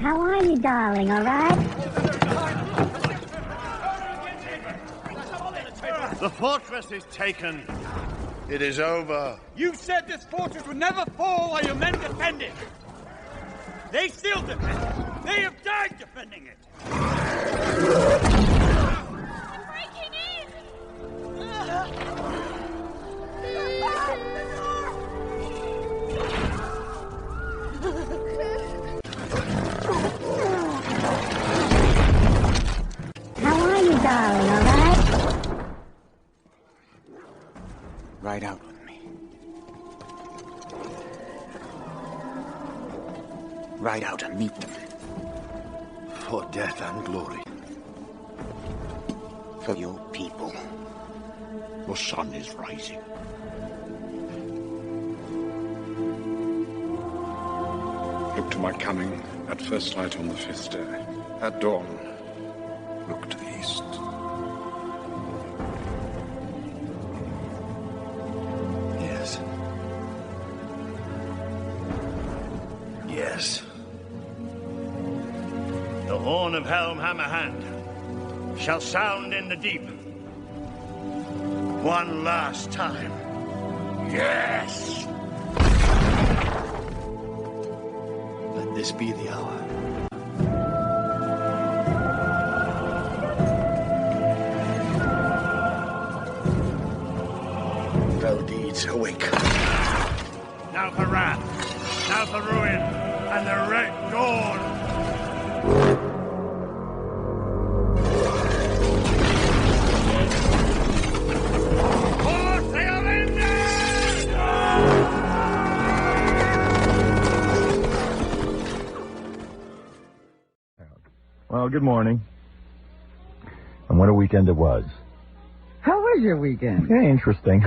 How are you, darling, all right? The fortress is taken. It is over. You said this fortress would never fall while your men defend it. They still defend it. They have died defending it. Breaking in! How are you, darling, all right? Ride out with me. Ride out and meet them. For death and glory. For your people. The sun is rising. Look to my coming at first light on the 5th day. At dawn, look to the east. Yes. Yes. The horn of Helm Hammerhand shall sound in the deep. One last time. Yes! Let this be the hour. Fell deeds awake. Now for wrath, now for ruin, and the red dawn. Well, good morning. And what a weekend it was. How was your weekend? Yeah, interesting.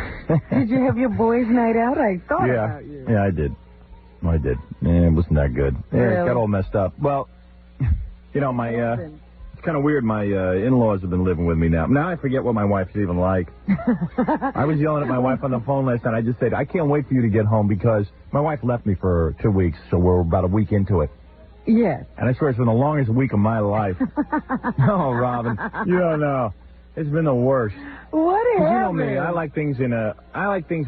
Did you have your boys' night out? I thought about you. Yeah, I did. Yeah, it wasn't that good. Yeah, Really? it got all messed up. Well, you know, it's kind of weird. My in-laws have been living with me now. Now I forget what my wife's even like. I was yelling at my wife on the phone last night. I just said, I can't wait for you to get home because my wife left me for 2 weeks, so we're about a week into it. Yes. And I swear it's been the longest week of my life. Oh, Robin, you don't know. It's been the worst. What happened? You know me. I like things with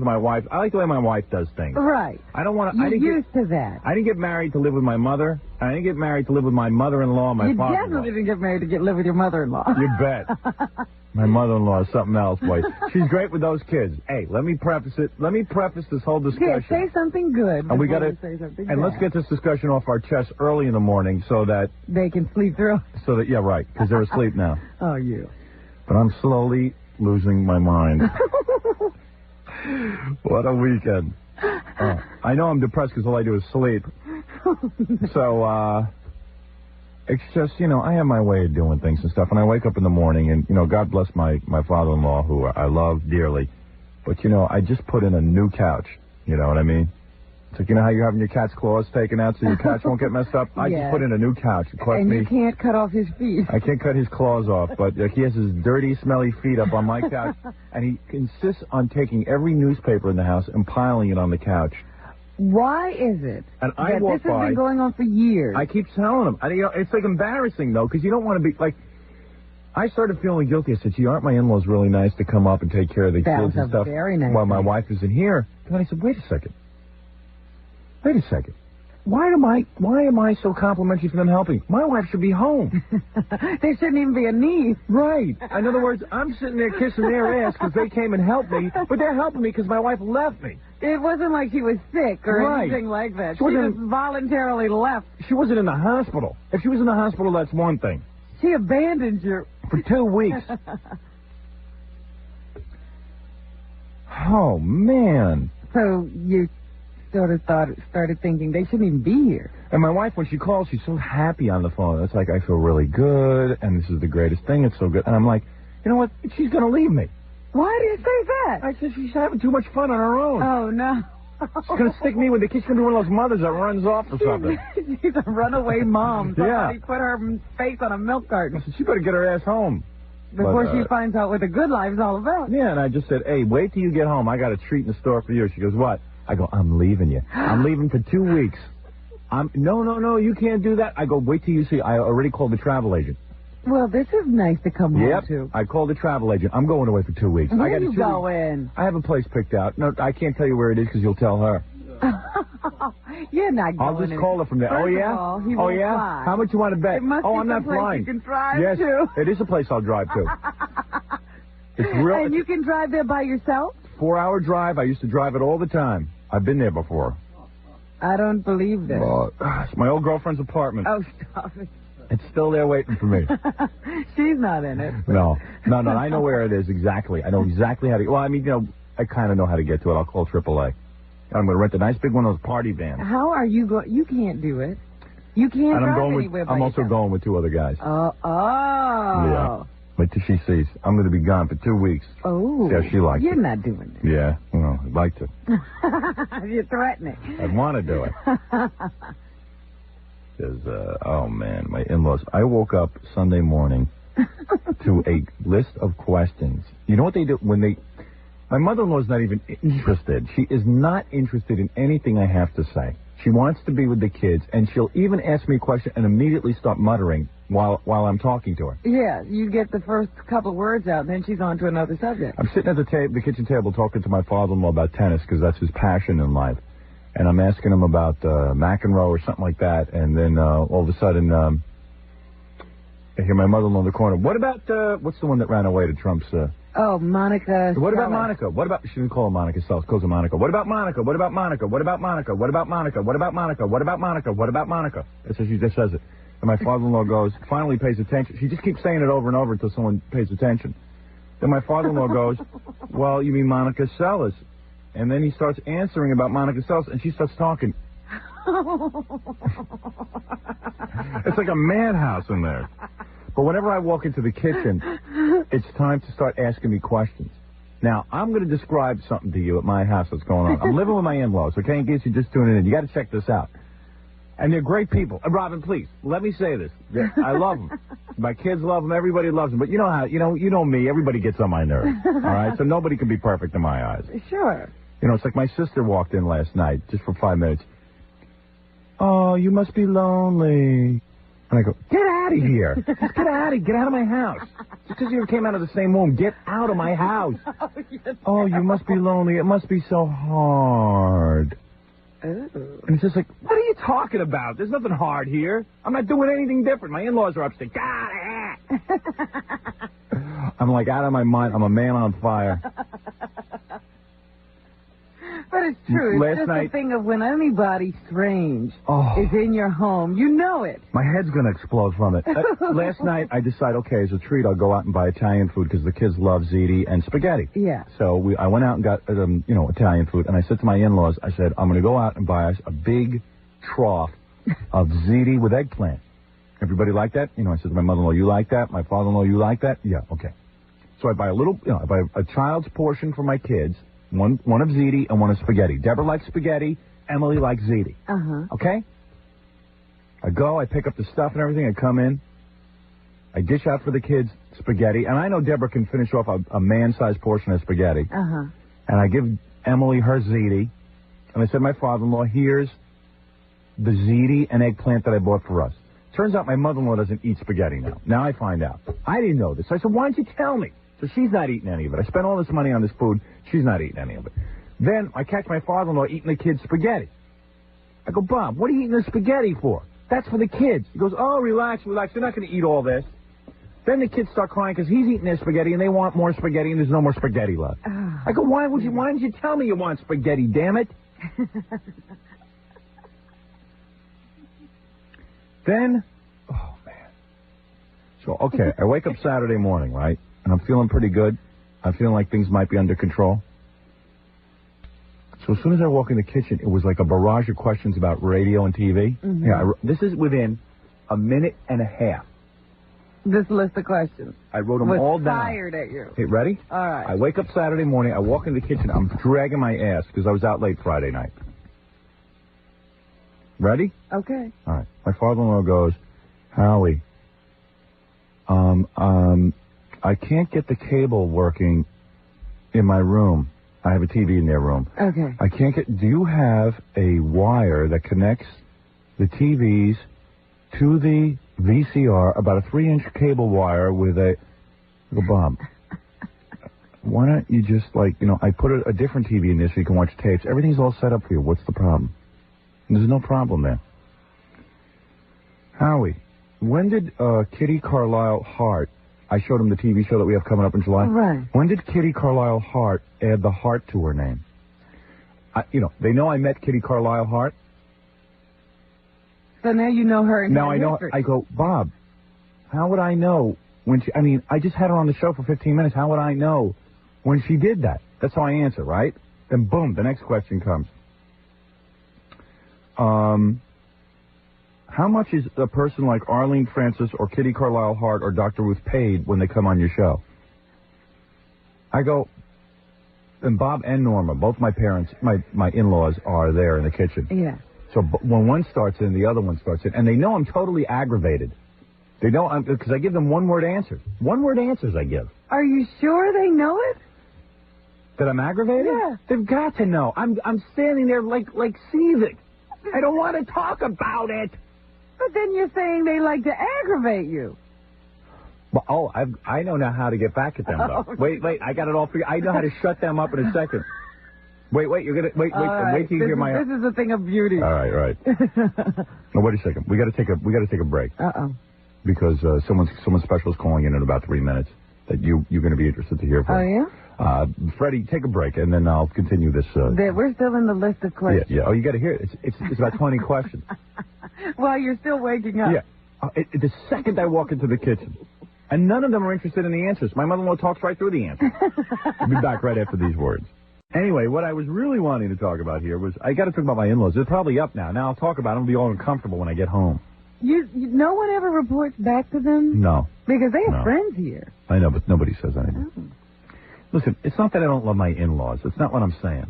my wife. I like the way my wife does things. Right. I don't want to. You're used to that. I didn't get married to live with my mother. I didn't get married to live with my mother-in-law and my You father-in-law. definitely didn't get married to live with your mother-in-law. You bet. My mother-in-law is something else, boy. She's great with those kids. Hey, let me preface this whole discussion. Yeah, say something good. And we got to say something and bad. let's get this discussion off our chest early in the morning so that They can sleep through. yeah, right, because they're asleep now. Oh, you. But I'm slowly losing my mind. What a weekend. I know I'm depressed because all I do is sleep. So, it's just, I have my way of doing things and stuff. And I wake up in the morning and, God bless my father-in-law, who I love dearly. But, I just put in a new couch. You know what I mean? It's like, how you're having your cat's claws taken out so your couch won't get messed up? I just put in a new couch. It cost And me. you can't cut off his feet. I can't cut his claws off, but he has his dirty, smelly feet up on my couch, and he insists on taking every newspaper in the house and piling it on the couch. Why is it And that this has been going on for years? I keep telling him. It's like embarrassing, though, because you don't want to be, like, I started feeling guilty. I said, gee, aren't my in-laws really nice to come up and take care of the kids and stuff very nice while my wife isn't here? And then I said, wait a second. Why am I so complimentary for them helping? My wife should be home. There shouldn't even be a need. Right. In other words, I'm sitting there kissing their ass because they came and helped me, but they're helping me because my wife left me. It wasn't like she was sick or Right. anything like that. She She wasn't- just voluntarily left. She wasn't in the hospital. If she was in the hospital, that's one thing. She abandoned you. For 2 weeks. Oh, man. So you sort of started thinking they shouldn't even be here. And my wife, when she calls, she's so happy on the phone. It's like, I feel really good, and this is the greatest thing. It's so good. And I'm like, you know what? She's going to leave me. Why do you say that? I said she's having too much fun on her own. Oh, no. She's going to stick me with the kid. She's going to be one of those mothers that runs off or something. She's a runaway mom. Yeah. Somebody put her face on a milk carton I said, she better get her ass home. before But, she finds out what the good life's all about. Yeah, and I just said, hey, wait till you get home. I got a treat in the store for you. She goes, what? I go, I'm leaving you. I'm leaving for 2 weeks. No, you can't do that. I go, wait till you see. I already called the travel agent. Well, this is nice to come home to. I called the travel agent. I'm going away for 2 weeks. Where I got are you going? I have a place picked out. No, I can't tell you where it is because you'll tell her. You're not going. I'll just call her from there. First oh, yeah? of all, he won't fly. How much you want to bet? It must be I'm not someplace flying. You can drive yes, to. it is a place I'll drive to. It's real. And you can drive there by yourself? 4-hour drive. I used to drive it all the time. I've been there before. I don't believe that. It's my old girlfriend's apartment. Oh, stop it. It's still there waiting for me. She's not in it. No. I know where it is exactly. I know exactly how to. Well, I mean, I kind of know how to get to it. I'll call AAA. I'm going to rent a nice big one of those party vans. How are you going? You can't do it. You can't and drive anywhere by I'm also going with 2 other guys. Oh. Yeah. Wait till she sees. I'm going to be gone for 2 weeks. Oh. See how she likes it. You're not doing it. Yeah. Well, I'd like to. You're threatening. I'd want to do it. Because, oh, man, my in-laws. I woke up Sunday morning to a list of questions. You know what they do when they... My mother-in-law's not even interested. She is not interested in anything I have to say. She wants to be with the kids, and she'll even ask me a question and immediately start muttering while I'm talking to her. Yeah, you get the first couple words out, and then she's on to another subject. I'm sitting at the kitchen table talking to my father-in-law about tennis because that's his passion in life. And I'm asking him about McEnroe or something like that, and then all of a sudden I hear my mother-in-law in the corner. What about, what's the one that ran away to Trump's... Monica. What about Monica? What about... She didn't call her Monica Sells, calls her Monica. What about Monica? What about Monica? What about Monica? What about Monica? What about Monica? What about Monica? What about Monica? That's how she just says it. And my father-in-law goes, finally pays attention. She just keeps saying it over and over until someone pays attention. Then my father-in-law goes, well, you mean Monica Seles? And then he starts answering about Monica Seles, and she starts talking. It's like a madhouse in there. But whenever I walk into the kitchen, it's time to start asking me questions. Now, I'm going to describe something to you at my house that's going on. I'm living with my in-laws, okay, in case you're just tuning in. You got to check this out. And they're great people. Robin, please, let me say this. I love them. My kids love them. Everybody loves them. But you know how, you know me. Everybody gets on my nerves, all right? So nobody can be perfect in my eyes. Sure. You know, it's like my sister walked in last night, just for 5 minutes. Oh, you must be lonely. And I go, get out of here. Just get out of my house. Just because you came out of the same womb, get out of my house. Oh, you must be lonely. It must be so hard. Ooh. And it's just like, what are you talking about? There's nothing hard here. I'm not doing anything different. My in-laws are upstate. God, I'm like out of my mind. I'm a man on fire. But it's true. Last It's just night- a thing of when anybody strange Oh. is in your home, you know it. My head's going to explode from it. Last night, I decided, okay, as a treat, I'll go out and buy Italian food because the kids love ziti and spaghetti. Yeah. So I went out and got, Italian food, and I said to my in-laws, I said, I'm going to go out and buy us a big trough of ziti with eggplant. Everybody like that? I said to my mother-in-law, you like that? My father-in-law, you like that? Yeah, okay. So I buy I buy a child's portion for my kids, one of ziti and one of spaghetti. Deborah likes spaghetti. Emily likes ziti. Uh-huh. Okay? I go, I pick up the stuff and everything, I come in, I dish out for the kids spaghetti, and I know Deborah can finish off a man-sized portion of spaghetti. Uh-huh. And I give Emily her ziti, and I said, my father-in-law, here's the ziti and eggplant that I bought for us. Turns out my mother-in-law doesn't eat spaghetti now. Now I find out. I didn't know this. So I said, why didn't you tell me? So she's not eating any of it. I spent all this money on this food. She's not eating any of it. Then I catch my father-in-law eating the kids' spaghetti. I go, Bob, what are you eating the spaghetti for? That's for the kids. He goes, oh, relax. They're not going to eat all this. Then the kids start crying because he's eating their spaghetti and they want more spaghetti and there's no more spaghetti left. I go, why didn't you tell me you want spaghetti, damn it? Then, oh, man. So, okay, I wake up Saturday morning, right? And I'm feeling pretty good. I'm feeling like things might be under control. So as soon as I walk in the kitchen, it was like a barrage of questions about radio and TV. Mm-hmm. Yeah, this is within a minute and a half. This list of questions. I wrote them was all down. fired at you. Okay, ready? All right. I wake up Saturday morning. I walk in the kitchen. I'm dragging my ass because I was out late Friday night. Ready? Okay. All right. My father-in-law goes, Howie, I can't get the cable working in my room. I have a TV in their room. Okay. Do you have a wire that connects the TVs to the VCR, about a 3-inch cable wire with a... I go, Bob, why don't you just, like, you know, I put a different TV in this so you can watch tapes. Everything's all set up for you. What's the problem? And there's no problem there. Howie, when did Kitty Carlisle Hart, I showed him the TV show that we have coming up in July. Right. When did Kitty Carlisle Hart add the Hart to her name? You know, they know I met Kitty Carlisle Hart. So now you know her. Now I know. history. I go, Bob, how would I know when she... I mean, I just had her on the show for 15 minutes. How would I know when she did that? That's how I answer, right? Then boom, the next question comes. How much is a person like Arlene Francis or Kitty Carlisle Hart or Dr. Ruth paid when they come on your show? I go, and Bob and Norma, both my parents, my in-laws are there in the kitchen. Yeah. So when one starts in, the other one starts in. And they know I'm totally aggravated. They know, because I give them one-word answers. One-word answers I give. Are you sure they know it? That I'm aggravated? Yeah. They've got to know. I'm standing there like seething. I don't want to talk about it. But then you're saying they like to aggravate you. Well, I know now how to get back at them, though. Oh, Wait, I got it all figured. I know how to shut them up in a second. Wait, you're gonna wait till you hear my. This is a thing of beauty. All right. No, wait a second. We got to take a break. Because someone special is calling in about 3 minutes that you're going to be interested to hear from. Oh yeah. Freddie, take a break and then I'll continue this. We're still in the list of questions. Yeah. Oh, you got to hear it. It's about 20 questions. While you're still waking up. Yeah. The second I walk into the kitchen, and none of them are interested in the answers. My mother-in-law talks right through the answers. I'll be back right after these words. Anyway, what I was really wanting to talk about here was, I got to talk about my in-laws. They're probably up now. Now I'll talk about them. I'll be all uncomfortable when I get home. No one ever reports back to them? No. Because they have friends here. I know, but nobody says anything. Oh. Listen, it's not that I don't love my in-laws. It's not what I'm saying.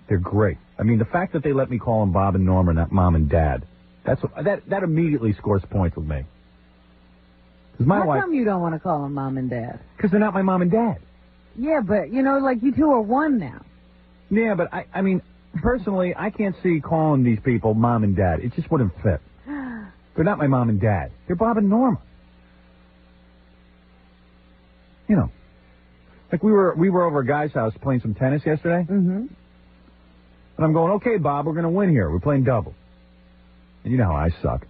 They're great. I mean, the fact that they let me call them Bob and Norma, not Mom and Dad, that immediately scores points with me. How come you don't want to call them Mom and Dad? Because they're not my Mom and Dad. Yeah, but, like you two are one now. Yeah, but I mean, personally, I can't see calling these people Mom and Dad. It just wouldn't fit. They're not my Mom and Dad. They're Bob and Norma. You know, like we were over a guy's house playing some tennis yesterday. Mm-hmm. And I'm going, okay, Bob, we're going to win here. We're playing double. And you know how I suck.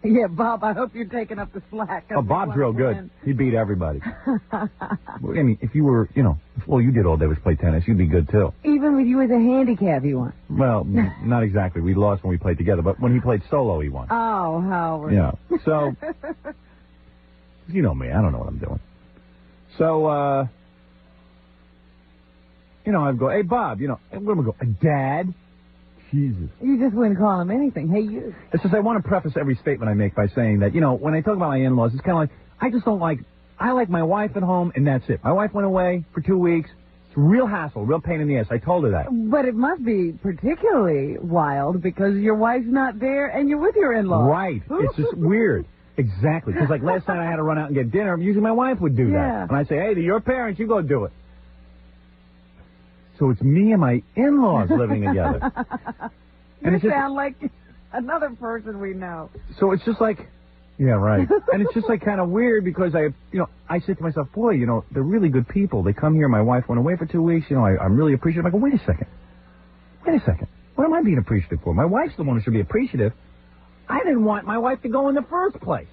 Yeah, Bob, I hope you're taking up the slack. Oh, Bob's real good. He beat everybody. I mean, if you were, if all you did all day was play tennis, you'd be good, too. Even with you as a handicap, he won. Well, not exactly. We lost when we played together, but when he played solo, he won. Oh, Howard. Yeah. So, you know me. I don't know what I'm doing. So, I'd go, hey, Bob, what am I going to go? Dad? Jesus. You just wouldn't call him anything. Hey, you. It's just I want to preface every statement I make by saying that, when I talk about my in-laws, it's kind of like, I just don't like, I like my wife at home, and that's it. My wife went away for 2 weeks. It's a real hassle, real pain in the ass. I told her that. But it must be particularly wild because your wife's not there and you're with your in-law. Right. It's just weird. Exactly. Because like last night I had to run out and get dinner. Usually my wife would do that. And I say, hey, they're your parents. You go do it. So it's me and my in-laws living together. You sound like another person we know. So it's just like, yeah, right. And it's just like kind of weird because I said to myself, boy, they're really good people. They come here. My wife went away for 2 weeks. I'm really appreciative. I go, wait a second. What am I being appreciative for? My wife's the one who should be appreciative. I didn't want my wife to go in the first place.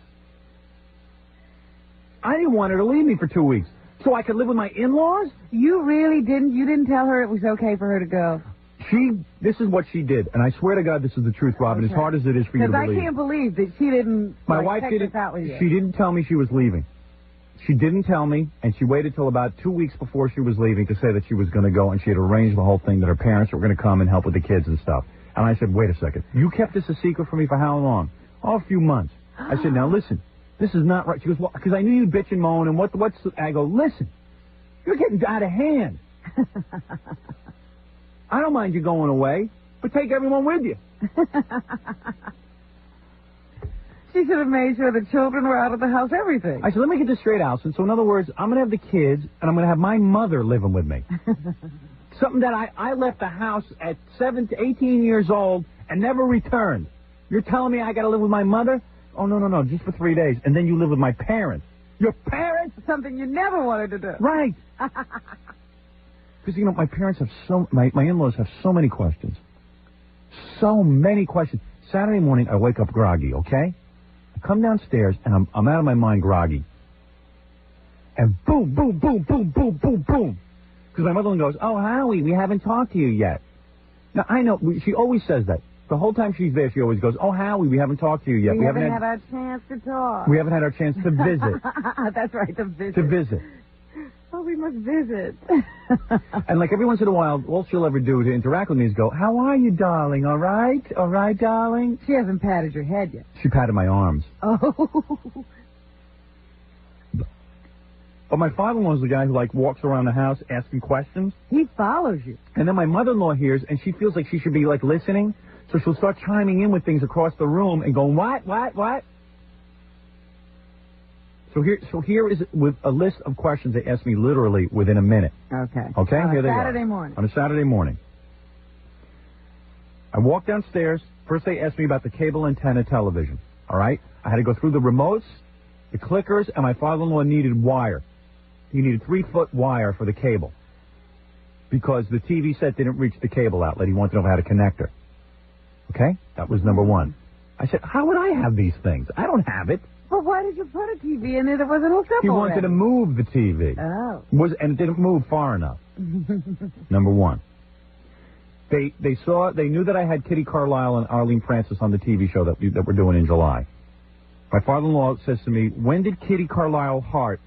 I didn't want her to leave me for 2 weeks. So I could live with my in-laws? You really didn't? You didn't tell her it was okay for her to go? This is what she did. And I swear to God, this is the truth, Robin, as hard as it is for you to believe. Because I can't believe that she didn't My wife didn't. Out with you. She didn't tell me she was leaving. She didn't tell me, and she waited till about 2 weeks before she was leaving to say that she was going to go, and she had arranged the whole thing that her parents were going to come and help with the kids and stuff. And I said, wait a second. You kept this a secret from me for how long? Oh, a few months. I said, now listen, this is not right. She goes, well, because I knew you'd bitch and moan, and what's... I go, listen, you're getting out of hand. I don't mind you going away, but take everyone with you. She should have made sure the children were out of the house, everything. I said, let me get this straight, Allison. So in other words, I'm going to have the kids, and I'm going to have my mother living with me. Something that I left the house at 18 years old and never returned. You're telling me I got to live with my mother? Oh, no, just for 3 days. And then you live with my parents. Your parents? Something you never wanted to do. Right. Because, you know, my parents have my in-laws have so many questions. So many questions. Saturday morning, I wake up groggy, okay? I come downstairs, and I'm out of my mind groggy. And boom, boom, boom, boom, boom, boom, boom. Because my mother-in-law goes, oh, Howie, we haven't talked to you yet. Now, I know, she always says that. The whole time she's there, she always goes, oh, Howie, we haven't talked to you yet. We haven't had our chance to talk. We haven't had our chance to visit. That's right, to visit. To visit. Oh, we must visit. And like every once in a while, all she'll ever do to interact with me is go, how are you, darling? All right? All right, darling? She hasn't patted your head yet. She patted my arms. Oh. But my father-in-law's the guy who, like, walks around the house asking questions. He follows you. And then my mother-in-law hears, and she feels like she should be, like, listening. So she'll start chiming in with things across the room and going, what? So here is with a list of questions they asked me literally within a minute. Okay. Okay, here they are. Saturday morning. On a Saturday morning. I walked downstairs. First they asked me about the cable antenna television. All right? I had to go through the remotes, the clickers, and my father-in-law needed wire. He needed 3-foot wire for the cable. Because the TV set didn't reach the cable outlet. He wanted to know how to connect her. Okay? That was number one. I said, how would I have these things? I don't have it. But why did you put a TV in there that wasn't hooked up He already? wanted to move the TV. Oh. And it didn't move far enough. Number one. They knew that I had Kitty Carlisle and Arlene Francis on the TV show that we're doing in July. My father-in-law says to me, when did Kitty Carlisle Hart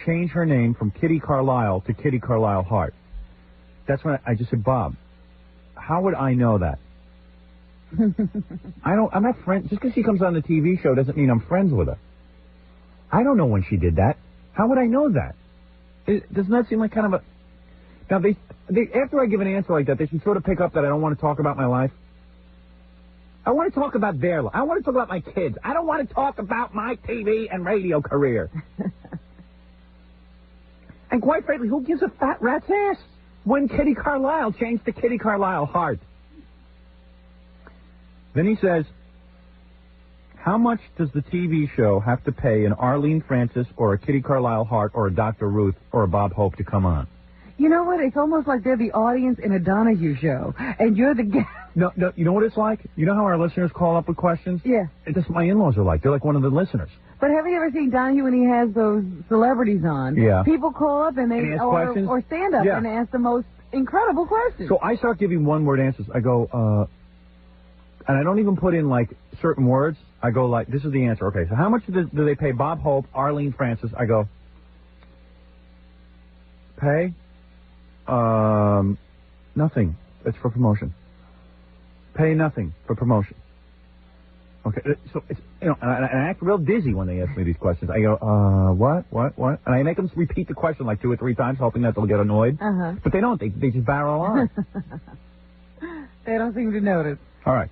change her name from Kitty Carlisle to Kitty Carlisle Hart? That's when I just said, Bob, how would I know that? I'm not friends. Just because she comes on the TV show doesn't mean I'm friends with her. I don't know when she did that. How would I know that? Doesn't that seem like kind of a... Now, they after I give an answer like that, they should sort of pick up that I don't want to talk about my life. I want to talk about their life. I want to talk about my kids. I don't want to talk about my TV and radio career. And quite frankly, who gives a fat rat's ass when Kitty Carlisle changed to Kitty Carlisle Hart? Then he says, how much does the TV show have to pay an Arlene Francis or a Kitty Carlisle Hart or a Dr. Ruth or a Bob Hope to come on? You know what? It's almost like they're the audience in a Donahue show, and you're the guest. No, you know what it's like? You know how our listeners call up with questions? Yeah. That's what my in-laws are like. They're like one of the listeners. But have you ever seen Donahue when he has those celebrities on? Yeah. People call up and they ask questions? or stand up and ask the most incredible questions. So I start giving one-word answers. I go, and I don't even put in, like, certain words. I go, like, this is the answer. Okay, so how much do they pay Bob Hope, Arlene Francis? I go, pay? Nothing. It's for promotion. Pay nothing for promotion. Okay, so it's, you know, and I act real dizzy when they ask me these questions. I go, what? And I make them repeat the question like 2 or 3 times, hoping that they'll get annoyed. Uh-huh. But they don't. They just barrel on. They don't seem to notice. All right.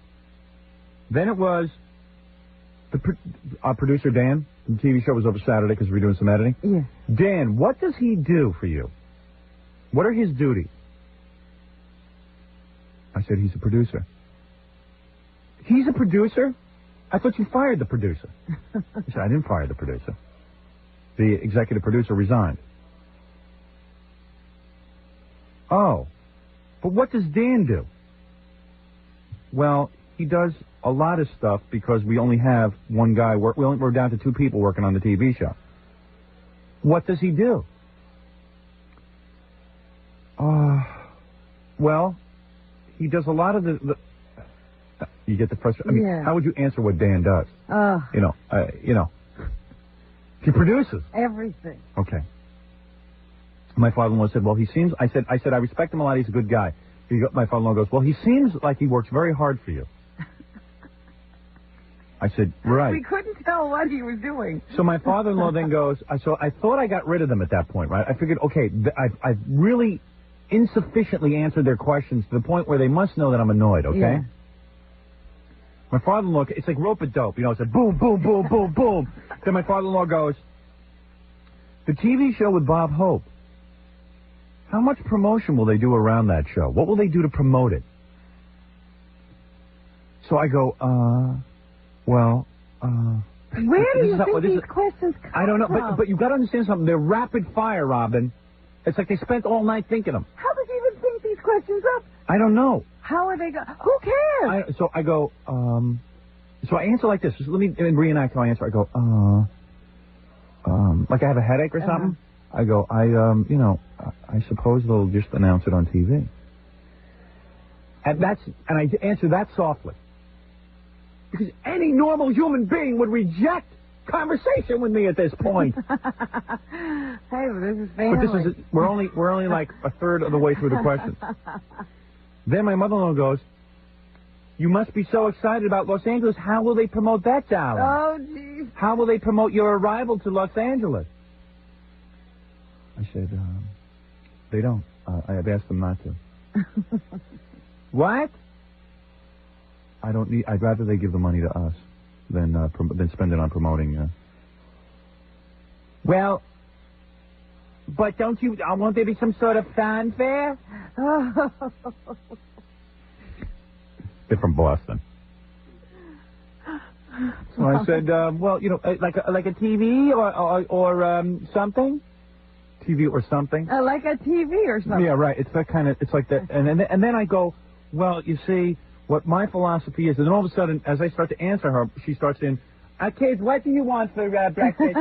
Then it was our producer, Dan. The TV show was over Saturday because we were doing some editing. Yeah. Dan, what does he do for you? What are his duties? I said, he's a producer. He's a producer? I thought you fired the producer. He said, I didn't fire the producer. The executive producer resigned. Oh. But what does Dan do? Well, he does a lot of stuff because we only have one guy. We're down to 2 people working on the TV show. What does he do? Well, he does a lot of the you get the frustration. I mean, how would you answer what Dan does? He produces everything. Okay. My father-in-law said, well, he seems... I said, I respect him a lot. He's a good guy. My father-in-law goes, well, he seems like he works very hard for you. I said, right. We couldn't tell what he was doing. So my father-in-law then goes, so I thought I got rid of them at that point, right? I figured, okay, I've really insufficiently answered their questions to the point where they must know that I'm annoyed, okay? Yeah. My father-in-law, it's like rope-a-dope, it's a boom, boom, boom, boom, boom. Then my father-in-law goes, the TV show with Bob Hope, how much promotion will they do around that show? What will they do to promote it? So I go, well, Where do you think these questions come I don't know, from? but you've got to understand something. They're rapid fire, Robin. It's like they spent all night thinking them. How did you even think these questions up? I don't know. How are they Who cares? So I go, so I answer like this. Just let me reenact how I answer. I go, like I have a headache or something. I go, I suppose they'll just announce it on TV. And I answer that softly. Because any normal human being would reject conversation with me at this point. Hey, well, this is family. But we're only like a third of the way through the question. Then my mother-in-law goes, "You must be so excited about Los Angeles. How will they promote that, darling? Oh, jeez. How will they promote your arrival to Los Angeles?" I said, "They don't. I've asked them not to." What? I'd rather they give the money to us than spend it on promoting. Well, but don't you? Won't there be some sort of fanfare? They're from Boston. So I said, well, like a TV or something. TV or something. Like a TV or something. Yeah, right. It's that kind of. It's like that. And then I go, well, you see, what my philosophy is, and then all of a sudden, as I start to answer her, she starts in, kids, what do you want for breakfast?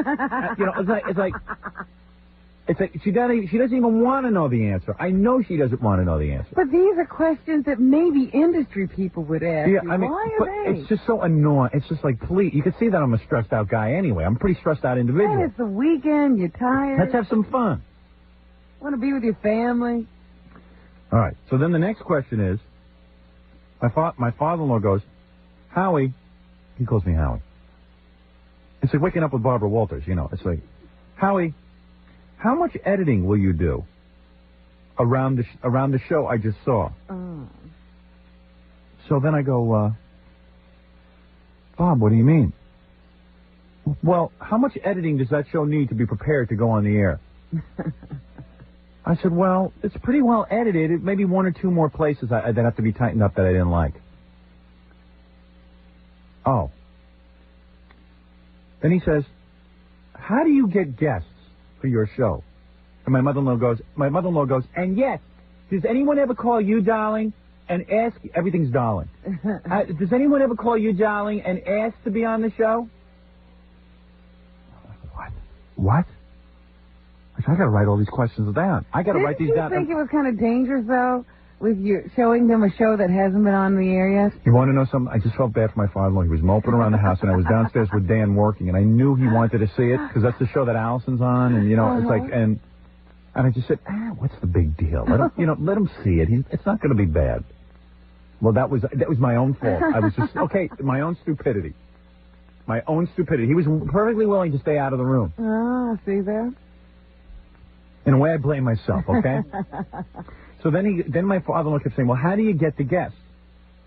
It's like she doesn't even want to know the answer. I know she doesn't want to know the answer. But these are questions that maybe industry people would ask. Yeah, you. I mean, Why are they? It's just so annoying. It's just like, please, you can see that I'm a stressed out guy anyway. I'm a pretty stressed out individual. And it's the weekend. You're tired. Let's have some fun. Want to be with your family. All right. So then the next question is, my father-in-law goes, Howie. He calls me Howie. It's like waking up with Barbara Walters, It's like, Howie, how much editing will you do around the show I just saw? So then I go, Bob, what do you mean? Well, how much editing does that show need to be prepared to go on the air? I said, well, it's pretty well edited. Maybe one or two more places that have to be tightened up that I didn't like. Oh. Then he says, how do you get guests for your show? And my mother-in-law goes, and yes, does anyone ever call you darling and ask, everything's darling. Does anyone ever call you darling and ask to be on the show? What? I got to write all these questions down. I got to write these down. Didn't you think it was kind of dangerous, though, with you showing them a show that hasn't been on the air yet? You want to know something? I just felt bad for my father-in-law. He was moping around the house, and I was downstairs with Dan working, and I knew he wanted to see it because that's the show that Allison's on, and it's like, and I just said, what's the big deal? Let him, let him see it. It's not going to be bad. Well, that was my own fault. I was just my own stupidity. My own stupidity. He was perfectly willing to stay out of the room. Oh, see there. In a way, I blame myself, okay? So then my father-in-law kept saying, well, how do you get the guests?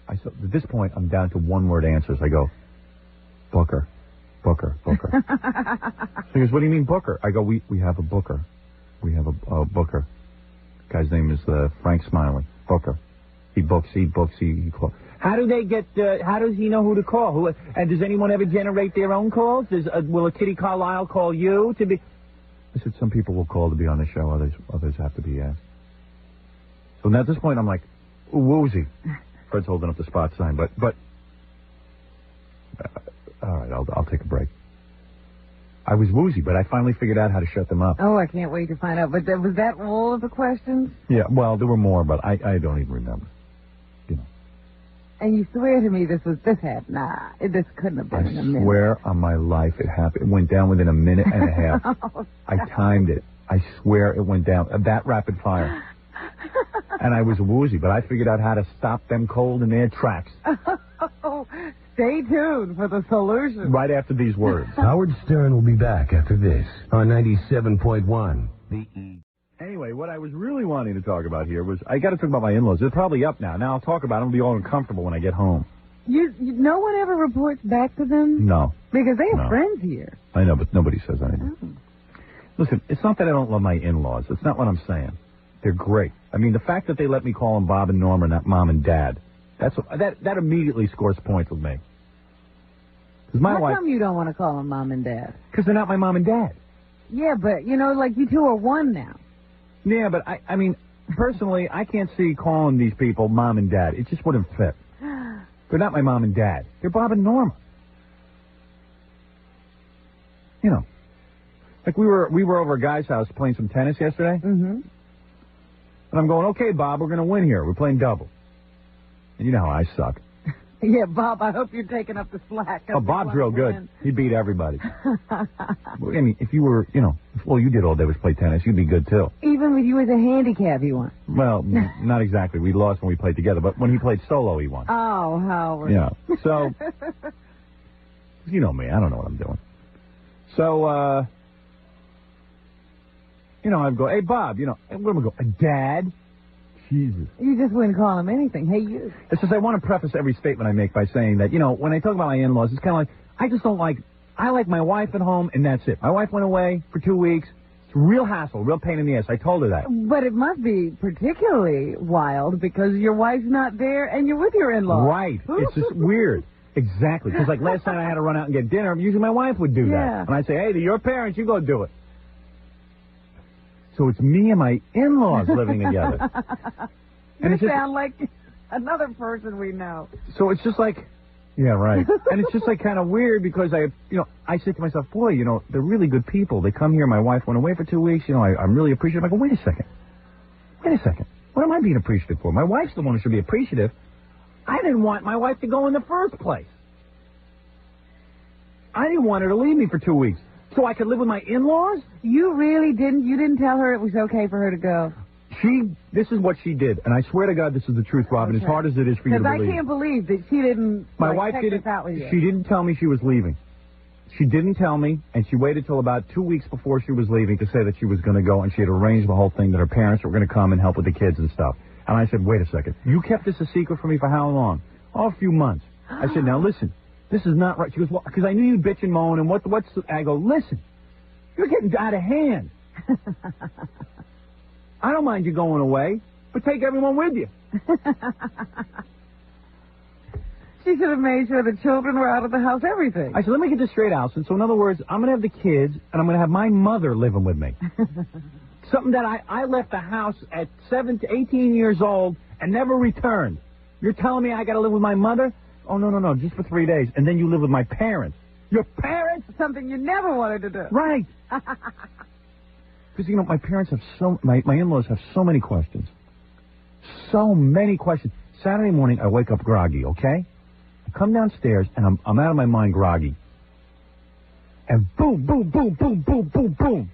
I said, at this point, I'm down to one-word answers. I go, Booker. So he goes, what do you mean Booker? I go, we have a Booker. We have a Booker. Guy's name is Frank Smiley. Booker. He books, he calls. How do they get, how does he know who to call? And does anyone ever generate their own calls? Will a Kitty Carlisle call you to be... I said, some people will call to be on the show, others have to be asked. So now at this point, I'm like, woozy. Fred's holding up the spot sign, but all right, I'll take a break. I was woozy, but I finally figured out how to shut them up. Oh, I can't wait to find out. But was that all of the questions? Yeah, well, there were more, but I don't even remember. And you swear to me this couldn't have been in a minute. I swear on my life it happened. It went down within a minute and a half. I timed it. I swear it went down. That rapid fire. And I was woozy, but I figured out how to stop them cold in their tracks. Stay tuned for the solution. Right after these words. Howard Stern will be back after this on 97.1. Anyway, what I was really wanting to talk about here was, I got to talk about my in-laws. They're probably up now. Now I'll talk about them. I'll be all uncomfortable when I get home. No one ever reports back to them? No. Because they have friends here. I know, but nobody says anything. Oh. Listen, it's not that I don't love my in-laws. It's not what I'm saying. They're great. I mean, the fact that they let me call them Bob and Norma, not Mom and Dad, That immediately scores points with me. Because my How wife, come you don't want to call them mom and dad? because they're not my mom and dad. Yeah, but, you know, like you two are one now. Yeah, but I mean, personally, I can't see calling these people mom and dad. It just wouldn't fit. They're not my mom and dad. They're Bob and Norma. You know, like we were over a guy's house playing some tennis yesterday. Mm-hmm. And I'm going, okay, Bob, we're going to win here. We're playing double. And you know how I suck. Yeah, Bob, I hope you're taking up the slack. Oh, Bob's real good. He beat everybody. I mean, if you were, you know, if all you did all day was play tennis, you'd be good, too. Even with you as a handicap, you won. Well, not exactly. We lost when we played together, but when he played solo, he won. Oh, Howard. Yeah. So, you know me. I don't know what I'm doing. So, you know, I'd go, hey, Bob, you know, what am I going, Dad? Jesus. You just wouldn't call him anything. Hey, you. It's just I want to preface every statement I make by saying that, you know, when I talk about my in-laws, it's kind of like, I just don't like, I like my wife at home, and that's it. My wife went away for 2 weeks. It's a real hassle, real pain in the ass. I told her that. But it must be particularly wild because your wife's not there and you're with your in-laws. Right. It's just weird. Exactly. Because like last night I had to run out and get dinner. Usually my wife would do that. And I'd say, hey, they're your parents. You go do it. So it's me and my in-laws living together. You sound like another person we know. So it's just like, yeah, right. And it's just like kind of weird because I say to myself, boy, you know, they're really good people. They come here. My wife went away for 2 weeks. You know, I'm really appreciative. I go, wait a second. What am I being appreciative for? My wife's the one who should be appreciative. I didn't want my wife to go in the first place. I didn't want her to leave me for 2 weeks so I could live with my in-laws. You really didn't? You didn't tell her it was okay for her to go? This is what she did, and I swear to God this is the truth, Robin, as hard as it is for you to believe. Because I can't believe that she didn't My wife didn't. She didn't tell me she was leaving. She didn't tell me, and she waited till about 2 weeks before she was leaving to say that she was going to go, and she had arranged the whole thing that her parents were going to come and help with the kids and stuff. And I said, wait a second. You kept this a secret from me for how long? Oh, a few months. I said, now listen, this is not right. She goes, well, because I knew you'd bitch and moan, and what's... I go, listen, you're getting out of hand. I don't mind you going away, but take everyone with you. She should have made sure the children were out of the house, everything. I said, let me get this straight, Allison. So in other words, I'm going to have the kids, and I'm going to have my mother living with me. Something that I left the house at 18 years old and never returned. You're telling me I got to live with my mother? Oh, no, just for 3 days. And then you live with my parents. Your parents? Something you never wanted to do. Right. Because, you know, my parents have my in-laws have so many questions. So many questions. Saturday morning, I wake up groggy, okay? I come downstairs, and I'm out of my mind groggy. And boom, boom, boom, boom, boom, boom, boom.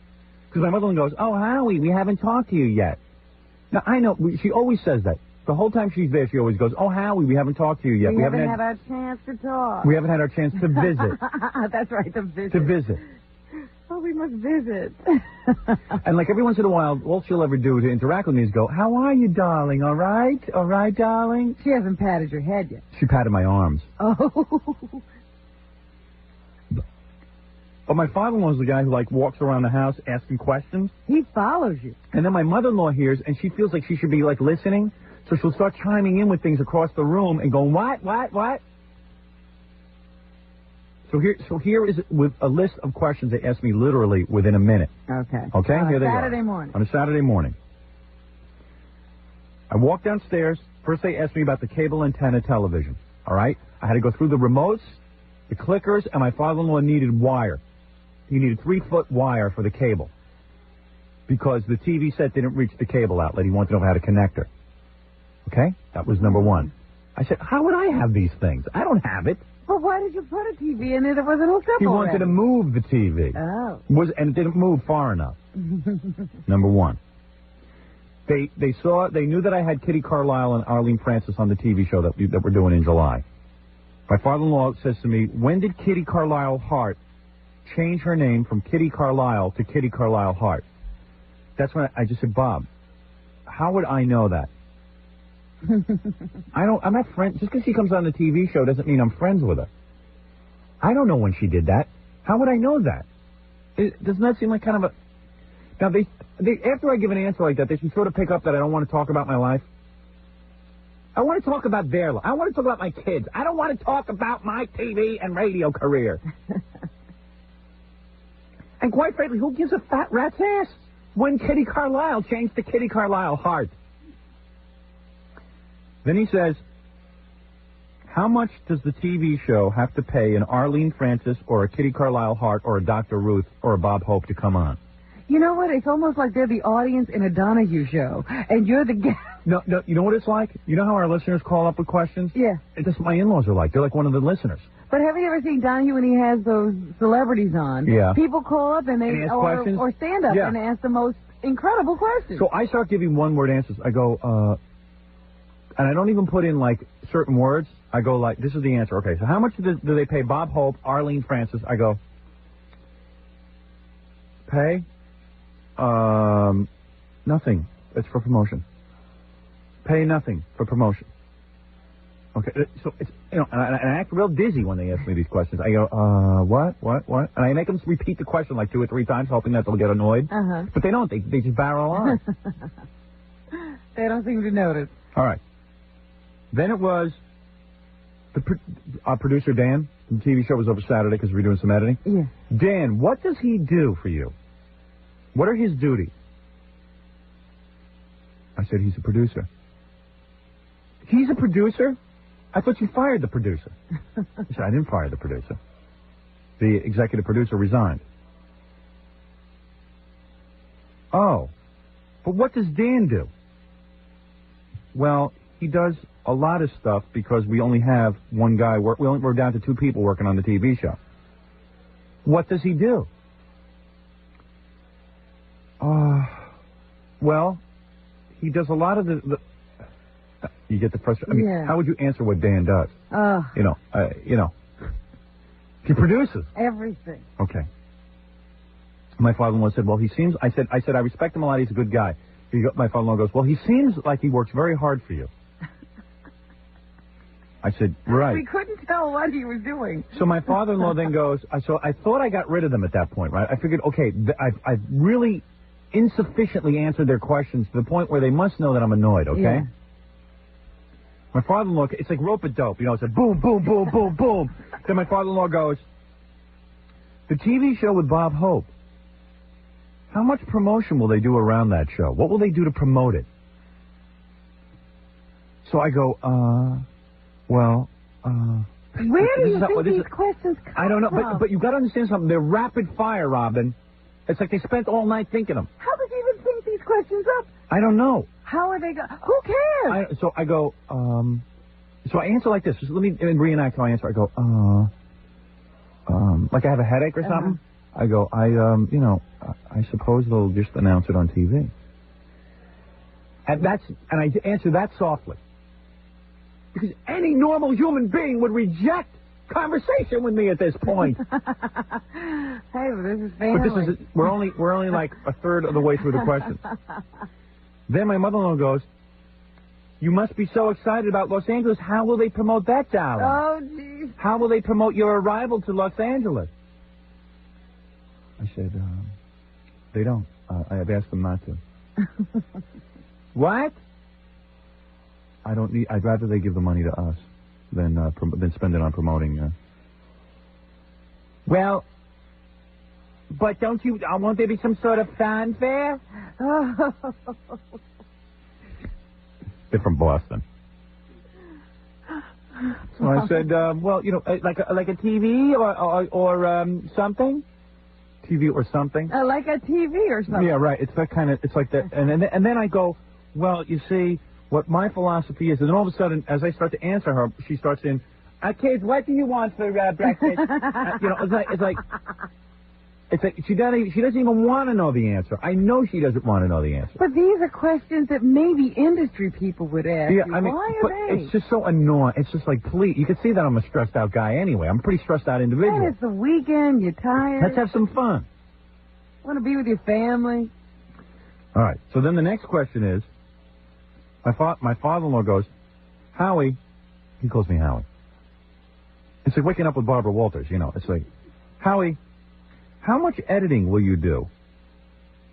Because my mother goes, oh, Howie, we haven't talked to you yet. Now, I know, she always says that. The whole time she's there, she always goes, oh, Howie, we haven't talked to you yet. We haven't had our chance to talk. We haven't had our chance to visit. That's right, to visit. To visit. Oh, we must visit. And like every once in a while, all she'll ever do to interact with me is go, how are you, darling? All right? All right, darling? She hasn't patted your head yet. She patted my arms. Oh. But my father-in-law is the guy who, like, walks around the house asking questions. He follows you. And then my mother-in-law hears, and she feels like she should be, like, listening. So she'll start chiming in with things across the room and going, what? So here is with a list of questions they asked me literally within a minute. Okay. Okay? Here they Saturday are. morning. On a Saturday morning. I walked downstairs. First they asked me about the cable antenna television. All right? I had to go through the remotes, the clickers, and my father-in-law needed wire. He needed 3-foot wire for the cable. Because the TV set didn't reach the cable outlet. He wanted to know how to connect her. Okay? That was number one. I said, how would I have these things? I don't have it. Well, why did you put a TV in there that wasn't hooked up He already? wanted to move the TV. Oh. And it didn't move far enough. Number one. They knew that I had Kitty Carlisle and Arlene Francis on the TV show that we're doing in July. My father-in-law says to me, when did Kitty Carlisle Hart change her name from Kitty Carlisle to Kitty Carlisle Hart? That's when I just said, Bob, how would I know that? I'm not friends. Just because she comes on the TV show doesn't mean I'm friends with her. I don't know when she did that. How would I know that? Doesn't that seem like kind of a... Now, they after I give an answer like that, they should sort of pick up that I don't want to talk about my life. I want to talk about their life. I want to talk about my kids. I don't want to talk about my TV and radio career. And quite frankly, who gives a fat rat's ass when Kitty Carlisle changed to Kitty Carlisle Hart? Then he says, how much does the TV show have to pay an Arlene Francis or a Kitty Carlisle Hart or a Dr. Ruth or a Bob Hope to come on? You know what? It's almost like they're the audience in a Donahue show, and you're the guest. No, you know what it's like? You know how our listeners call up with questions? Yeah. That's what my in-laws are like. They're like one of the listeners. But have you ever seen Donahue when he has those celebrities on? Yeah. People call up and they ask questions? or stand up Yeah. and ask the most incredible questions. So I start giving one-word answers. I go, and I don't even put in, like, certain words. I go, like, this is the answer. Okay, so how much do they pay Bob Hope, Arlene Francis? I go, pay? Nothing. It's for promotion. Pay nothing for promotion. Okay, so it's, you know, and I act real dizzy when they ask me these questions. I go, what? And I make them repeat the question like 2 or 3 times, hoping that they'll get annoyed. Uh-huh. But they don't. They just barrel on. They don't seem to notice. All right. Then it was our producer, Dan, from the TV show was over Saturday because we were doing some editing. Yeah. Dan, what does he do for you? What are his duties? I said, he's a producer. He's a producer? I thought you fired the producer. He said, I didn't fire the producer. The executive producer resigned. Oh. But what does Dan do? Well, he does a lot of stuff because we only have one guy. We're down to 2 people working on the TV show. What does he do? Well, he does a lot of the you get the frustration. I mean, yeah. How would you answer what Dan does? You know, he produces everything. Okay. My father-in-law said, "Well, he seems." I said, I respect him a lot. He's a good guy. My father-in-law goes, "Well, he seems like he works very hard for you." I said, "Right." We couldn't tell what he was doing. So my father-in-law then goes, "So I thought I got rid of them at that point, right? I figured, okay, I've really insufficiently answered their questions to the point where they must know that I'm annoyed, okay?" Yeah. My father-in-law, it's like rope-a-dope, you know, it's like boom, boom, boom, boom, boom. Then my father-in-law goes, the TV show with Bob Hope, how much promotion will they do around that show? What will they do to promote it? So I go, where do you think these questions come I don't know, from? but you got to understand something. They're rapid fire, Robin. It's like they spent all night thinking them. How does he even think these questions up? I don't know. How are they going? Who cares? So I go, so I answer like this. Just let me reenact how I answer. I go, like I have a headache or something. I go, I suppose they'll just announce it on TV. And I answer that softly. Because any normal human being would reject conversation with me at this point. Hey, well, this is family. But we're only like a third of the way through the question. Then my mother-in-law goes, you must be so excited about Los Angeles. How will they promote that, darling? Oh, geez. How will they promote your arrival to Los Angeles? I said, they don't. I've asked them not to. What? I'd rather they give the money to us than spend it on promoting. Well, but won't there be some sort of fanfare? They're from Boston. So I said, well, like a TV or something? TV or something? Like a TV or something. Yeah, right. It's that kind of, it's like that. And then I go, well, you see, what my philosophy is, and then all of a sudden, as I start to answer her, she starts in, kids, what do you want for breakfast? It's like she doesn't even want to know the answer. I know she doesn't want to know the answer. But these are questions that maybe industry people would ask. Yeah, you. I mean, why but are they? it's just so annoying. It's just like, please, you can see that I'm a stressed out guy anyway. I'm a pretty stressed out individual. And it's the weekend, you're tired. Let's have some fun. Want to be with your family. All right. So then the next question is, my father-in-law goes, Howie. He calls me Howie. It's like waking up with Barbara Walters, It's like, Howie, how much editing will you do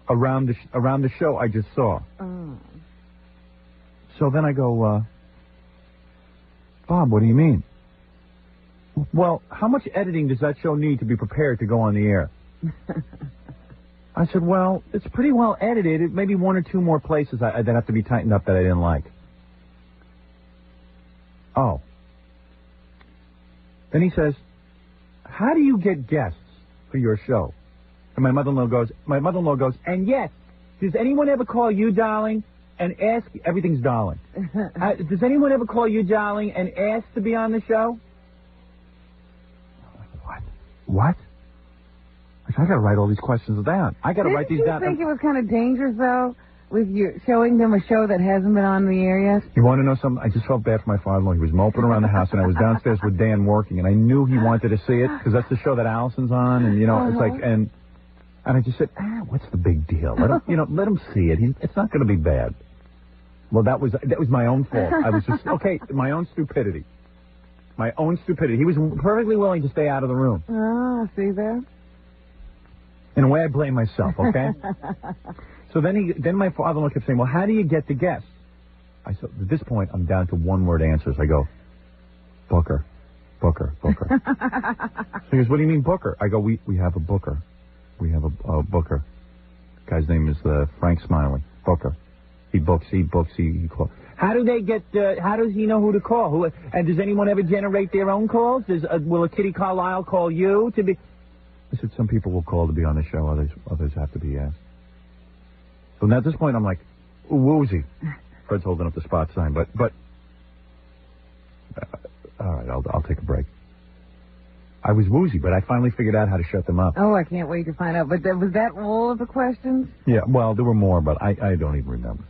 around the show I just saw? Oh. So then I go, Bob, what do you mean? Well, how much editing does that show need to be prepared to go on the air? I said, well, it's pretty well edited. Maybe one or two more places that have to be tightened up that I didn't like. Oh. Then he says, how do you get guests for your show? And my mother-in-law goes, and yes, does anyone ever call you darling and ask, everything's darling. Does anyone ever call you darling and ask to be on the show? What? I gotta write all these questions down. I gotta write these down. Didn't you think it was kind of dangerous, though, with you showing them a show that hasn't been on the air yet? You want to know something? I just felt bad for my father-in-law. He was moping around the house, and I was downstairs with Dan working, and I knew he wanted to see it, because that's the show that Allison's on, and, it's like, and I just said, what's the big deal? Let him, let him see it. It's not going to be bad. Well, that was my own fault. I was just, my own stupidity. My own stupidity. He was perfectly willing to stay out of the room. Oh, see there? In a way, I blame myself, okay? So then my father-in-law kept saying, well, how do you get the guests? I said, at this point, I'm down to one-word answers. I go, Booker. So he goes, what do you mean Booker? I go, we have a Booker. We have a Booker. The guy's name is Frank Smiley. Booker. He books, he calls. How do they get, how does he know who to call? And does anyone ever generate their own calls? Will a Kitty Carlisle call you to be... I said, some people will call to be on the show, others have to be asked. So now at this point, I'm like, woozy. Fred's holding up the spot sign, but all right, I'll take a break. I was woozy, but I finally figured out how to shut them up. Oh, I can't wait to find out. But was that all of the questions? Yeah, well, there were more, but I don't even remember.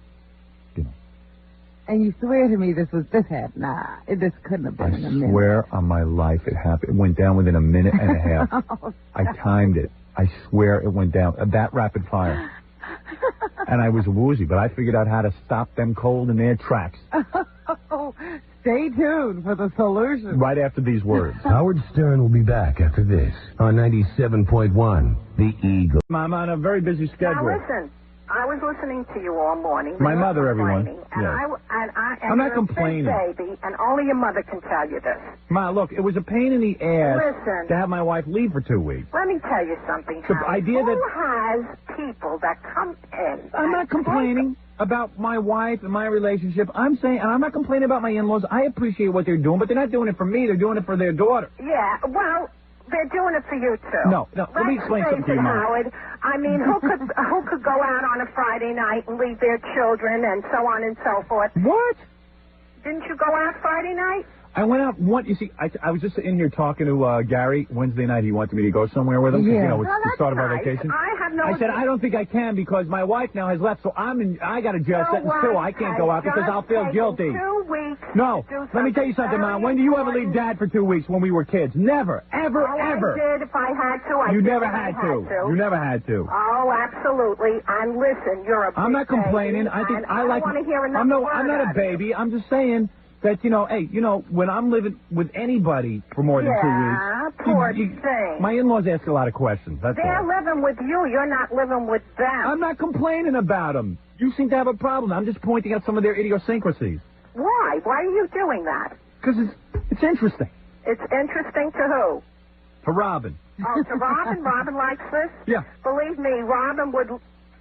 And you swear to me this happened. Nah, this couldn't have been in a minute. I swear on my life it happened. It went down within a minute and a half. I timed it. I swear it went down. That rapid fire. And I was woozy, but I figured out how to stop them cold in their tracks. Stay tuned for the solution. Right after these words. Howard Stern will be back after this on 97.1 The Eagle. I'm on a very busy schedule. Now listen. I was listening to you all morning. My mother, everyone. I'm not complaining. Baby, and only your mother can tell you this. Ma, look, it was a pain in the ass to have my wife leave for 2 weeks. Let me tell you something. The idea Who has people that come in? I'm not complaining about my wife and my relationship. I'm saying, and I'm not complaining about my in-laws. I appreciate what they're doing, but they're not doing it for me. They're doing it for their daughter. Yeah, well, they're doing it for you too. No. Let me explain something to you, Mom. Howard. I mean, who could go out on a Friday night and leave their children and so on and so forth? What? Didn't you go out Friday night? I went out one. You see, I was just in here talking to Gary Wednesday night. He wanted me to go somewhere with him. Yeah. It's the start of our vacation. I said I don't think I can because my wife now has left, so I got a jail sentence too. I can't go out because I'll feel guilty. 2 weeks. No, let me tell you something, Mom. When do you ever leave Dad for 2 weeks when we were kids? Never, ever, ever. I did if I had to. You never had to. You never had to. Oh, absolutely. And listen, you're a. I'm not complaining. Baby, I think I like. Want to hear I'm not a baby. I'm just saying that, when I'm living with anybody for more than 2 weeks. Yeah, poor thing. My in-laws ask a lot of questions. That's They're all. living with you. You're not living with them. I'm not complaining about them. You seem to have a problem. I'm just pointing out some of their idiosyncrasies. Why? Why are you doing that? Because it's interesting. It's interesting to who? To Robin. Oh, to Robin? Robin likes this? Yeah. Believe me, Robin would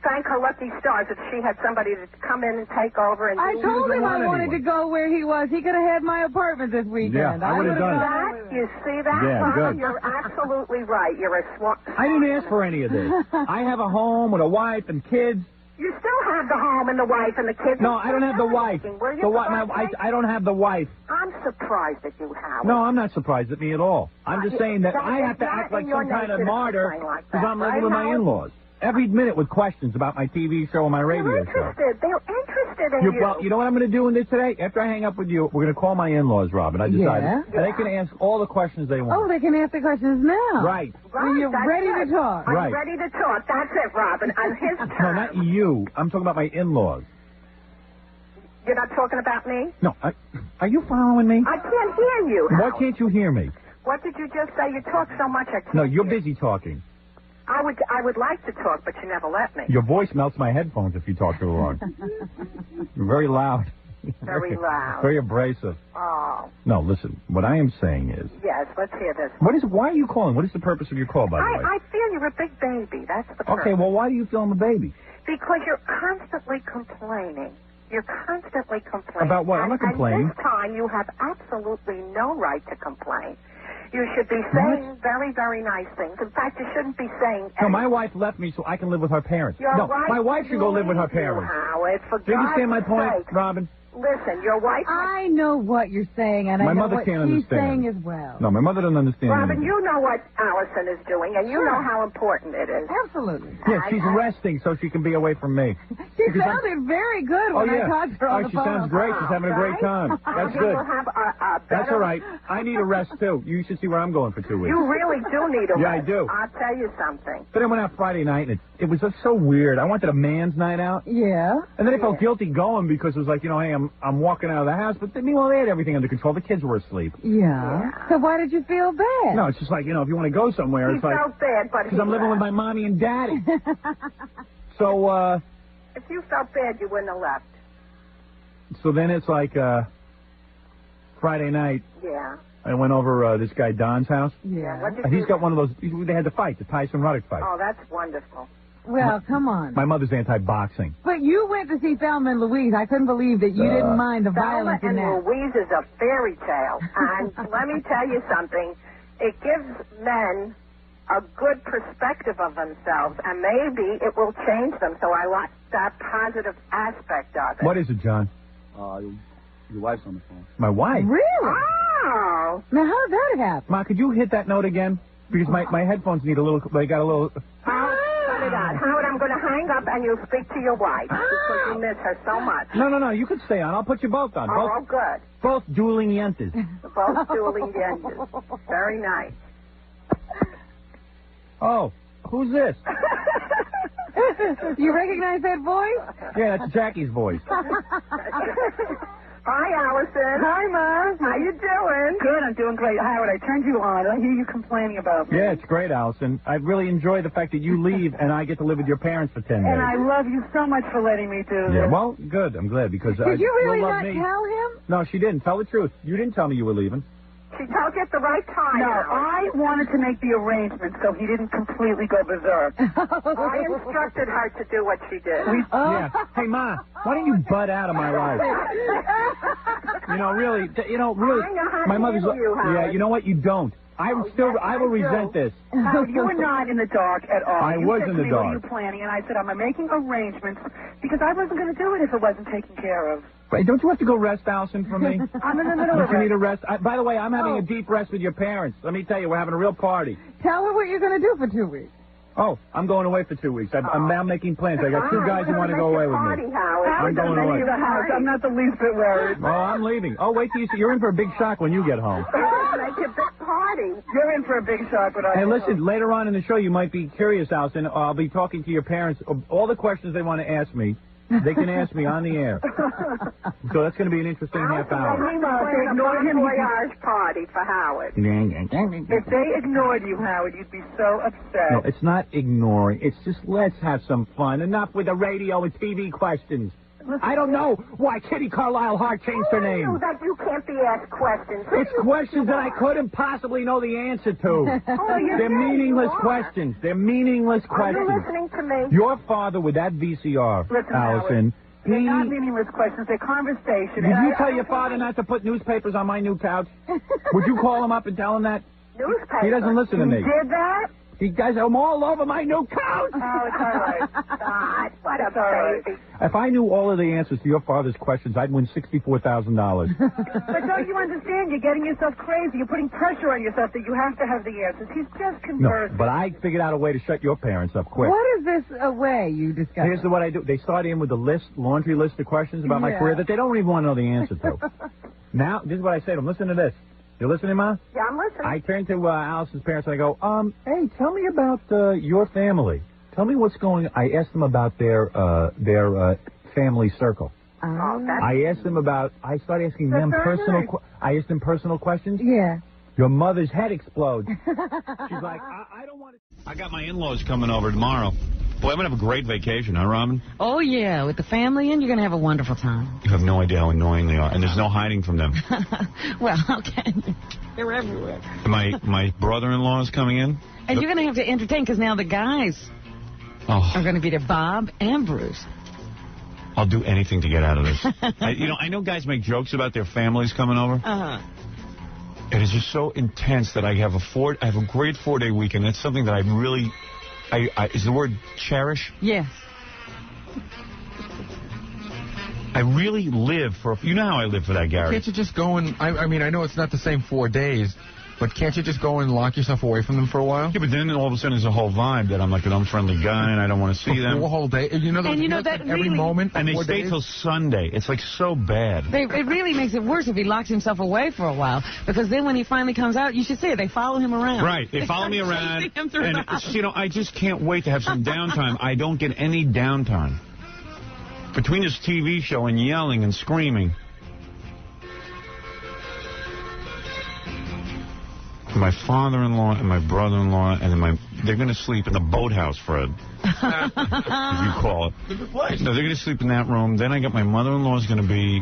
thank her lucky stars if she had somebody to come in and take over. And I told him I wanted to go where he was. He could have had my apartment this weekend. Yeah, I would have done that. You see that, yeah, Robin? good. You're absolutely right. You're a swamp. I didn't ask for any of this. I have a home with a wife and kids. You still have the home and the wife and the kids. No, I don't have the wife. I don't have the wife. I'm surprised that you have. No, I'm not surprised at me at all. I'm just saying that I have to act like some kind of martyr because I'm living with my in-laws. Every minute with questions about my TV show and my radio show. They're interested in you. Well, you know what I'm going to do in this today? After I hang up with you, we're going to call my in-laws, Robin. I decided. Yeah. And they can ask all the questions they want. Oh, they can ask the questions now. Right. When you're ready to talk. Are Right. you ready to talk? That's it, Robin. On his No, turn. not you. I'm talking about my in-laws. You're not talking about me? No, are you following me? I can't hear you. Why Howard. can't you hear me? What did you just say? You talk so much I can't No, you're hear. busy talking. I would like to talk, but you never let me. Your voice melts my headphones if you talk too long. You're very loud. Very loud. Very abrasive. Oh. No, listen. What I am saying is, Yes, let's hear this. why are you calling? What is the purpose of your call, by the way? I feel you're a big baby. That's the purpose. Okay, well, why do you feel I'm a baby? Because you're constantly complaining. You're constantly complaining. About what? I'm not complaining. And this time you have absolutely no right to complain. You should be saying very, very nice things. In fact, you shouldn't be saying No, my wife left me so I can live with her parents. Your No, wife my wife should go live with her parents. Howard, for Do you understand my God's point, sake. Robin? Listen, your wife... I know what you're saying, and My I know mother what can't she's understand. saying as well. No, my mother doesn't understand Robin, anything. you know what Allison is doing, and you know how important it is. Absolutely. Yeah, she's resting so she can be away from me. She Because sounded very good Oh, when yeah. I talked to her on the She phone. sounds great. She's having a great time. That's You good. will have a better... That's all right. I need a rest, too. You should see where I'm going for 2 weeks. You really do need a Yeah, I rest. do. I'll tell you something. But I went out Friday night, and it was just so weird. I wanted a man's night out. Yeah. And then I felt guilty going because it was like, hey, I'm walking out of the house. But meanwhile, they had everything under control. The kids were asleep. Yeah. So why did you feel bad? No, it's just like, if you want to go somewhere, He it's like... felt bad, but Because I'm living with my mommy and daddy. So, If you felt bad, you wouldn't have left. so then it's like Friday night, Yeah. I went over this guy Don's house. Yeah. What did He's you... got one of those... They had the fight, the Tyson Ruddock fight. Oh, that's wonderful. Well, come on. My mother's anti-boxing. But you went to see Thelma and Louise. I couldn't believe that you didn't mind the Thelma violence in and that. Louise is a fairy tale. And let me tell you something. It gives men a good perspective of themselves, and maybe it will change them. So I like that positive aspect of it. What is it, John? Your wife's on the phone. My wife? Really? Oh. Now, how did that happen? Ma, could you hit that note again? Because my headphones need a little... They got a little... Howard, cut it out. Howard, I'm going to hang up, and you'll speak to your wife because you miss her so much. No. You could stay on. I'll put you both on. Oh, good. Both dueling yentas. Both dueling yentas. Very nice. Oh, who's this? You recognize that voice? Yeah, that's Jackie's voice. Hi, Allison. Hi, Mom. How you doing? Good, I'm doing great. Howard, I turned you on. I hear you complaining about me. Yeah, it's great, Allison. I really enjoy the fact that you leave and I get to live with your parents for 10 days. And I love you so much for letting me do this. Yeah, well, good. I'm glad because Did you really you'll not love me. tell him? No, she didn't. Tell the truth. You didn't tell me you were leaving. She told you at the right time. No, Howard. I wanted to make the arrangements so he didn't completely go berserk. I instructed her to do what she did. Yeah. Hey, Ma, why don't you butt out of my life? Really, I know how my to mother's. handle you, Howard. Yeah, you know what? You don't. I will yes, I will I do. resent this. Howard, you were not in the dark at all. I you was said in to the me, dark. What are you planning? And I said, I'm making arrangements because I wasn't going to do it if it wasn't taken care of. Wait, don't you have to go rest, Allison, for me? I'm in the middle Don't of you it. need a rest? By the way, I'm having a deep rest with your parents. Let me tell you, we're having a real party. Tell her what you're going to do for 2 weeks. Oh, I'm going away for 2 weeks. I'm now making plans. I got two guys who want to go away with Party, me. Howard. I'm going away. Leave the house. I'm not the least bit worried. Oh, I'm leaving. Oh, wait till you see. You're in for a big shock when you get home. Make a big party. You're in for a big shock. But Hey, listen, later on in the show, you might be curious, Allison. I'll be talking to your parents. All the questions they want to ask me, they can ask me on the air. So that's going to be an interesting half hour. They ignored him. Voyage party for Howard. If they ignored you, Howard, you'd be so upset. No, it's not ignoring. It's just let's have some fun. Enough with the radio and TV questions. I don't know why Kitty Carlisle Hart changed her You know name. that you can't be asked questions. It's questions that I couldn't possibly know the answer to. They're meaningless questions. They're meaningless Are you questions. listening to me? Your father with that VCR, Listen, Allison, They're not meaningless questions. They're conversation. Did you tell your father not to put newspapers on my new couch? Would you call him up and tell him that? Newspaper. He doesn't listen to me. You did that? He guys, I'm all over my new couch. Oh, it's all right. God, what a It's all right. baby. If I knew all of the answers to your father's questions, I'd win $64,000. But don't you understand? You're getting yourself crazy. You're putting pressure on yourself that you have to have the answers. He's just No, conversing. but I figured out a way to shut your parents up quick. What is this way you discuss? Here's what I do. They start in with a laundry list of questions about my Yeah. career that they don't even want to know the answer to. Now, this is what I say to them. Listen to this. You listening, Ma? Yeah, I'm listening. I turn to Allison's parents and I go, hey, tell me about your family. Tell me what's going on. I asked them about their family circle. Oh, that's I asked them about, I started asking them very personal, nice. I asked them personal questions. Yeah. Your mother's head explodes. She's like, I don't want to. I got my in-laws coming over tomorrow. Boy, I'm going to have a great vacation, huh, Robin? Oh, yeah. With the family in, you're going to have a wonderful time. You have no idea how annoying they are, and there's no hiding from them. Well, how can you? They're everywhere. My brother-in-law is coming in. And you're going to have to entertain, because now the guys are going to be there, Bob and Bruce. I'll do anything to get out of this. I know guys make jokes about their families coming over. Uh-huh. It is just so intense that I have a great 4-day weekend. That's something that I really... is the word cherish? Yes. I really live for... You know how I live for that, Gary. Can't you just go and... I mean, I know it's not the same 4 days, but can't you just go and lock yourself away from them for a while? Yeah, but then all of a sudden there's a whole vibe that I'm like an unfriendly guy and I don't want to see them. For a whole day? You know that every moment and they stay till Sunday. It's like so bad. It really makes it worse if he locks himself away for a while, because then when he finally comes out, you should see it. They follow him around. Right. They follow me around. And it's, I just can't wait to have some downtime. I don't get any downtime. Between this TV show and yelling and screaming. My father-in-law and my brother-in-law, and then they're going to sleep in the boathouse, Fred, as you call it. No, they're going to sleep in that room. Then I got my mother-in-law's going to be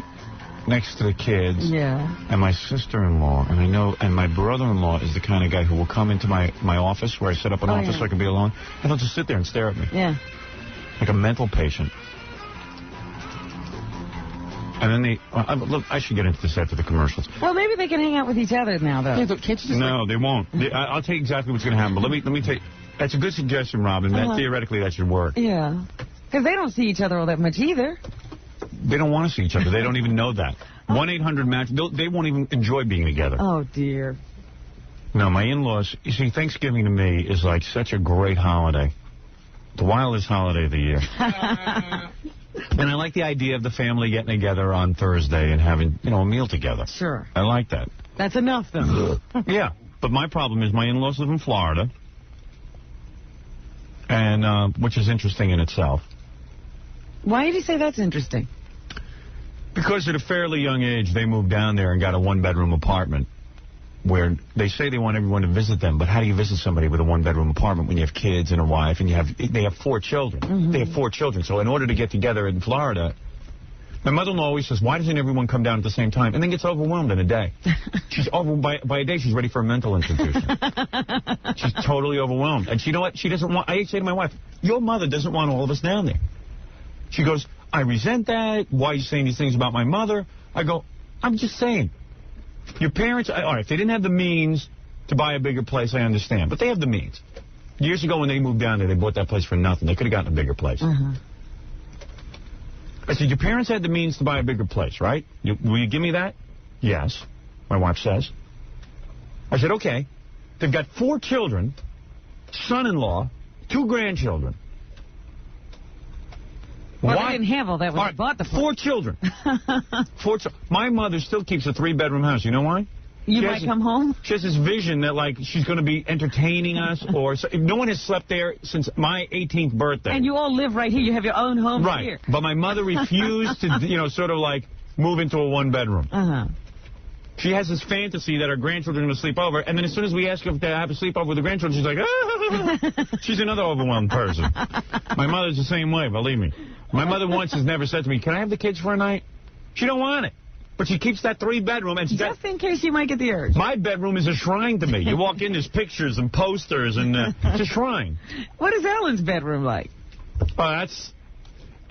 next to the kids. Yeah. And my sister-in-law, and my brother-in-law is the kind of guy who will come into my office where I set up an office so I can be alone, and he'll just sit there and stare at me. Yeah. Like a mental patient. And then look, I should get into this after the commercials. Well, maybe they can hang out with each other now, though. No, they won't. I'll tell you exactly what's going to happen. But let me tell you. That's a good suggestion, Robin. Theoretically, that should work. Yeah. Because they don't see each other all that much either. They don't want to see each other. They don't even know that. 1-800-MATCH. They won't even enjoy being together. Oh, dear. No, my in-laws. You see, Thanksgiving to me is like such a great holiday. The wildest holiday of the year. And I like the idea of the family getting together on Thursday and having, a meal together. Sure. I like that. That's enough, though. Yeah. But my problem is my in-laws live in Florida, and which is interesting in itself. Why did you say that's interesting? Because at a fairly young age, they moved down there and got a 1-bedroom apartment where they say they want everyone to visit them, but how do you visit somebody with a 1-bedroom apartment when you have kids and a wife and they have 4 children? Mm-hmm. They have 4 children. So in order to get together in Florida, my mother-in-law always says, why doesn't everyone come down at the same time? And then gets overwhelmed in a day. She's by a day, she's ready for a mental institution. She's totally overwhelmed. And you know what? She doesn't want, I say to my wife, your mother doesn't want all of us down there. She goes, I resent that. Why are you saying these things about my mother? I go, I'm just saying. Your parents, all right, if they didn't have the means to buy a bigger place, I understand. But they have the means. Years ago when they moved down there, they bought that place for nothing. They could have gotten a bigger place. Uh-huh. I said, your parents had the means to buy a bigger place, right? Will you give me that? Yes, my wife says. I said, okay. They've got 4 children, son-in-law, 2 grandchildren. Well, they didn't have all that when they bought the place. 4 children. 4 My mother still keeps a 3-bedroom house. You know why? You might come home? She has this vision that, like, she's going to be entertaining us. No one has slept there since my 18th birthday. And you all live right here. You have your own home here. Right. But my mother refused to, sort of, like, move into a 1-bedroom. Uh-huh. She has this fantasy that her grandchildren are going to sleep over, and then as soon as we ask her if they have a sleepover with the grandchildren, she's like, ah! She's another overwhelmed person. My mother's the same way, believe me. My mother once has never said to me, can I have the kids for a night? She don't want it. But she keeps that 3-bedroom. And just in case you might get the urge. My bedroom is a shrine to me. You walk in, there's pictures and posters, and it's a shrine. What is Ellen's bedroom like?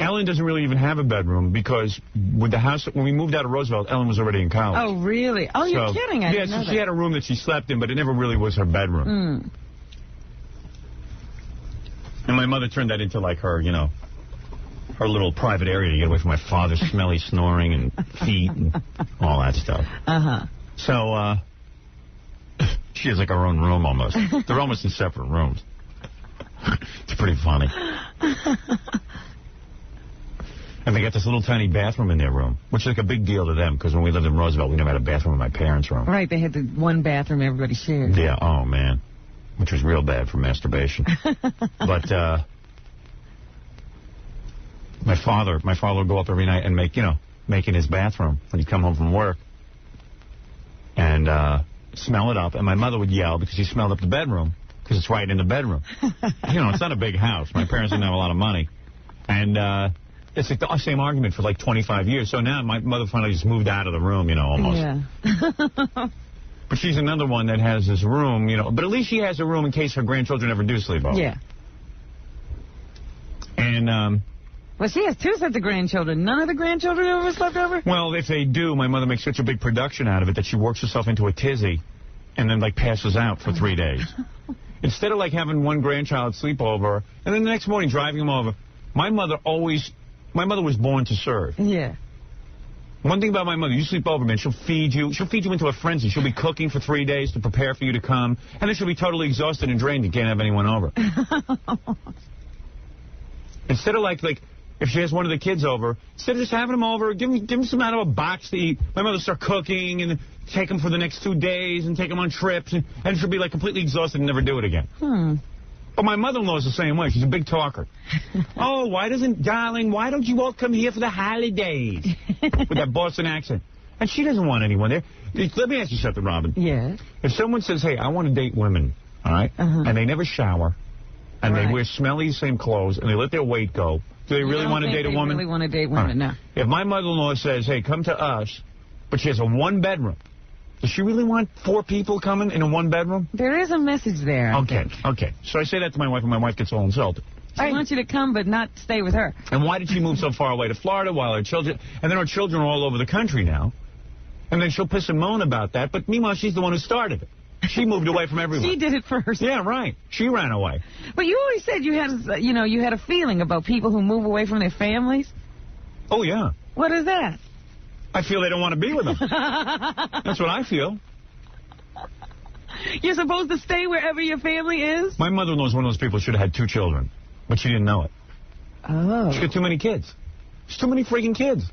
Ellen doesn't really even have a bedroom because with the house, when we moved out of Roosevelt, Ellen was already in college. Oh, really? Oh, you're kidding. I didn't know she had a room that she slept in, but it never really was her bedroom. Mm. And my mother turned that into, like, her, her little private area to get away from my father's smelly snoring and feet and all that stuff. Uh-huh. So, she has, like, her own room almost. They're almost in separate rooms. It's pretty funny. And they got this little tiny bathroom in their room, which is like a big deal to them, because when we lived in Roosevelt, we never had a bathroom in my parents' room. Right, they had the one bathroom everybody shared. Yeah, oh, man. Which was real bad for masturbation. But, my father would go up every night and make in his bathroom when he'd come home from work. And, smell it up. And my mother would yell because he smelled up the bedroom. because it's right in the bedroom. You know, it's not a big house. My parents didn't have a lot of money. And it's like the same argument for like 25 years. So now my mother finally just moved out of the room, you know, almost. Yeah. But she's another one that has this room, you know. But at least she has a room in case her grandchildren ever do sleep over. Yeah. And, well, she has 2 sets of grandchildren. None of the grandchildren ever slept over? well, if they do, my mother makes such a big production out of it that she works herself into a tizzy and then, like, passes out for 3 days. Instead of, like, having one grandchild sleep over and then the next morning driving them over, my mother was born to serve. Yeah. One thing about my mother, you sleep over, man, she'll feed you into a frenzy. She'll be cooking for 3 days to prepare for you to come, and then she'll be totally exhausted and drained and can't have anyone over. Instead of, like, if she has one of the kids over, instead of just having them over, give them some out of a box to eat. My mother will start cooking and take them for the next 2 days and take them on trips, and she'll be, like, completely exhausted and never do it again. But my mother-in-law is the same way. She's a big talker. Oh, darling, why don't you all come here for the holidays? With that Boston accent. And she doesn't want anyone there. Let me ask you something, Robin. Yes. If someone says, hey, I want to date women, all right, and they never shower, and they wear smelly same clothes, and they let their weight go, do they really want to date a woman? They really want to date women, no. If my mother-in-law says, hey, come to us, but she has a 1-bedroom, does she really want 4 people coming in a 1-bedroom? There is a message there. Okay. So I say that to my wife, and my wife gets all insulted. She wants you to come, but not stay with her. And why did she move so far away to Florida while her children... And then her children are all over the country now. And then she'll piss and moan about that. But meanwhile, she's the one who started it. She moved away from everyone. She did it first. Yeah, right. She ran away. But you always said you had a feeling about people who move away from their families. Oh, yeah. What is that? I feel they don't want to be with them. That's what I feel. You're supposed to stay wherever your family is? My mother-in-law is one of those people who should have had 2 children, but she didn't know it. Oh. She got too many kids. There's too many freaking kids.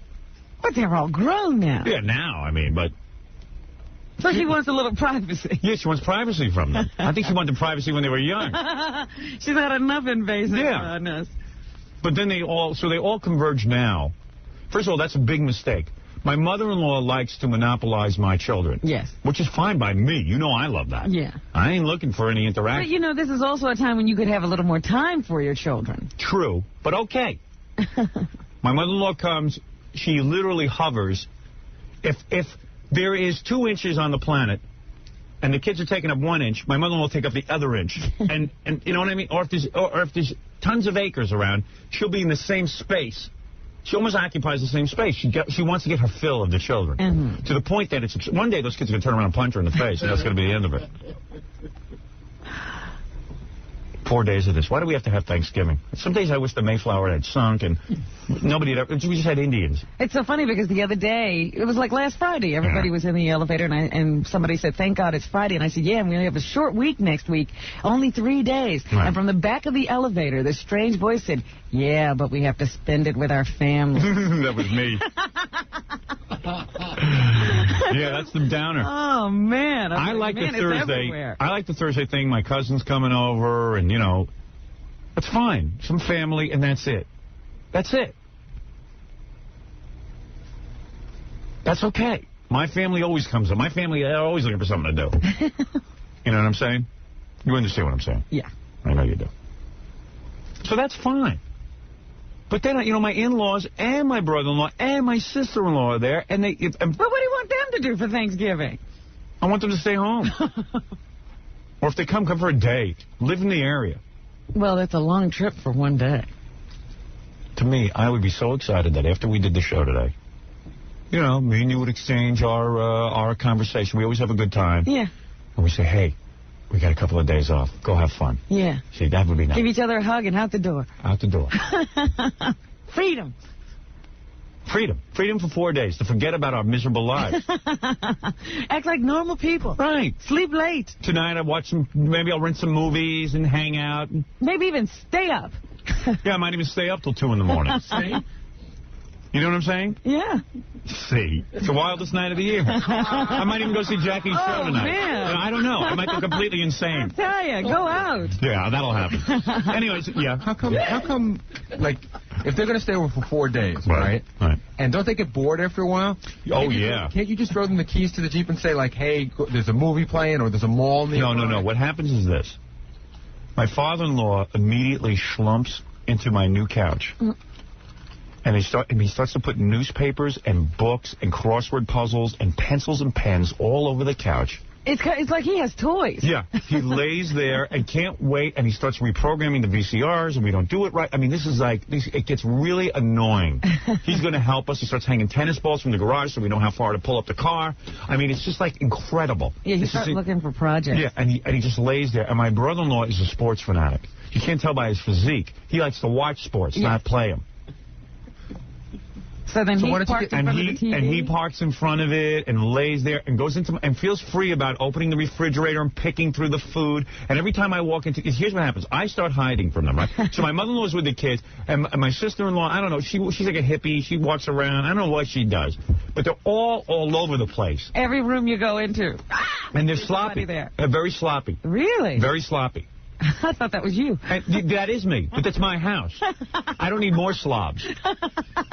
But they're all grown now. Yeah, now, I mean, but... So she wants a little privacy. Yeah, she wants privacy from them. I think she wanted privacy when they were young. She's had enough invasiveness. But then they all converge now. First of all, that's a big mistake. My mother-in-law likes to monopolize my children. Yes. Which is fine by me. You know I love that. Yeah. I ain't looking for any interaction. But, you know, this is also a time when you could have a little more time for your children. True, but okay. My mother-in-law comes, she literally hovers. If there is 2 inches on the planet, and the kids are taking up 1 inch, my mother-in-law will take up the other inch. and you know what I mean? Or if there's tons of acres around, she'll be in the same space. She almost occupies the same space. She wants to get her fill of the children. To the point that one day those kids are going to turn around and punch her in the face, and that's going to be the end of it. 4 days of this. Why do we have to have Thanksgiving? Some days I wish the Mayflower had sunk and nobody had ever... We just had Indians. It's so funny because the other day, it was like last Friday, everybody was in the elevator and somebody said, thank God it's Friday. And I said, yeah, and we only have a short week next week, only 3 days. Right. And from the back of the elevator, this strange voice said, yeah, but we have to spend it with our family. That was me. Yeah, that's the downer. Oh, man. I like the Thursday. I like the Thursday thing. My cousin's coming over, and, you know, that's fine. Some family, and that's it. That's it. That's okay. My family always comes up. My family, they're always looking for something to do. You know what I'm saying? You understand what I'm saying? Yeah. I know you do. So that's fine. But then, you know, my in-laws and my brother-in-law and my sister-in-law are there, and they... But what do you want them to do for Thanksgiving? I want them to stay home. Or if they come for a day. Live in the area. Well, that's a long trip for 1 day. To me, I would be so excited that after we did the show today, you know, me and you would exchange our conversation. We always have a good time. Yeah. And we say, hey, we got a couple of days off. Go have fun. Yeah. See, that would be nice. Give each other a hug and out the door. Out the door. Freedom. Freedom. Freedom for 4 days to forget about our miserable lives. Act like normal people. Right. Sleep late. Tonight maybe I'll rent some movies and hang out. Maybe even stay up. Yeah, I might even stay up till 2 in the morning. See? You know what I'm saying? Yeah. See, it's the wildest night of the year. I might even go see Jackie's show tonight. Man. I don't know. I might go completely insane. I tell you, go out. Yeah, that'll happen. Anyways, yeah. How come, like, if they're going to stay over for 4 days, right? And don't they get bored after a while? Oh, yeah. Can't you just throw them the keys to the Jeep and say, like, hey, there's a movie playing or there's a mall nearby? No. What happens is this. My father-in-law immediately slumps into my new couch. And he starts to put newspapers and books and crossword puzzles and pencils and pens all over the couch. It's like he has toys. Yeah. He lays there and can't wait, and he starts reprogramming the VCRs, and we don't do it right. I mean, this is like, it gets really annoying. He's going to help us. He starts hanging tennis balls from the garage so we know how far to pull up the car. I mean, it's just, like, incredible. Yeah, he starts looking for projects. Yeah, and he just lays there. And my brother-in-law is a sports fanatic. You can't tell by his physique. He likes to watch sports, not play them. So then he parks in front of the TV? And he parks in front of it and lays there and goes into and feels free about opening the refrigerator and picking through the food. And every time I walk into, here's what happens. I start hiding from them, right? So my mother-in-law's with the kids, and my sister-in-law, I don't know, she's like a hippie. She walks around. I don't know what she does. But they're all over the place. Every room you go into. And they're sloppy. There. They're very sloppy. Really? Very sloppy. I thought that was you. And that is me, but that's my house. I don't need more slobs.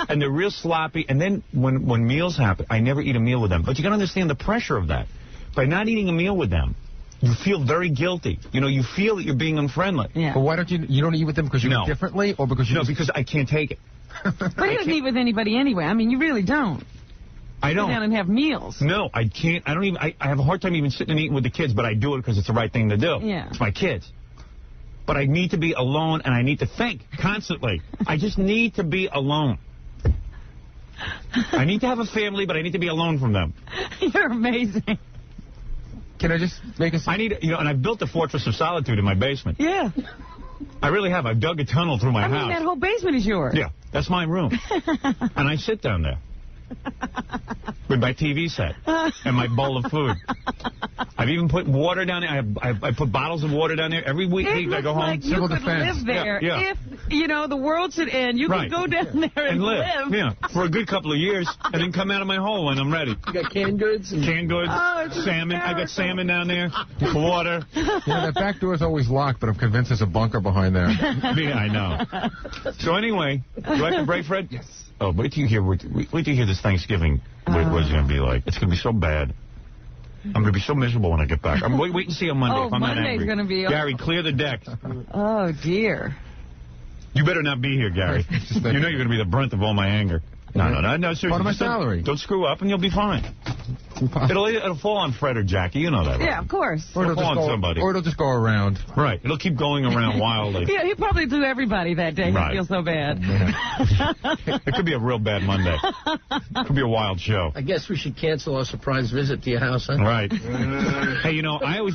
And they're real sloppy. And then when meals happen, I never eat a meal with them. But you got to understand the pressure of that. By not eating a meal with them, you feel very guilty. You know, you feel that you're being unfriendly. Yeah. But why don't you don't eat with them because you eat differently, or because you because I can't take it. But he doesn't eat with anybody anyway. I mean, you really don't. I don't. Sit down and have meals. No, I can't. I don't even. I have a hard time even sitting and eating with the kids, but I do it because it's the right thing to do. Yeah. It's my kids. But I need to be alone, and I need to think constantly. I just need to be alone. I need to have a family, but I need to be alone from them. You're amazing. Can I just make a... I need, and I've built a fortress of solitude in my basement. Yeah. I really have. I've dug a tunnel through my house. I mean, that whole basement is yours. Yeah, that's my room. And I sit down there with my TV set and my bowl of food. I've even put water down there. I put bottles of water down there. Every week I go home. Like you could live there if, the world should end. You could go down there and live. Yeah, for a good couple of years, and then come out of my hole when I'm ready. You got canned goods? Canned goods, salmon. I got salmon down there, water. That back door is always locked, but I'm convinced there's a bunker behind there. Yeah, I know. So anyway, do I have to break, Fred? Yes. Oh, wait till you hear this Thanksgiving what it's going to be like. It's going to be so bad. I'm going to be so miserable when I get back. I'm wait and see on Monday if I'm not angry. Monday's going to be... Gary, clear the deck. Oh, dear. You better not be here, Gary. You know you're going to be the brunt of all my anger. No, seriously. Part of my salary. Don't screw up and you'll be fine. It'll fall on Fred or Jackie. You know that, right? Yeah, of course. It'll fall on somebody. Or it'll just go around. Right. It'll keep going around wildly. Yeah, he'll probably do everybody that day. Right. He feels so bad. It could be a real bad Monday. It could be a wild show. I guess we should cancel our surprise visit to your house, huh? Right. Hey,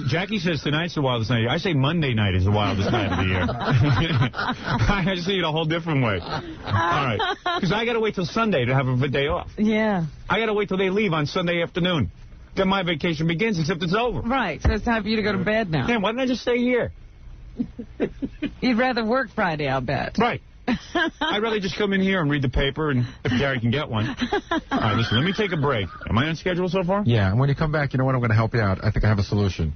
Jackie says tonight's the wildest night. I say Monday night is the wildest night of the year. I see it a whole different way. All right. Because I got to wait till Sunday to have a day off. Yeah. I got to wait till they leave on Sunday afternoon. Then my vacation begins, except it's over. Right. So it's time for you to go to bed now. Damn, why didn't I just stay here? You'd rather work Friday, I'll bet. Right. I'd rather just come in here and read the paper, and if Gary can get one. All right, listen, let me take a break. Am I on schedule so far? Yeah, and when you come back, you know what? I'm going to help you out. I think I have a solution.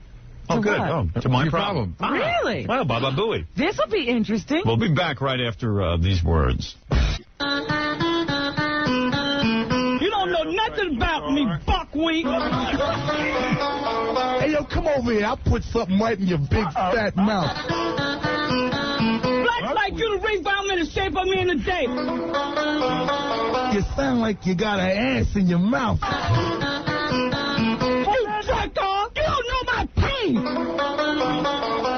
Oh, good. What? Oh, to my problem. Really? Well, Baba Booey. This will be interesting. We'll be back right after these words. You don't know nothing about me, buckwheat. Hey, yo, come over here. I'll put something right in your big fat mouth. Blacks like you to rebound in the shape of me in the day. You sound like you got an ass in your mouth. Hey, sucker, you don't know my pain.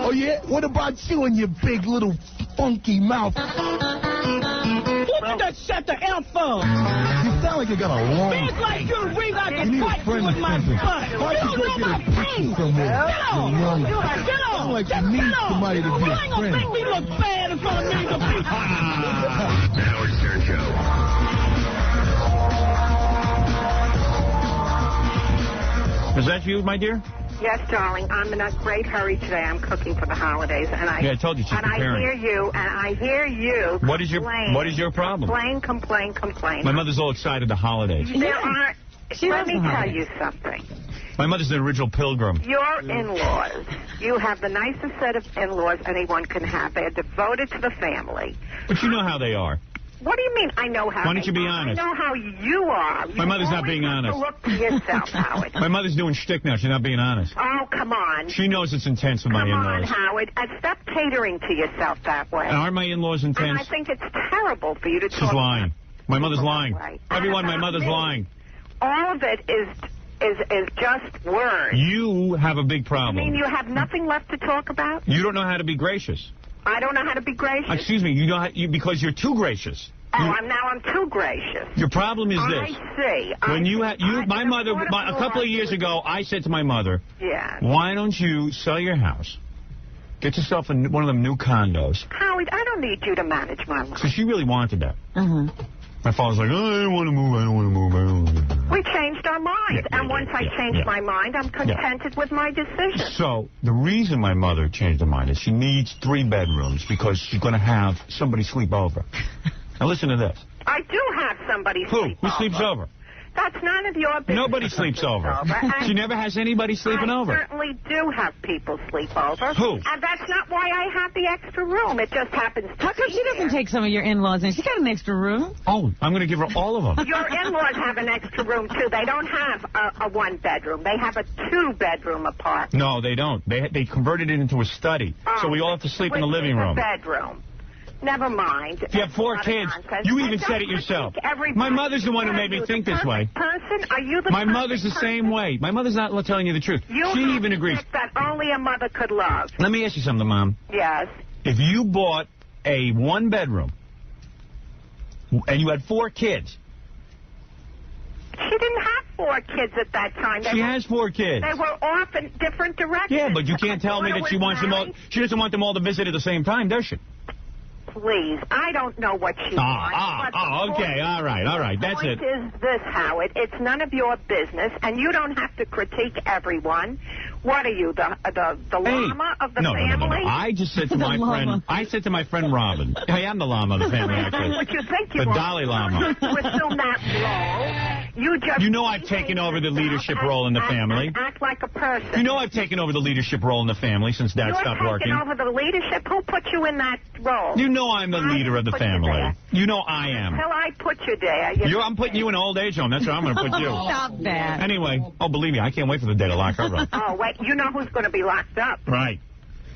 Oh, yeah? What about you and your big little funky mouth? What you just shut the F up? You sound like you got a long... Big like you to rebound You need and a fight friend with or my something. butt. Why don't you go get a picture somewhere? Get on. You Sound like you need somebody to be a You ain't gonna friend. make me look bad in front of millions of people. The Howard Stern Show. Is that you, my dear? Yes, darling. I'm in a great hurry today. I'm cooking for the holidays, and I told you she's and preparing. I hear you. What is your problem? Complain. My mother's all excited the holidays. Let me tell you something. My mother's an original pilgrim. Your in-laws, you have the nicest set of in-laws anyone can have. They are devoted to the family. But you know how they are. What do you mean, I know how Why don't you be honest? I know how you are. My mother's not being honest. Look to yourself, Howard. My mother's doing shtick now. She's not being honest. Oh, come on. She knows it's intense with my Come on, in-laws. Howard. Stop catering to yourself that way. Aren't my in-laws intense? And I think it's terrible for you to talk. She's lying. My mother's lying. Right. Everyone, my mother's lying. All of it is just words. You have a big problem. You mean you have nothing left to talk about? You don't know how to be gracious. I don't know how to be gracious. Excuse me, you know because you're too gracious. I'm too gracious. Your problem is this. I see. When my mother, a couple of years ago, I said to my mother, yeah. Why don't you sell your house, get yourself one of them new condos? Howard, I don't need you to manage my life. So she really wanted that. My father's like, I don't want to move, I don't want to move, I don't want to move. We changed our minds, and once I changed my mind, I'm contented with my decision. So the reason my mother changed her mind is she needs 3 bedrooms because she's going to have somebody sleep over. Now listen to this. I do have somebody sleep Who sleeps over? That's none of your business. Nobody sleeps over. She never has anybody sleeping over. I certainly do have people sleep over. Who? And that's not why I have the extra room. It just happens to How come she doesn't take some of your in-laws in? She got an extra room. Oh, I'm going to give her all of them. Your in-laws have an extra room, too. They don't have a 1-bedroom. They have a 2-bedroom apartment. No, they don't. They converted it into a study. So we all have to sleep in the living room. Bedroom. Never mind. If you have 4 kids, you even said it yourself. My mother's the one who made me think this way. Are you the My mother's the same way. My mother's not telling you the truth. She even agrees. That only a mother could love. Let me ask you something, Mom. Yes. If you bought a 1-bedroom and you had 4 kids. She didn't have 4 kids at that time. She has 4 kids. They were off in different directions. Yeah, but you can't tell me that she wants them all. She doesn't want them all to visit at the same time, does she? Please, I don't know what she wants. Okay, all right, that's it. The point is this, Howard, it's none of your business, and you don't have to critique everyone. What are you, the llama of the family? No. I just said to my friend Robin. I am the llama of the family, actually. What you think you the are. Dalai Lama. You assume that role. You know I've taken over the leadership role in the family. Act like a person. You know I've taken over the leadership role in the family since Dad stopped working. You're taking over the leadership? Who put you in that role? You know I'm the leader of the family. You know I am. Until I put you there. I'm putting you in an old age home. That's where I'm going to put you. Stop that. Anyway, believe me, I can't wait for the day to lock her up. Oh, wait, you know who's going to be locked up. Right.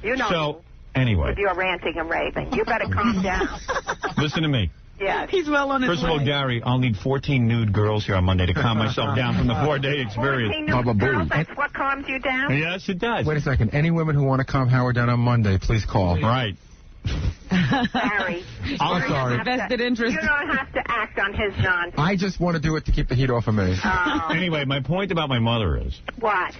You know. So, anyway. With your ranting and raving. You better calm down. Listen to me. Yes. He's well on his way. First of all, Gary, I'll need 14 nude girls here on Monday to calm myself down from the 4-day experience. 14 nude girls, that's what calms you down? Yes, it does. Wait a second. Any women who want to calm Howard down on Monday, please call. Right. Barry. I'm sorry. Vested interest. You don't have to act on his nonsense. I just want to do it to keep the heat off of me. Anyway, my point about my mother is... What?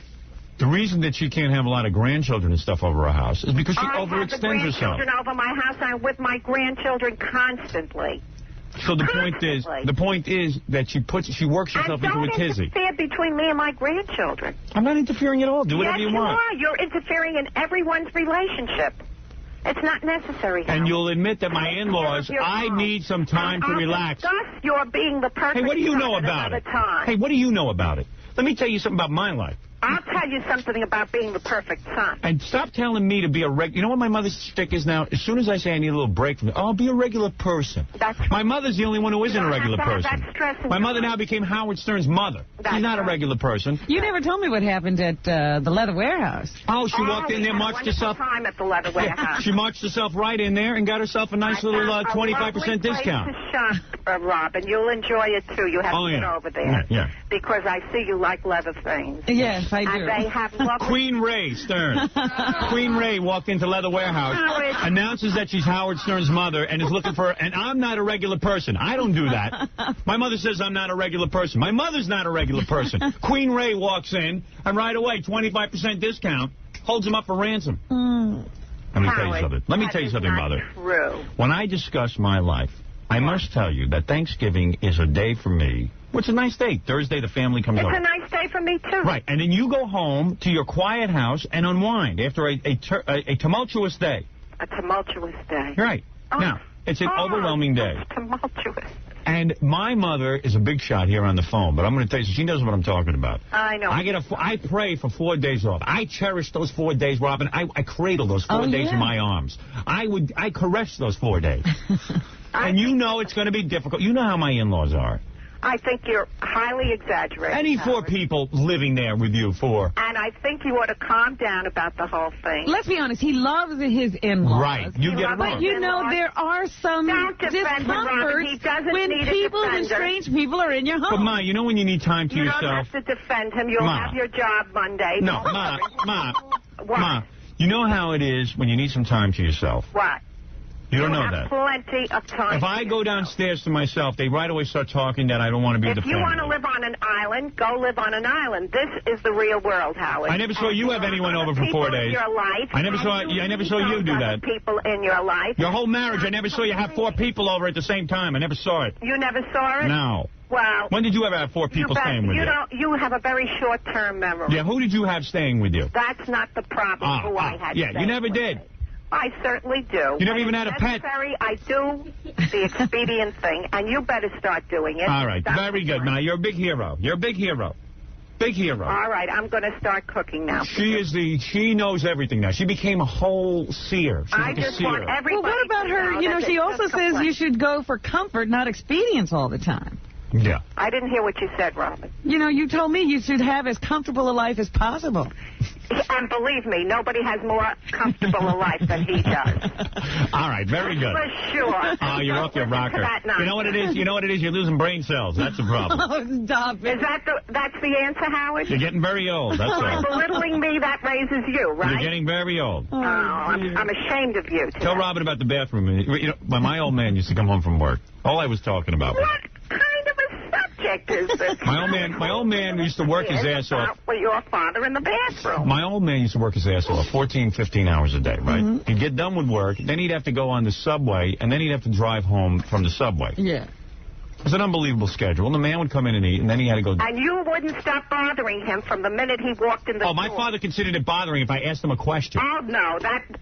The reason that she can't have a lot of grandchildren and stuff over her house is because she overextends herself. I have the grandchildren over my house. I'm with my grandchildren constantly. So the point is that she works herself into a tizzy. Don't interfere between me and my grandchildren. I'm not interfering at all. Do whatever you want. Yes, you are. You're interfering in everyone's relationship. It's not necessary. And you'll admit that my in-laws, I need some time to relax. Discuss your being the perfect. Hey, what do you know about it? Hey, what do you know about it? Let me tell you something about my life. I'll tell you something about being the perfect son. And stop telling me to be a You know what my mother's shtick is now? As soon as I say I need a little break from it, I'll be a regular person. That's my mother's the only one who isn't a regular person. My mother now became Howard Stern's mother. She's not a regular person. You never told me what happened at the Leather Warehouse. Oh, she walked in there, marched herself. Time at the Leather Warehouse. She marched herself right in there and got herself a nice little 25% discount. Shop, Robin. You'll enjoy it too. You have to get over there. Yeah. Because I see you like leather things. Yes, I do. And they have lovely... Queen Ray Stern. Queen Ray walked into Leather Warehouse, announces that she's Howard Stern's mother, and is looking for... And I'm not a regular person. I don't do that. My mother says I'm not a regular person. My mother's not a regular person. Queen Ray walks in, and right away, 25% discount, holds him up for ransom. Let me tell you something. Let me tell you something, Mother. True. When I discuss my life, I must tell you that Thanksgiving is a day for me. Well, it's a nice day. Thursday, the family comes over. It's a nice day for me, too. Right. And then you go home to your quiet house and unwind after a tumultuous day. A tumultuous day. Right. Oh. Now, it's an overwhelming day. Tumultuous. And my mother is a big shot here on the phone, but I'm going to tell you, she knows what I'm talking about. I know. I pray for 4 days off. I cherish those 4 days, Robin. I cradle those 4 days in my arms. I caress those 4 days. And you know it's going to be difficult. You know how my in-laws are. I think you're highly exaggerating. Any 4 people living there with you, 4. And I think you ought to calm down about the whole thing. Let's be honest, he loves his in-laws. Right. You get it wrong. But you know, there are some discomforts when people and strange people are in your home. But, Ma, you know when you need time to yourself? You don't have to defend him. You'll have your job Monday. No, Ma, you know how it is when you need some time to yourself. What? You don't know that. Plenty of time. If I go downstairs to myself, they right away start talking that I don't want to be the If you want to live on an island, go live on an island. This is the real world, Howard. I never saw you have anyone over for 4 days. In your life, I never saw you do that. People in your life. Your whole marriage, I never saw you have 4 people over at the same time. I never saw it. You never saw it? No. Well, when did you ever have 4 people staying with you? You have a very short-term memory. Yeah, who did you have staying with you? That's not the problem. Who I had. Yeah, you never did. I certainly do. You never even had a pet? I do the expedient thing, and you better start doing it. All right, very good. Now, you're a big hero. You're a big hero. Big hero. All right, I'm going to start cooking now. She knows everything now. She became a whole seer. She's I like just a seer. want everybody. Well, what about her? You know, she also says you should go for comfort, not expedience all the time. Yeah. I didn't hear what you said, Robin. You know, you told me you should have as comfortable a life as possible. And believe me, nobody has more comfortable a life than he does. All right, very good. For sure. Oh, you're off your rocker. You know what it is? You know what it is? You're losing brain cells. That's the problem. Oh, stop it. Is that's the answer, Howard? You're getting very old. That's all. By belittling me, that raises you, right? You're getting very old. Oh, I'm ashamed of you today. Tell Robin about the bathroom. You know, my old man used to come home from work. All I was talking about was... What kind of a subject is this? My old man used to work his ass off. With your father in the bathroom. My old man used to work his ass off 14, 15 hours a day, right? Mm-hmm. He'd get done with work, then he'd have to go on the subway, and then he'd have to drive home from the subway. Yeah. It was an unbelievable schedule. The man would come in and eat, and then he had to go... And you wouldn't stop bothering him from the minute he walked in the door. Oh, my father considered it bothering if I asked him a question. Oh, no,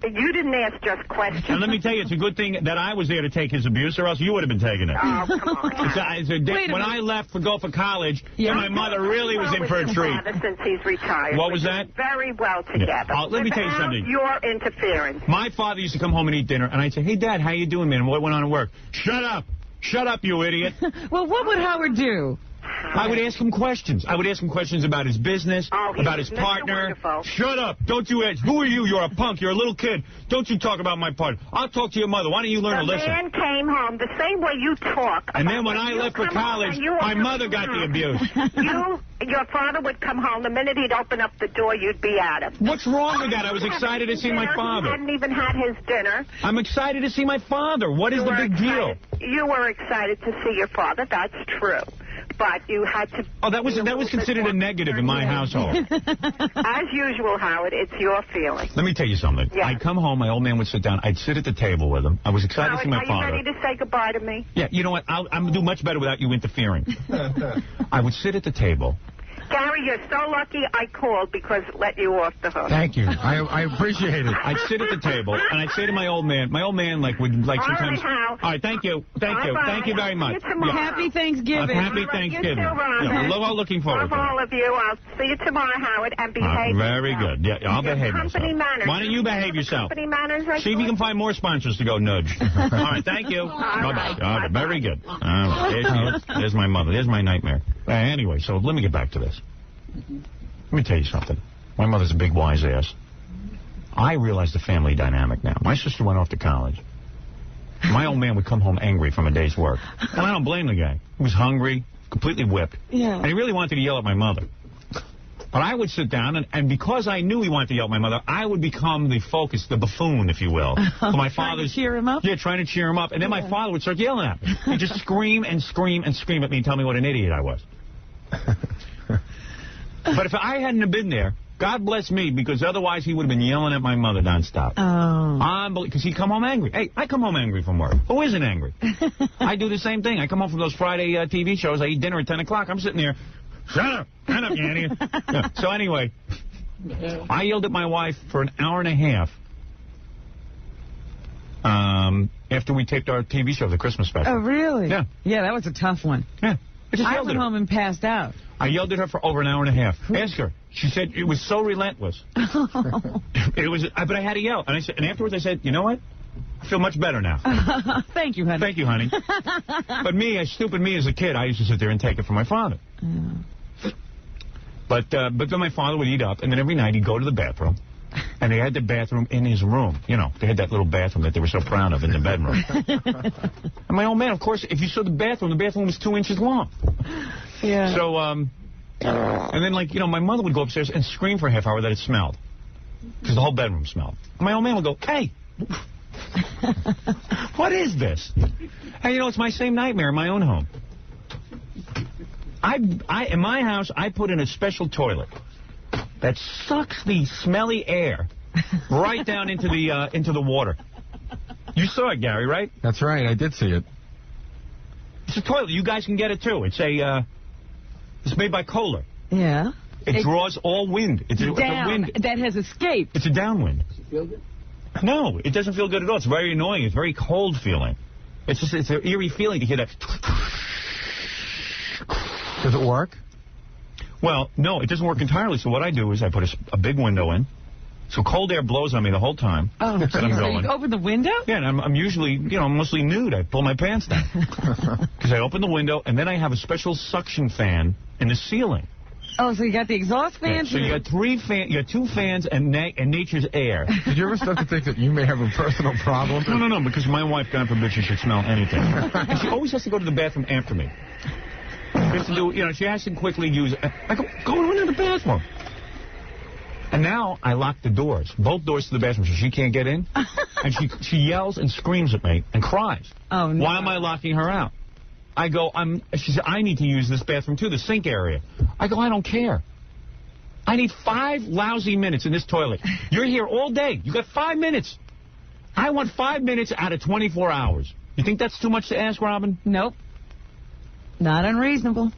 you didn't ask just questions. And let me tell you, it's a good thing that I was there to take his abuse, or else you would have been taking it. Oh, come on. When I left to go for college, my mother really was in for a treat. Since he's retired. What was that? Very well together. Yeah. Let me tell you something. Your interference. My father used to come home and eat dinner, and I'd say, hey, Dad, how you doing, man? And what went on at work? Shut up. Shut up, you idiot. Well, what would Howard do? I would ask him questions. I would ask him questions about his business, about his partner. Shut up. Don't you ask. Who are you? You're a punk. You're a little kid. Don't you talk about my partner. I'll talk to your mother. Why don't you learn to listen? The man came home the same way you talk. And then when I left for college, my mother got the abuse. Your father would come home. The minute he'd open up the door, you'd be at him. What's wrong with that? I was excited to see my father. He hadn't even had his dinner. I'm excited to see my father. What is the big deal? You were excited to see your father. That's true. But you had to... Oh, that was considered a negative in my household. As usual, Howard, it's your feeling. Let me tell you something. Yeah. I'd come home, my old man would sit down. I'd sit at the table with him. I was excited to see my father. Are you ready to say goodbye to me? Yeah, you know what? I'm going to do much better without you interfering. I would sit at the table. Gary, you're so lucky I called because it let you off the hook. Thank you. I appreciate it. I'd sit at the table, and I'd say to my old man, would like sometimes... All right, thank you. Thank you. Thank you very much. Happy Thanksgiving. Happy Thanksgiving. Yeah, we're all looking forward to it. All of you. I'll see you tomorrow, Howard, and behave Very good. Yeah, I'll behave myself. Manners. Why don't you behave yourself? Company manners. See if you can find more sponsors to go nudge. All right, thank you. Bye-bye. All right, very good. All right, there's my mother. There's my nightmare. Anyway, so let me get back to this. Let me tell you something. My mother's a big wise ass. I realize the family dynamic now. My sister went off to college. My old man would come home angry from a day's work. And I don't blame the guy. He was hungry, completely whipped. Yeah. And he really wanted to yell at my mother. But I would sit down, and because I knew he wanted to yell at my mother, I would become the focus, the buffoon, if you will. So my father's... Trying to cheer him up? Yeah, trying to cheer him up. And then my father would start yelling at me. He'd just scream and scream and scream at me and tell me what an idiot I was. But if I hadn't have been there, God bless me, because otherwise he would have been yelling at my mother nonstop. Oh. Because he'd come home angry. Hey, I come home angry from work. Who isn't angry? I do the same thing. I come home from those Friday TV shows. I eat dinner at 10 o'clock. I'm sitting there. Shut up, you idiot. Yeah. So anyway, I yelled at my wife for an hour and a half. after we taped our TV show, the Christmas special. Oh, really? Yeah. Yeah, that was a tough one. Yeah. I went home and passed out. I yelled at her for over an hour and a half. Ask her. She said it was so relentless. It was, but I had to yell. And I said, and afterwards I said, you know what? I feel much better now. Thank you, honey. Thank you, honey. But me, stupid me as a kid, I used to sit there and take it from my father. But then my father would eat up, and then every night he'd go to the bathroom. And they had the bathroom in his room. You know, they had that little bathroom that they were so proud of in the bedroom. And my old man, of course, if you saw the bathroom was 2 inches long. Yeah. So, and then, like, you know, my mother would go upstairs and scream for a half hour that it smelled. Because the whole bedroom smelled. And my old man would go, hey, what is this? And, you know, it's my same nightmare in my own home. In my house, I put in a special toilet that sucks the smelly air right down into the water. You saw it, Gary, right? That's right. I did see it. It's a toilet. You guys can get it, too. It's it's made by Kohler. Yeah. It draws all wind. It's a wind that has escaped. It's a downwind. Does it feel good? No, it doesn't feel good at all. It's very annoying. It's very cold feeling. It's an eerie feeling to hear that. Does it work? Well, no, it doesn't work entirely. So what I do is I put a big window in. So cold air blows on me the whole time. Oh, that I'm going. You open the window? Yeah, and I'm usually, you know, mostly nude. I pull my pants down. Because I open the window, and then I have a special suction fan in the ceiling. Oh, so you got the exhaust fan? Yeah, so you got 2 fans and nature's air. Did you ever start to think that you may have a personal problem? No, because my wife, God forbid, she should smell anything. And she always has to go to the bathroom after me. She has to do, you know, she has to quickly use it. I go into the bathroom. And now I lock the doors, both doors to the bathroom, so she can't get in. And she yells and screams at me and cries. Oh, no. Why am I locking her out? I go, she said, I need to use this bathroom too, the sink area. I go, I don't care. I need 5 lousy minutes in this toilet. You're here all day. You got 5 minutes. I want 5 minutes out of 24 hours. You think that's too much to ask, Robin? Nope. Not unreasonable.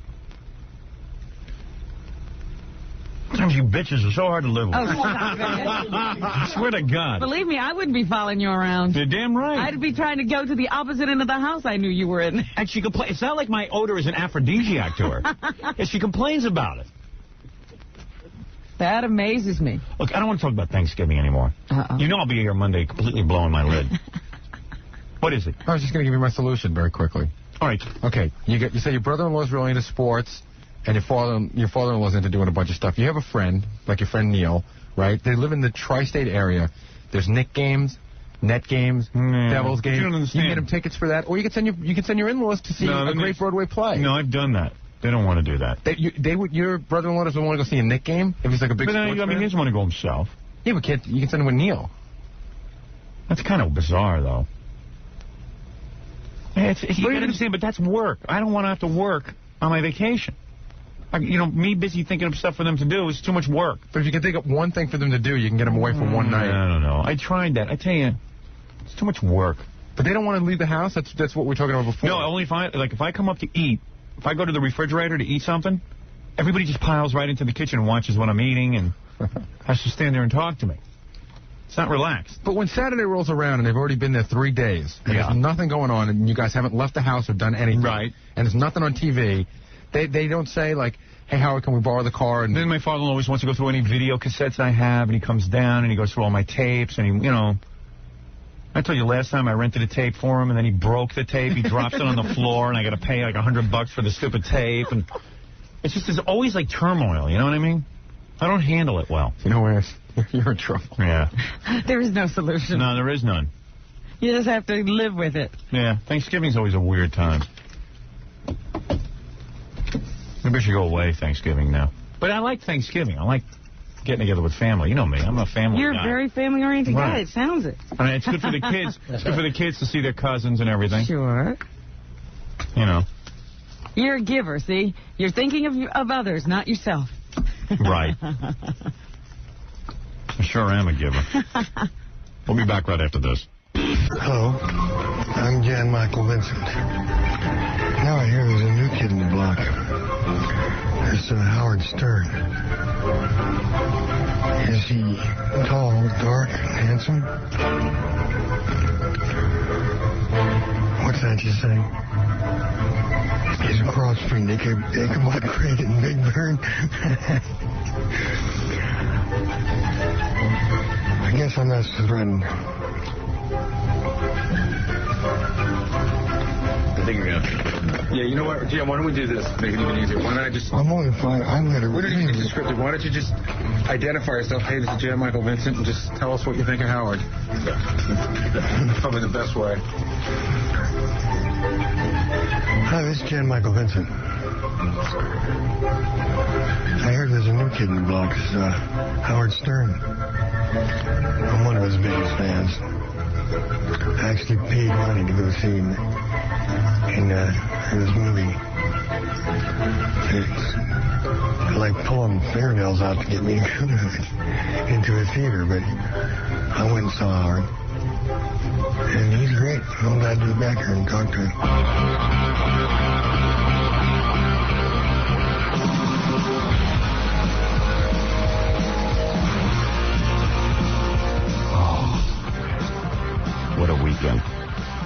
Sometimes you bitches are so hard to live with. Oh, stop it. I swear to God. Believe me, I wouldn't be following you around. You're damn right. I'd be trying to go to the opposite end of the house I knew you were in. And she complains. It's not like my odor is an aphrodisiac to her. And she complains about it. That amazes me. Look, I don't want to talk about Thanksgiving anymore. You know I'll be here Monday completely blowing my lid. What is it? I was just going to give you my solution very quickly. All right. Okay. You say your brother-in-law's really into sports, and your father-in-law's into doing a bunch of stuff. You have a friend, like your friend Neil, right? They live in the tri-state area. There's Knick games, Net games, Devils games. You can get them tickets for that, or you can send your in-laws to see a great Broadway play. No, I've done that. They don't want to do that. Your brother-in-law doesn't want to go see a Knick game if he's like a big sports fan? I mean, he doesn't want to go himself. Yeah, but you can send him with Neil. That's kind of bizarre, though. You can understand, but that's work. I don't want to have to work on my vacation. Me busy thinking of stuff for them to do is too much work. But if you can think of one thing for them to do, you can get them away for one night. I don't know. I tried that. I tell you, it's too much work. But they don't want to leave the house? That's what we were talking about before. No, only if I come up to eat, if I go to the refrigerator to eat something, everybody just piles right into the kitchen and watches what I'm eating and has to stand there and talk to me. It's not relaxed. But when Saturday rolls around and they've already been there 3 days, and there's nothing going on, and you guys haven't left the house or done anything, right? And there's nothing on TV, they don't say, like, hey, Howard, can we borrow the car? And then my father-in-law always wants to go through any video cassettes I have, and he comes down and he goes through all my tapes, and I told you last time I rented a tape for him, and then he broke the tape. He drops it on the floor, and I got to pay like $100 for the stupid tape, and it's just there's always like turmoil. You know what I mean? I don't handle it well. You know where you're in trouble. Yeah. There is no solution. No, there is none. You just have to live with it. Yeah, Thanksgiving's always a weird time. Maybe I should go away Thanksgiving now. But I like Thanksgiving. I like getting together with family. You know me. I'm a family guy. You're a very family-oriented guy. It sounds it. I mean, it's good for the kids. It's good for the kids to see their cousins and everything. Sure. You're a giver, see? You're thinking of others, not yourself. Right. I sure am a giver. We'll be back right after this. Hello. I'm Jan Michael Vincent. Now I hear there's a new kid in the block. There's Howard Stern. Is he tall, dark, and handsome? What's that you say? He's a cross between Ichabod Crane and Big Bird. I guess I'm not so threatened. I think you're gonna. Yeah, you know what, Jim? Why don't we do this? Make it even easier. Why don't I just? I'm only fine. I'm gonna. We don't even need to script it. Why don't you just identify yourself? Hey, this is Jan Michael Vincent, and just tell us what you think of Howard. Probably the best way. Hi, this is Jan Michael Vincent. I heard there's a new kid in the block. It's Howard Stern. I'm one of his biggest fans. I actually paid money to go see him in his movie. It's like pulling fingernails out to get me into a theater, but I went and saw Howard. And he's great. I'm glad to be back here and talk to him. What a weekend.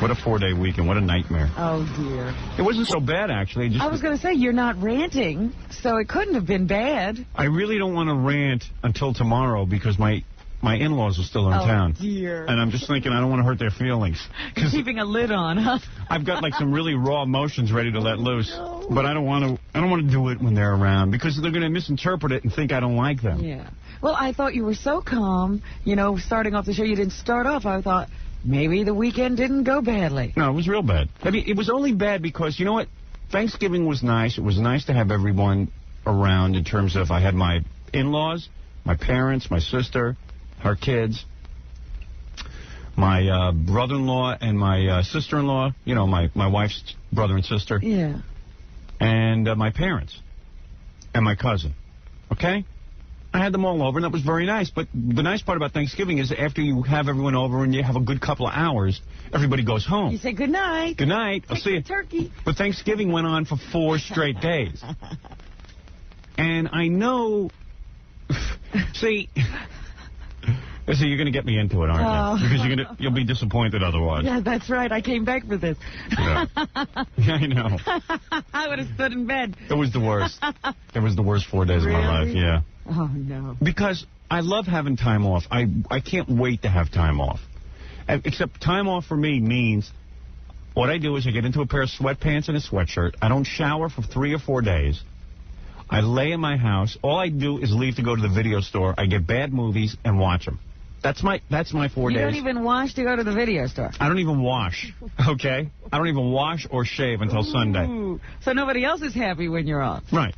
What a 4-day weekend. What a nightmare. Oh, dear. It wasn't so bad, actually. Just I was going to say, you're not ranting, so it couldn't have been bad. I really don't want to rant until tomorrow because my in-laws are still in town. Oh, dear. And I'm just thinking I don't want to hurt their feelings. Keeping a lid on, huh? I've got like some really raw emotions ready to let loose. No. But I don't want to do it when they're around because they're going to misinterpret it and think I don't like them. Yeah. Well, I thought you were so calm, you know, starting off the show. You didn't start off. I thought maybe the weekend didn't go badly. No, it was real bad. I mean, it was only bad because, you know what? Thanksgiving was nice. It was nice to have everyone around in terms of I had my in-laws, my parents, my sister, her kids, my brother-in-law and my sister-in-law, you know, my wife's brother and sister. Yeah. And my parents and my cousin. Okay? I had them all over, and that was very nice. But the nice part about Thanksgiving is after you have everyone over and you have a good couple of hours, everybody goes home. You say good night. Good night. I'll see you. Turkey. But Thanksgiving went on for 4 straight days. And I know... See, you're going to get me into it, aren't you? Because you'll be disappointed otherwise. Yeah, that's right. I came back for this. Yeah, I know. I would have stood in bed. It was the worst. It was the worst 4 days of my life, yeah. Oh, no. Because I love having time off. I can't wait to have time off. Except time off for me means what I do is I get into a pair of sweatpants and a sweatshirt. I don't shower for 3 or 4 days. I lay in my house. All I do is leave to go to the video store. I get bad movies and watch them. That's my 4 days. You don't even wash to go to the video store? I don't even wash, okay? I don't even wash or shave until Sunday. So nobody else is happy when you're off. Right.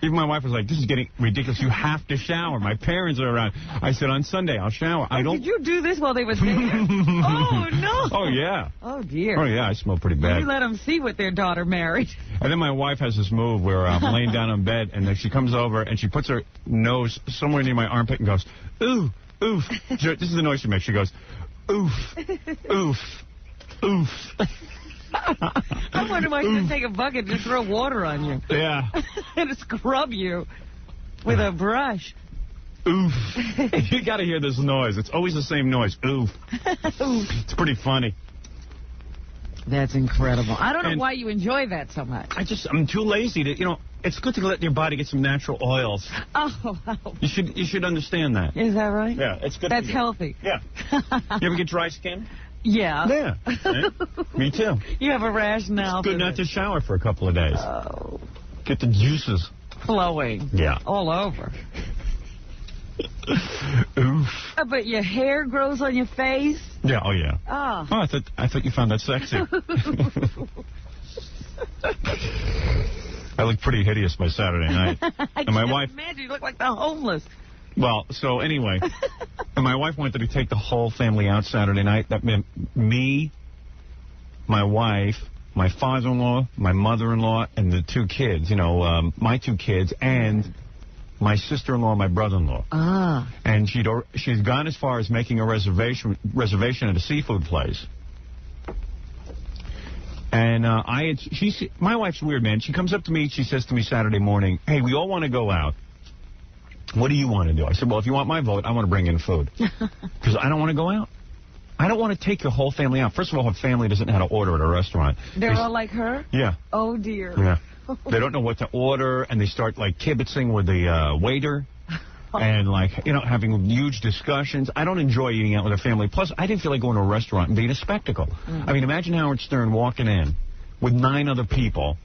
Even my wife was like, this is getting ridiculous. You have to shower. My parents are around. I said, on Sunday, I'll shower. I don't. Did you do this while they were there? Oh, no. Oh, yeah. Oh, dear. Oh, yeah, I smell pretty bad. You let them see what their daughter married. And then my wife has this move where I'm laying down in bed, and then she comes over, and she puts her nose somewhere near my armpit and goes, ooh. Oof. This is the noise she makes. She goes, oof, oof, oof. I wonder why she didn't take a bucket and just throw water on you. Yeah. And scrub you with a brush. Oof. You got to hear this noise. It's always the same noise. Oof. Oof. It's pretty funny. That's incredible. I don't know why you enjoy that so much. I'm too lazy to, you know, it's good to let your body get some natural oils. Oh. You should understand that. Is that right? Yeah, it's good. That's healthy. Yeah. You ever get dry skin? Yeah. Yeah. Me too. You have a rash now. It's good not to shower for a couple of days. Oh. Get the juices flowing. Yeah. All over. Oof. But your hair grows on your face? Yeah, oh yeah. Oh, I thought you found that sexy. I look pretty hideous by Saturday night. And my wife... imagine you look like the homeless. Well, so anyway, and my wife wanted to take the whole family out Saturday night. That meant me, my wife, my father-in-law, my mother-in-law, and the 2 kids, you know, my 2 kids, and my sister-in-law and my brother-in-law. Ah. And she'd gone as far as making a reservation at a seafood place. And my wife's weird, man. She comes up to me, she says to me Saturday morning, hey, we all want to go out. What do you want to do? I said, well, if you want my vote, I want to bring in food. Because I don't want to go out. I don't want to take your whole family out. First of all, her family doesn't know how to order at a restaurant. They're all like her? Yeah. Oh, dear. Yeah. They don't know what to order, and they start, like, kibitzing with the waiter. And, like, you know, having huge discussions. I don't enjoy eating out with a family. Plus, I didn't feel like going to a restaurant and being a spectacle. I mean, imagine Howard Stern walking in with 9 other people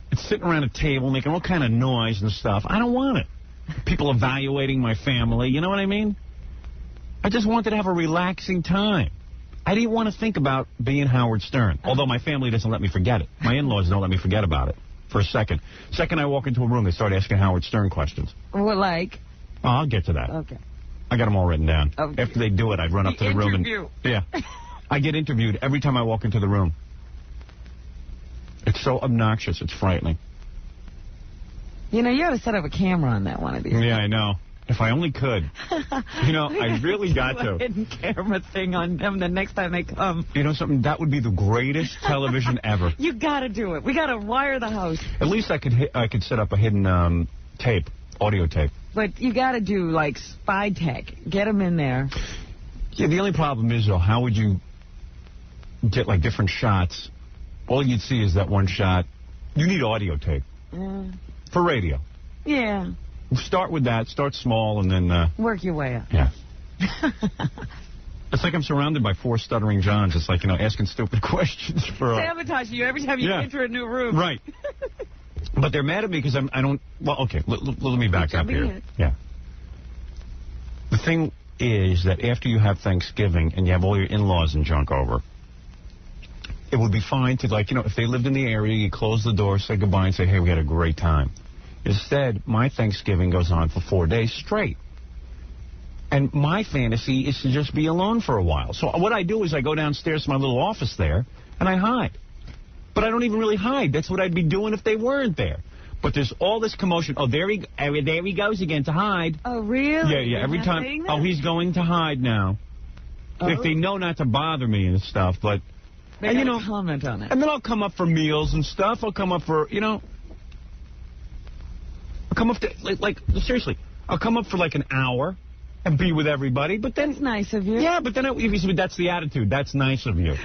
and sitting around a table making all kind of noise and stuff. I don't want it. People evaluating my family. You know what I mean? I just wanted to have a relaxing time. I didn't want to think about being Howard Stern, although my family doesn't let me forget it. My in-laws don't let me forget about it for a second. Second I walk into a room, they start asking Howard Stern questions. What, like? Oh, I'll get to that. Okay. I got them all written down. Okay. After they do it, I'd run up to the room and... Yeah. I get interviewed every time I walk into the room. It's so obnoxious. It's frightening. You know, you ought to set up a camera on that one of these. Yeah, I know. If I only could. You know, I really got to. A hidden camera thing on them the next time they come. You know something? That would be the greatest television ever. You got to do it. We got to wire the house. At least I could set up a hidden tape, audio tape. But you got to do, like, spy tech. Get them in there. Yeah, the only problem is, though, how would you get, like, different shots? All you'd see is that one shot. You need audio tape. For radio. Yeah. Start with that. Start small and then... work your way up. Yeah. It's like I'm surrounded by 4 stuttering Johns. It's like, you know, asking stupid questions for... Sabotage you every time you enter a new room. Right. But they're mad at me because I don't... Well, okay, let me back up here. Yeah. The thing is that after you have Thanksgiving and you have all your in-laws and junk over, it would be fine to, like, you know, if they lived in the area, you close the door, say goodbye, and say, hey, we had a great time. Instead, my Thanksgiving goes on for 4 days straight. And my fantasy is to just be alone for a while. So what I do is I go downstairs to my little office there, and I hide. But I don't even really hide. That's what I'd be doing if they weren't there. But there's all this commotion. Oh, there he goes again to hide. Oh, really? Yeah, yeah. Every time. Oh, he's going to hide now. Oh. If they know not to bother me and stuff, but... They and, you gotta know, comment on it. And then I'll come up for meals and stuff. I'll come up for, you know... I'll come up to... Like seriously. I'll come up for like an hour and be with everybody, but then... That's nice of you. Yeah, but then that's the attitude. That's nice of you.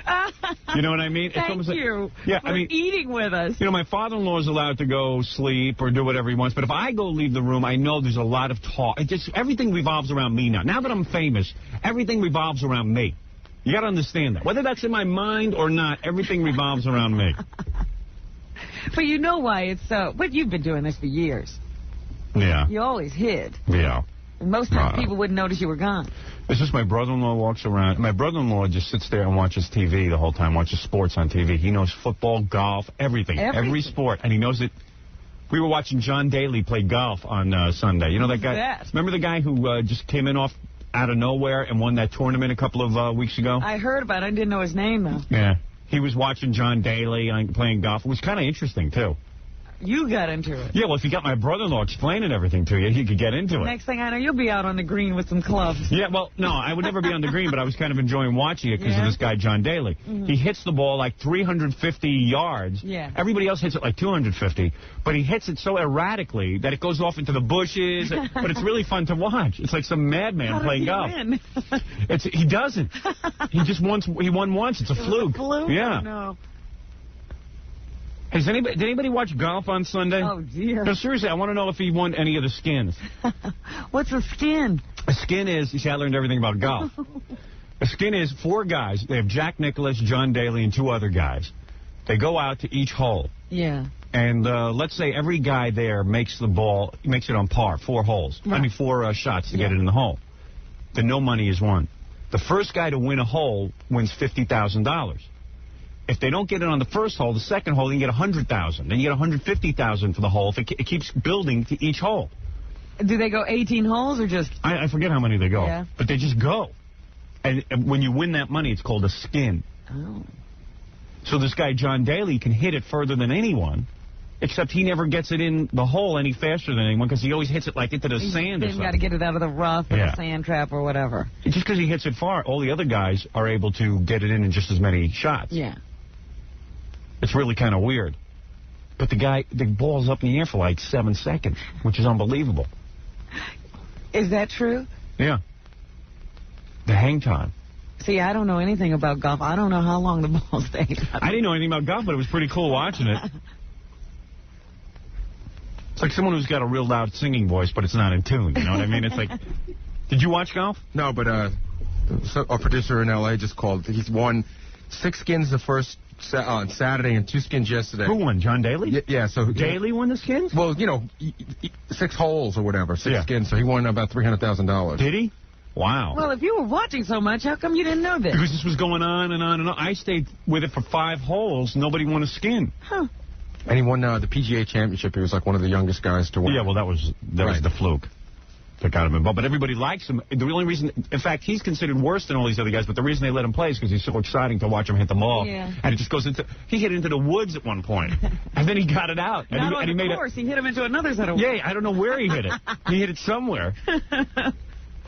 You know what I mean? Thank you for eating with us. You know, my father-in-law is allowed to go sleep or do whatever he wants, but if I go leave the room, I know there's a lot of talk. Everything revolves around me now. Now that I'm famous, everything revolves around me. You got to understand that. Whether that's in my mind or not, everything revolves around me. But you know why it's so... But you've been doing this for years. Yeah. You always hid. Yeah. And most times people wouldn't notice you were gone. It's just my brother-in-law walks around. My brother-in-law just sits there and watches TV the whole time, watches sports on TV. He knows football, golf, everything. Every sport. And he knows it. We were watching John Daly play golf on Sunday. You know that guy? Yes. Remember the guy who just came in out of nowhere and won that tournament a couple of weeks ago? I heard about it. I didn't know his name, though. Yeah. He was watching John Daly playing golf. It was kind of interesting, too. You got into it. Yeah, well, if you got my brother-in-law explaining everything to you, he could get into it. Next thing I know, you'll be out on the green with some clubs. Yeah, well, no, I would never be on the green, but I was kind of enjoying watching it because of this guy, John Daly. He hits the ball like 350 yards. Yeah. Everybody else hits it like 250, but he hits it so erratically that it goes off into the bushes, but it's really fun to watch. It's like some madman playing golf. Win? He doesn't. He won once. It's a fluke. Yeah. No. Did anybody watch golf on Sunday? Oh, dear. No, seriously, I want to know if he won any of the skins. What's a skin? A skin is, you see, I learned everything about golf. A skin is 4 guys. They have Jack Nicklaus, John Daly, and 2 other guys. They go out to each hole. Yeah. And let's say every guy there makes it on par, 4 holes. Right. I mean, 4 shots to get it in the hole. Then no money is won. The first guy to win a hole wins $50,000. If they don't get it on the first hole, the second hole, you get $100,000. Then you get $150,000 for the hole. If it keeps building to each hole. Do they go 18 holes or just... I forget how many they go. Yeah. But they just go. And when you win that money, it's called a skin. Oh. So this guy, John Daly, can hit it further than anyone, except he never gets it in the hole any faster than anyone because he always hits it like into the sand or something. He's got to get it out of the rough or the sand trap or whatever. Just because he hits it far, all the other guys are able to get it in just as many shots. Yeah. It's really kind of weird. But the ball's up in the air for like 7 seconds, which is unbelievable. Is that true? Yeah. The hang time. See, I don't know anything about golf. I don't know how long the ball stays. I didn't know anything about golf, but it was pretty cool watching it. It's like someone who's got a real loud singing voice, but it's not in tune. You know what I mean? It's like, did you watch golf? No, but a producer in L.A. just called. He's won 6 skins the first on Saturday and 2 skins yesterday. Who won? John Daly? Yeah. So Daly won the skins? Well, 6 holes or whatever, 6 skins. So he won about $300,000. Did he? Wow. Well, if you were watching so much, how come you didn't know this? Because this was going on and on and on. I stayed with it for 5 holes. Nobody won a skin. Huh. And he won the PGA Championship. He was like one of the youngest guys to win. Yeah, well, that was the fluke that got him involved. But everybody likes him. The only reason, in fact, he's considered worse than all these other guys, but the reason they let him play is because he's so exciting to watch him hit the ball. Yeah. And it just goes into, he hit into the woods at one point, and then he got it out. And Not he on made the course. He hit him into another set of woods. Yeah, I don't know where he hit it. He hit it somewhere.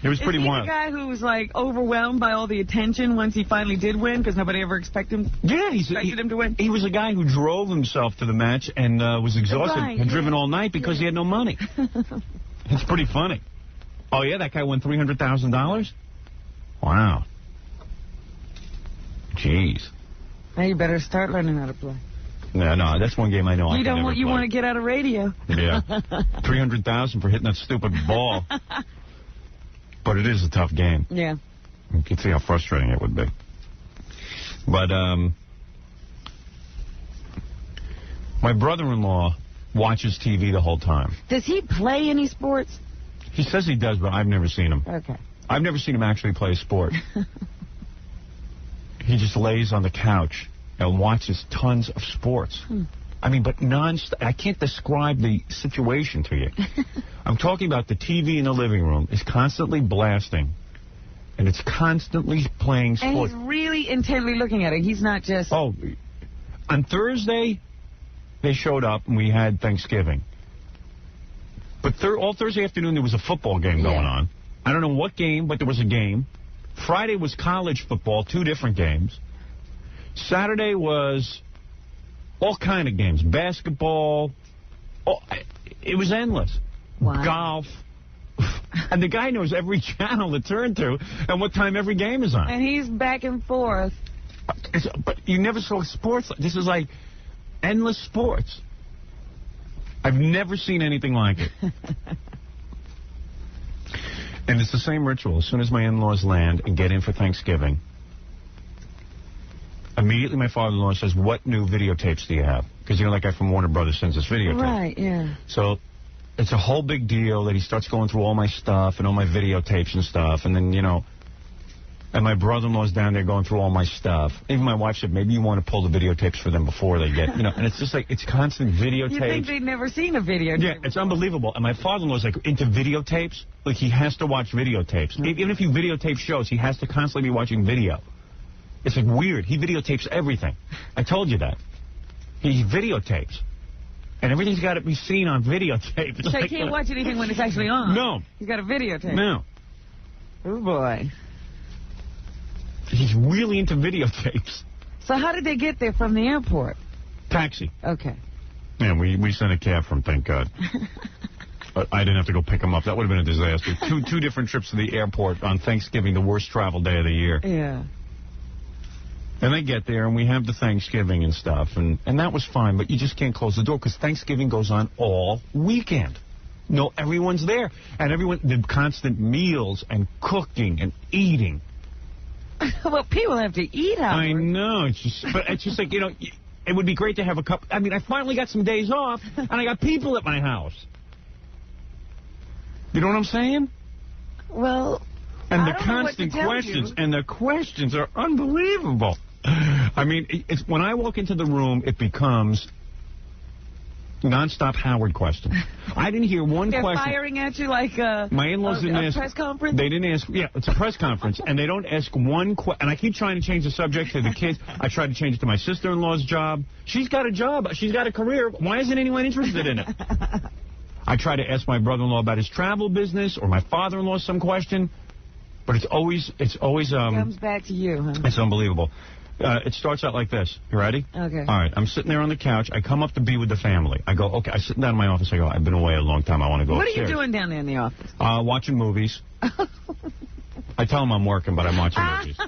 It was pretty wild. Is he the guy who was, like, overwhelmed by all the attention once he finally did win because nobody ever expected him to win? He was a guy who drove himself to the match and was exhausted and driven all night because he had no money. It's pretty funny. Oh, yeah, that guy won $300,000? Wow. Jeez. Now you better start learning how to play. No, that's one game I know You want to get out of radio. Yeah. $300,000 for hitting that stupid ball. But it is a tough game. Yeah. You can see how frustrating it would be. But my brother-in-law watches TV the whole time. Does he play any sports? He says he does, but I've never seen him. Okay. I've never seen him actually play a sport. He just lays on the couch and watches tons of sports. I mean, but I can't describe the situation to you. I'm talking about the TV in the living room is constantly blasting, and it's constantly playing sports. And he's really intently looking at it. He's not just... Oh, on Thursday, they showed up, and we had Thanksgiving. But all Thursday afternoon, there was a football game going on. I don't know what game, but there was a game. Friday was college football, 2 different games. Saturday was... all kind of games. Basketball. It was endless. Wow. Golf. And the guy knows every channel to turn to and what time every game is on. And he's back and forth. But you never saw sports. This is like endless sports. I've never seen anything like it. And it's the same ritual. As soon as my in-laws land and get in for Thanksgiving, immediately my father-in-law says, what new videotapes do you have? Because, that guy from Warner Brothers sends us videotapes. Right, yeah. So it's a whole big deal that he starts going through all my stuff and all my videotapes and stuff. And then, and my brother-in-law's down there going through all my stuff. Even my wife said, maybe you want to pull the videotapes for them before they get, and it's just like, it's constant videotapes. You think they'd never seen a videotape? Yeah, it's unbelievable. And my father-in-law's like into videotapes. Like, he has to watch videotapes. Even if you videotape shows, he has to constantly be watching video. It's like weird. He videotapes everything. I told you that. He videotapes. And everything's got to be seen on videotape. So you can't watch anything when it's actually on? No. He's got a videotape? No. Oh, boy. He's really into videotapes. So how did they get there from the airport? Taxi. Okay. Yeah, we sent a cab from, thank God. I didn't have to go pick him up. That would have been a disaster. Two different trips to the airport on Thanksgiving, the worst travel day of the year. Yeah. And they get there, and we have the Thanksgiving and stuff, and that was fine, but you just can't close the door, because Thanksgiving goes on all weekend. No, everyone's there, and the constant meals and cooking and eating. Well, people have to eat out. I know, but it's just like, it would be great to have a couple. I mean, I finally got some days off, and I got people at my house. You know what I'm saying? Well, and the constant questions, and the questions are unbelievable. I mean, it's when I walk into the room, it becomes nonstop Howard questions. I didn't hear one question. They're firing at you like my in-laws didn't ask. Press conference? They didn't ask. Yeah, it's a press conference, and they don't ask one question. And I keep trying to change the subject to the kids. I tried to change it to my sister-in-law's job. She's got a job. She's got a career. Why isn't anyone interested in it? I try to ask my brother-in-law about his travel business or my father-in-law some question, but it's always comes back to you, huh? It's unbelievable. It starts out like this. You ready? Okay. All right. I'm sitting there on the couch. I come up to be with the family. I go, okay. I sit down in my office. I go, I've been away a long time. I want to go upstairs. What are you doing down there in the office? Watching movies. I tell them I'm working, but I'm watching movies.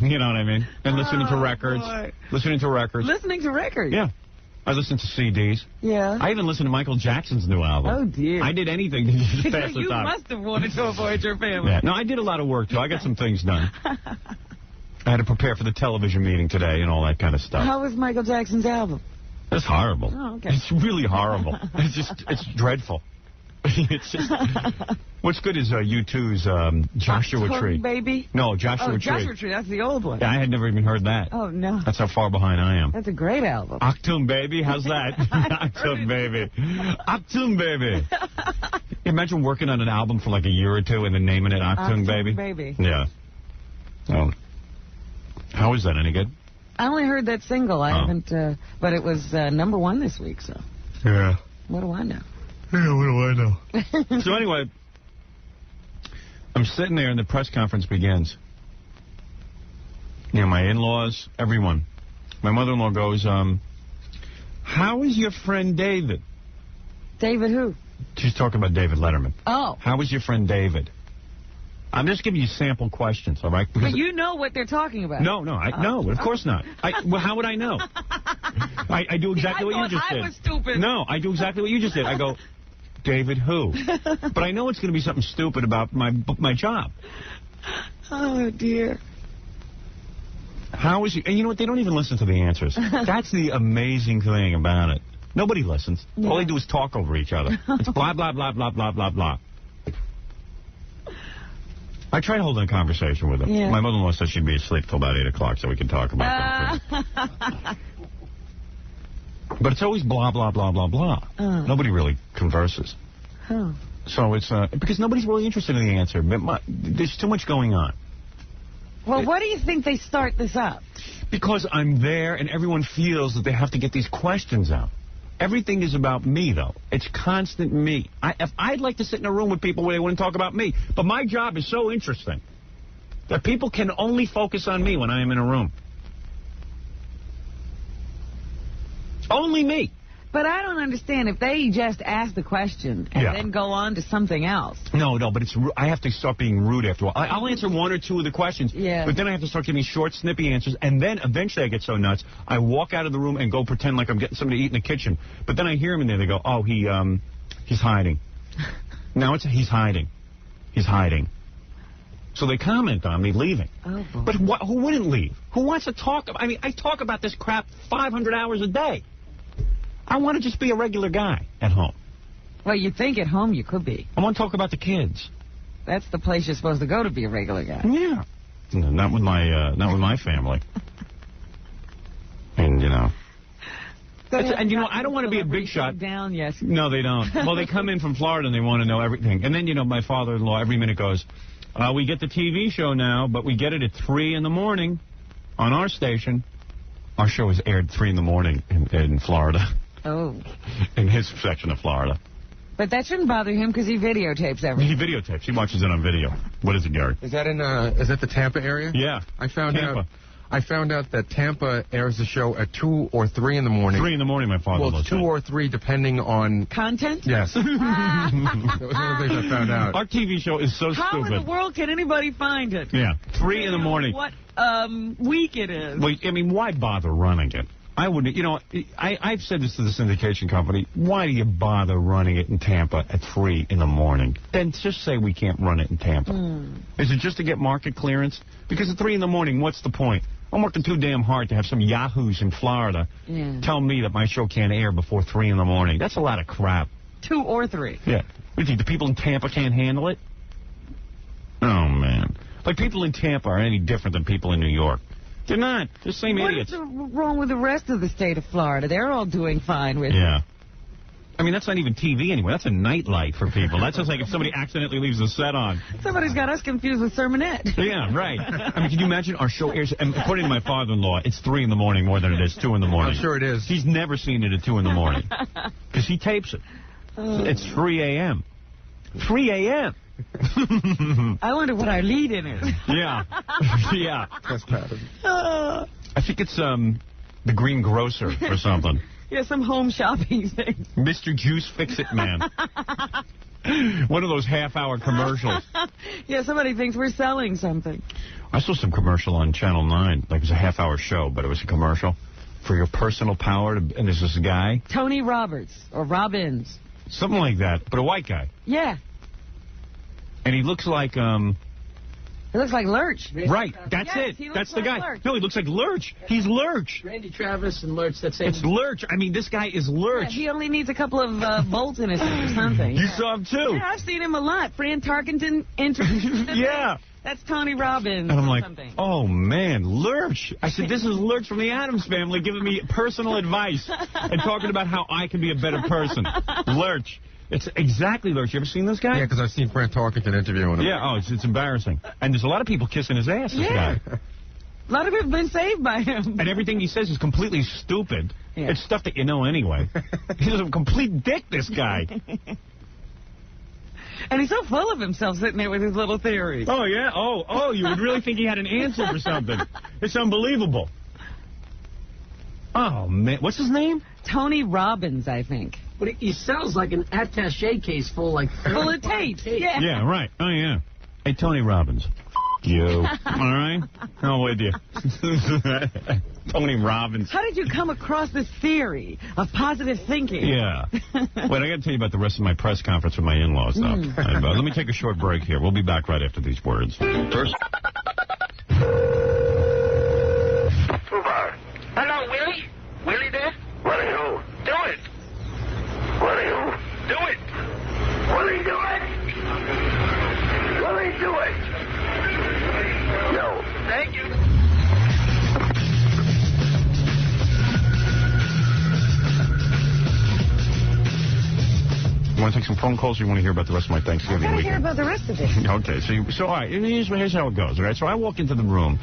You know what I mean? And listening to records. Boy. Listening to records. Listening to records? Yeah. I listened to CDs. Yeah. I even listened to Michael Jackson's new album. Oh, dear. I did anything to just pass the You time. must have wanted to avoid your family. Yeah. No, I did a lot of work, too. I got some things done. I had to prepare for the television meeting today and all that kind of stuff. How was Michael Jackson's album? It's horrible. Oh, okay. It's really horrible. It's dreadful. It's just, what's good is U2's Joshua October Tree. Baby? No, Joshua Tree. Joshua Tree, that's the old one. Yeah, I had never even heard that. Oh, no. That's how far behind I am. That's a great album. Octoon Baby, how's that? Octoon Baby. Octoon Baby. Imagine working on an album for like a year or two and then naming it Octoon Baby. Baby. Yeah. Oh. How is that? Any good? I only heard that single. I haven't, but it was #1 this week, so. Yeah. What do I know? Yeah, what do I know? So anyway, I'm sitting there and the press conference begins. You know, my in-laws, everyone. My mother-in-law goes, how is your friend David? David who? She's talking about David Letterman. Oh. How is your friend David? I'm just giving you sample questions, all right? But you know what they're talking about. No, of course not. Well, how would I know? I do exactly what you just did. I was stupid. No, I do exactly what you just did. I go, David who? But I know it's going to be something stupid about my job. Oh, dear. How is he? And you know what? They don't even listen to the answers. That's the amazing thing about it. Nobody listens. Yeah. All they do is talk over each other. It's blah, blah, blah, blah, blah, blah, blah. I tried holding a conversation with him. Yeah. My mother-in-law said she'd be asleep till about 8 o'clock so we could talk about things. But it's always blah, blah, blah, blah, blah. Nobody really converses. Oh. So it's because nobody's really interested in the answer. But there's too much going on. Well, why do you think they start this up? Because I'm there and everyone feels that they have to get these questions out. Everything is about me, though. It's constant me. If I'd like to sit in a room with people where they wouldn't talk about me. But my job is so interesting that people can only focus on me when I am in a room. Only me. But I don't understand if they just ask the question and then go on to something else. No, but I have to start being rude after a while. I'll answer one or two of the questions, but then I have to start giving short, snippy answers, and then eventually I get so nuts, I walk out of the room and go pretend like I'm getting something to eat in the kitchen. But then I hear him in there, they go, oh, he's hiding. Now he's hiding. He's hiding. So they comment on me leaving. Oh, boy. But who wouldn't leave? Who wants to talk? I mean, I talk about this crap 500 hours a day. I want to just be a regular guy at home. Well, you think at home you could be. I want to talk about the kids. That's the place you're supposed to go to be a regular guy. Yeah. No, not with my family. And, you know. And, you know, I don't want to be a big shot. Down, yes. No, they don't. Well, they come in from Florida and they want to know everything. And then, you know, my father-in-law every minute goes, we get the TV show now, but we get it at 3 in the morning on our station. Our show is aired 3 in the morning in Florida. Oh. In his section of Florida. But that shouldn't bother him because he videotapes everything. He videotapes. He watches it on video. What is it, Gary? Is that is that the Tampa area? Yeah. I found out that Tampa airs the show at 2 or 3 in the morning. 3 in the morning, my father-in-law. Well, it's 2 or 3 depending on... Content? Yes. That was one of the things I found out. Our TV show is so How stupid. in the world can anybody find it? Yeah. 3 in the morning. What week it is. Well, I mean, why bother running it? I wouldn't, you know, I've said this to the syndication company. Why do you bother running it in Tampa at 3 in the morning? Then just say we can't run it in Tampa. Is it just to get market clearance? Because at 3 in the morning, what's the point? I'm working too damn hard to have some yahoos in Florida tell me that my show can't air before 3 in the morning. That's a lot of crap. 2 or 3. Yeah. What do you think, the people in Tampa can't handle it? Oh, man. Like, people in Tampa are any different than people in New York. They're not. They're the same idiots. What's wrong with the rest of the state of Florida? They're all doing fine with it. I mean, that's not even TV anymore. That's a nightlight for people. That's just like if somebody accidentally leaves the set on. Somebody's got us confused with Sermonette. Yeah, right. I mean, can you imagine our show airs, and according to my father-in-law, it's 3 in the morning more than it is 2 in the morning. I'm sure it is. He's never seen it at 2 in the morning. Because he tapes it. It's 3 a.m. 3 a.m. I wonder what our lead-in is. Yeah. Yeah. That's bad. I think it's the Green Grocer or something. Yeah, some home shopping thing. Mr. Juice Fix-It Man. One of those half-hour commercials. Yeah, somebody thinks we're selling something. I saw some commercial on Channel 9. Like, it was a half-hour show, but it was a commercial for your personal power. And there's this guy. Tony Roberts, or Robbins. Something like that, but a white guy. Yeah. And he looks like, He looks like Lurch. Right, that's yes, it. That's the like guy. Lurch. No, he looks like Lurch. He's Lurch. Randy Travis and Lurch, that's it. It's Lurch. I mean, this guy is Lurch. Yeah, he only needs a couple of bolts in his or something. You saw him, too. Yeah, I've seen him a lot. Fran Tarkenton introduced him. Yeah. That's Tony Robbins. And I'm like, something. oh, man, Lurch. I said, this is Lurch from the Addams Family giving me personal advice and talking about how I can be a better person. Lurch. It's exactly Lurch. You ever seen this guy? Yeah, because I've seen Fran Tarkenton interviewing him. Yeah, oh, it's embarrassing. And there's a lot of people kissing his ass, this guy. A lot of people have been saved by him. And everything he says is completely stupid. Yeah. It's stuff that you know anyway. He's a complete dick, this guy. And he's so full of himself sitting there with his little theories. Oh, yeah? Oh, you would really think he had an answer for something. It's unbelievable. Oh, man. What's his name? Tony Robbins, I think. But he sounds like an attaché case full of tapes. Yeah. Yeah, right. Oh, yeah. Hey, Tony Robbins. You. All right? I'm with you. Tony Robbins. How did you come across this theory of positive thinking? Yeah. Wait, I got to tell you about the rest of my press conference with my in-laws, though. Let me take a short break here. We'll be back right after these words. First. Hello, Willie? Willie there? Willie who? Do it. Willie who? Do it. Willie, do it. Willie, do it. No. Thank you. You want to take some phone calls, or you want to hear about the rest of my Thanksgiving I want to hear weekend? about the rest of it. Okay, so all right, here's how it goes, all right? So I walk into the room,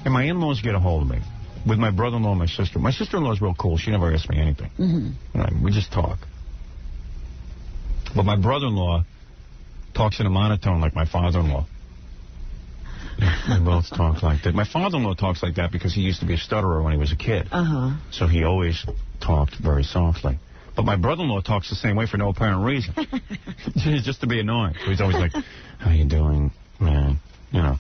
and my in-laws get a hold of me with my brother-in-law and my sister. My sister-in-law is real cool. She never asks me anything. Mm-hmm. All right, we just talk. But my brother-in-law talks in a monotone like my father-in-law. They both talk like that. My father-in-law talks like that because he used to be a stutterer when he was a kid. So he always talked very softly. But my brother-in-law talks the same way for no apparent reason. Just to be annoying. So he's always like, how you doing, man? You know.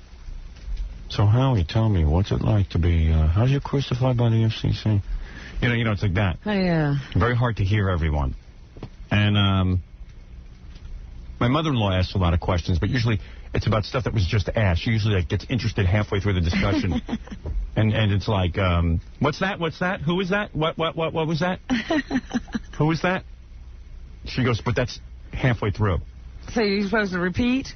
So Howie, tell me, what's it like to be, how's you crucified by the FCC? You know, it's like that. Oh, yeah. Very hard to hear everyone. And my mother-in-law asks a lot of questions, but usually it's about stuff that was just asked. She usually gets interested halfway through the discussion. and it's like, what's that? What's that? Who is that? What was that? Who was that? She goes, but that's halfway through. So you're supposed to repeat?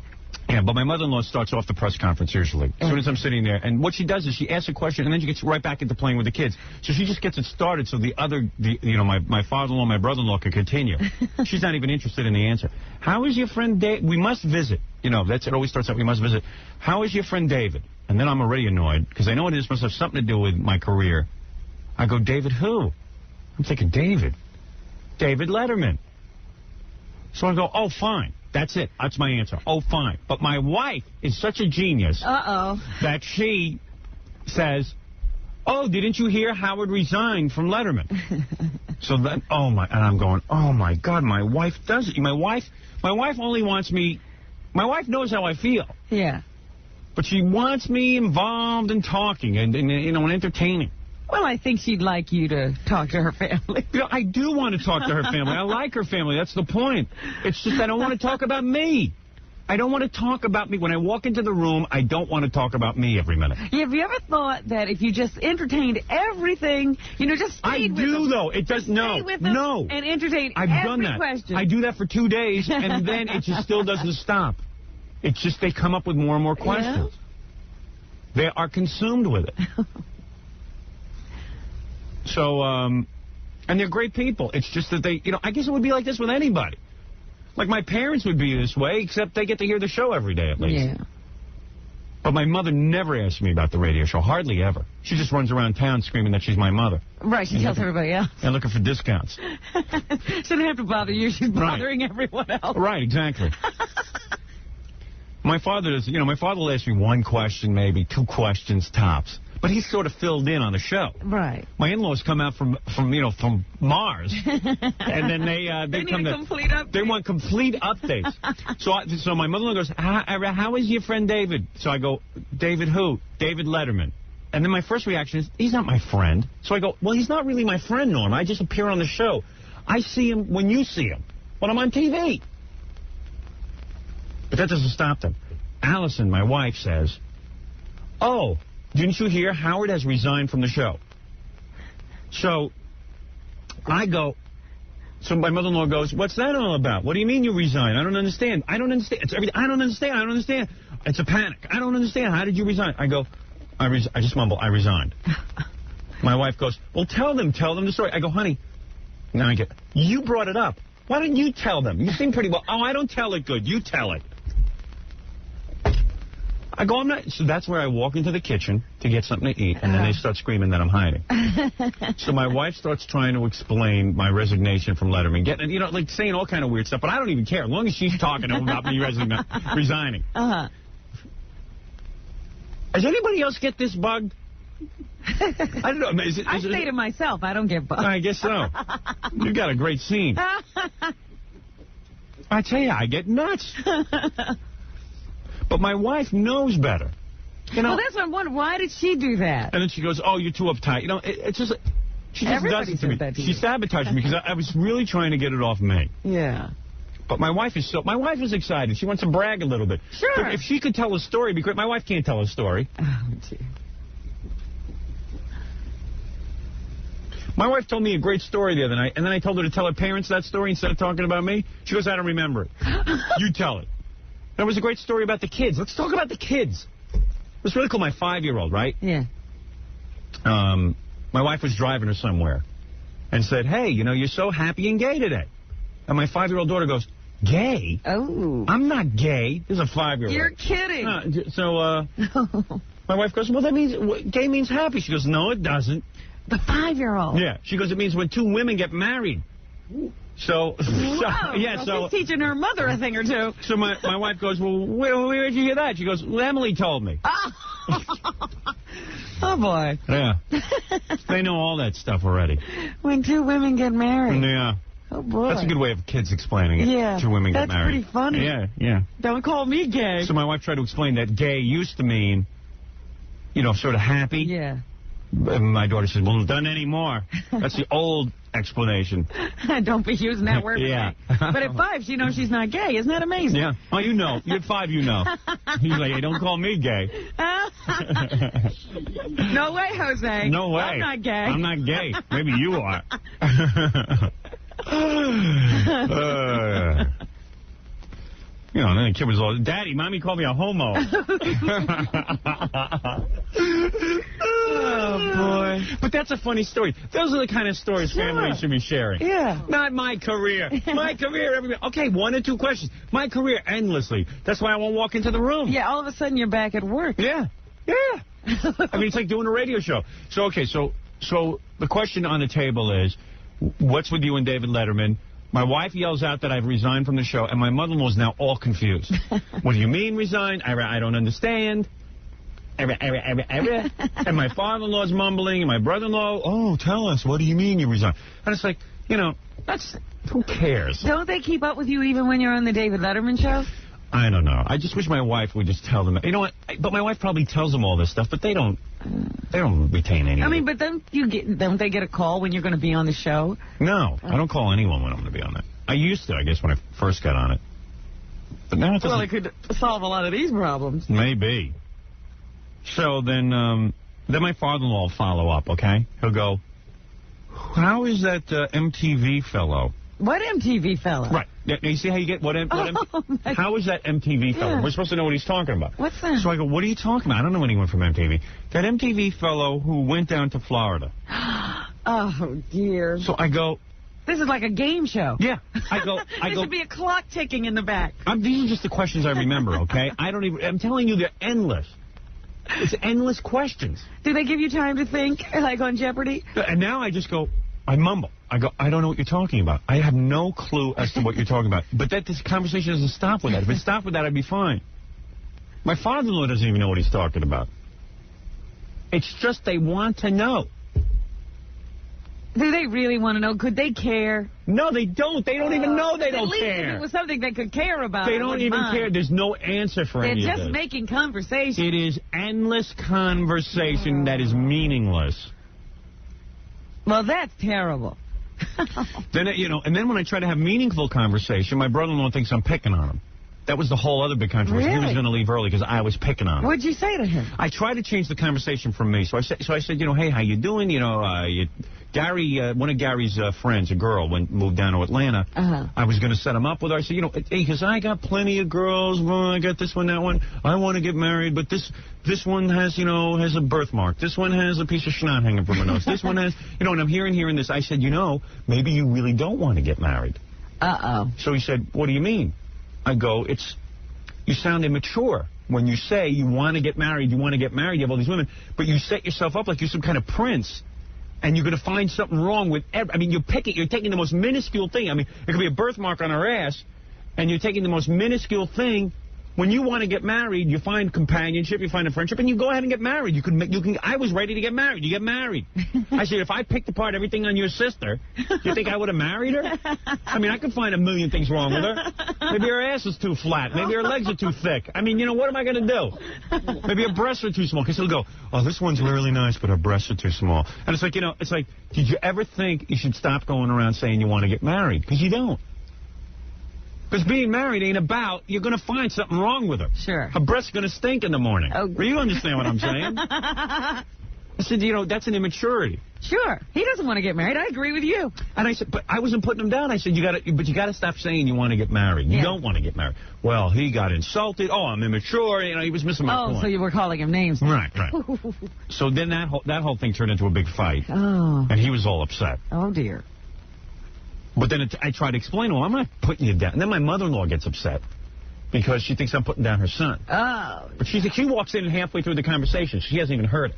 Yeah, but my mother-in-law starts off the press conference usually. As soon as I'm sitting there. And what she does is she asks a question, and then she gets right back into playing with the kids. So she just gets it started so my father-in-law, my brother-in-law can continue. She's not even interested in the answer. How is your friend Dave? We must visit. You know, it always starts out, we must visit. How is your friend David? And then I'm already annoyed, because I know this must have something to do with my career. I go, David who? I'm thinking, David Letterman. So I go, oh, fine. That's it. That's my answer. Oh, fine. But my wife is such a genius that she says, oh, didn't you hear Howard resigned from Letterman? So then, and I'm going, oh, my God, my wife does it. My wife only wants me, my wife knows how I feel. Yeah. But she wants me involved in talking and entertaining. Well, I think she'd like you to talk to her family. You know, I do want to talk to her family. I like her family. That's the point. It's just I don't want to talk about me. I don't want to talk about me. When I walk into the room, I don't want to talk about me every minute. Yeah, have you ever thought that if you just entertained everything, just stayed with them? I do, though. It does, no. And entertained I've done that. Question. I do that for 2 days, and then it just still doesn't stop. It's just they come up with more and more questions. Yeah. They are consumed with it. So, and they're great people. It's just that they, I guess it would be like this with anybody. Like my parents would be this way, except they get to hear the show every day at least. Yeah. But my mother never asks me about the radio show, hardly ever. She just runs around town screaming that she's my mother. Right, she tells everybody else. And looking for discounts. She doesn't have to bother you, she's bothering everyone else. Right, exactly. My father does, my father will ask me one question, maybe 2 questions tops. But he's sort of filled in on the show. Right. My in-laws come out from Mars, and then they come to complete update. They want complete updates. So my mother-in-law goes, how is your friend David? So I go, David who? David Letterman. And then my first reaction is, he's not my friend. So I go, well, he's not really my friend, Norm. I just appear on the show. I see him when you see him, when I'm on TV. But that doesn't stop them. Allison, my wife, says, oh, didn't you hear? Howard has resigned from the show. So I go, so my mother-in-law goes, what's that all about? What do you mean you resign? I don't understand. I don't understand. It's everything. I don't understand. It's a panic. I don't understand. How did you resign? I go, I just mumble, I resigned. My wife goes, well, tell them the story. I go, honey, now I get, you brought it up. Why don't you tell them? You seem pretty well. Oh, I don't tell it good. You tell it. I go, I'm not. So that's where I walk into the kitchen to get something to eat, and then they start screaming that I'm hiding. So my wife starts trying to explain my resignation from Letterman, getting, like saying all kind of weird stuff, but I don't even care, as long as she's talking about me resigning. Uh-huh. Does anybody else get this bug? I don't know. I say to myself, I don't get bugged. I guess so. You got a great scene. I tell you, I get nuts. But my wife knows better. Well, that's what I'm wondering. Why did she do that? And then she goes, oh, you're too uptight. It's just, she just does it to me. She sabotaged me because I was really trying to get it off me. Yeah. But my wife is excited. She wants to brag a little bit. Sure. If she could tell a story, it'd be great. My wife can't tell a story. Oh, gee. My wife told me a great story the other night, and then I told her to tell her parents that story instead of talking about me. She goes, I don't remember it. You tell it. That was a great story about the kids. Let's talk about the kids. It was really cool. My 5-year-old, right? Yeah. My wife was driving her somewhere and said, hey, you're so happy and gay today. And my 5-year-old daughter goes, gay? Oh. I'm not gay. This is a 5-year-old. You're kidding. My wife goes, well, that means, gay means happy. She goes, no, it doesn't. The 5-year-old. Yeah. She goes, it means when two women get married. So, wow. So she's teaching her mother a thing or two. So my wife goes, well, where did you hear that? She goes, well, Emily told me. Oh, boy. Yeah. They know all that stuff already. When two women get married. Yeah. Oh, boy. That's a good way of kids explaining it. Yeah. Two women get married. That's pretty funny. Yeah. Don't call me gay. So my wife tried to explain that gay used to mean, sort of happy. Yeah. And my daughter says, well, done anymore. That's the old explanation. Don't be using that word. Yeah. But at 5, she knows she's not gay. Isn't that amazing? Yeah. Oh, you know. You're at 5, you know. He's like, hey, don't call me gay. No way, Jose. No way. I'm not gay. I'm not gay. Maybe you are. And then the kid was all, Daddy, Mommy called me a homo. Oh, boy. But that's a funny story. Those are the kind of stories families should be sharing. Yeah. Not my career. My career, everybody. Okay, 1 or 2 questions. My career, endlessly. That's why I won't walk into the room. Yeah, all of a sudden you're back at work. Yeah. I mean, it's like doing a radio show. So the question on the table is, what's with you and David Letterman? My wife yells out that I've resigned from the show, and my mother-in-law is now all confused. What do you mean resign? I don't understand. And my father-in-law's mumbling, and my brother-in-law, oh, tell us, what do you mean you resign? And it's like, who cares? Don't they keep up with you even when you're on the David Letterman show? I don't know. I just wish my wife would just tell them. You know what? But my wife probably tells them all this stuff, but they don't retain anything. I mean, but don't they get a call when you're going to be on the show? No, I don't call anyone when I'm going to be on it. I used to, I guess, when I first got on it. But now it doesn't. Well, it could solve a lot of these problems. Maybe. So then my father-in-law will follow up, okay? He'll go, how is that MTV fellow? What MTV fellow? Right. Now, you see how you get how is that MTV fellow? Yeah. We're supposed to know what he's talking about. What's that? So I go, what are you talking about? I don't know anyone from MTV. That MTV fellow who went down to Florida. Oh, dear. So I go... This is like a game show. Yeah. I go... There should be a clock ticking in the back. These are just the questions I remember, okay? I'm telling you, they're endless. It's endless questions. Do they give you time to think, like on Jeopardy? And now I just go... I mumble. I go, I don't know what you're talking about. I have no clue as to what you're talking about. But this conversation doesn't stop with that. If it stopped with that, I'd be fine. My father-in-law doesn't even know what he's talking about. It's just they want to know. Do they really want to know? Could they care? No, they don't. They don't even know they don't At least care. if it was something they could care about. They don't even care. There's no answer for any of They're this. just making conversation. It is endless conversation that is meaningless. Well, that's terrible. Then, and then when I try to have meaningful conversation, my brother-in-law thinks I'm picking on him. That was the whole other big controversy. He was Really? going to leave early because I was picking on him. What'd you say to him? I tried to change the conversation from me. So I said, hey, how you doing? Gary, one of Gary's friends, a girl, moved down to Atlanta. I was going to set him up with her. I said, hey, because I got plenty of girls. Well, I got this one, that one. I want to get married, but this one has, has a birthmark. This one has a piece of schnout hanging from her nose. This one has, and I'm hearing this. I said, maybe you really don't want to get married. So he said, what do you mean? I go, you sound immature when you say you want to get married, you have all these women, but you set yourself up like you're some kind of prince, and you're going to find something wrong with you're taking the most minuscule thing. It could be a birthmark on her ass, and you're taking the most minuscule thing. When you want to get married, you find companionship, you find a friendship, and you go ahead and get married. I was ready to get married. You get married. I said, if I picked apart everything on your sister, you think I would have married her? I could find a million things wrong with her. Maybe her ass is too flat. Maybe her legs are too thick. What am I going to do? Maybe her breasts are too small. Because he'll go, oh, this one's really nice, but her breasts are too small. And it's like, did you ever think you should stop going around saying you want to get married? Because you don't. Because being married ain't about, you're going to find something wrong with her. Sure. Her breast's going to stink in the morning. Oh. You understand what I'm saying? I said, that's an immaturity. Sure. He doesn't want to get married. I agree with you. And I said, but I wasn't putting him down. I said, you got to stop saying you want to get married. You don't want to get married. Well, he got insulted. Oh, I'm immature. He was missing my point. Oh, so you were calling him names. Right. So then that whole thing turned into a big fight. Oh. And he was all upset. Oh, dear. But then I tried to explain to him, I'm not putting you down. And then my mother-in-law gets upset because she thinks I'm putting down her son. Oh. But she walks in halfway through the conversation. She hasn't even heard it.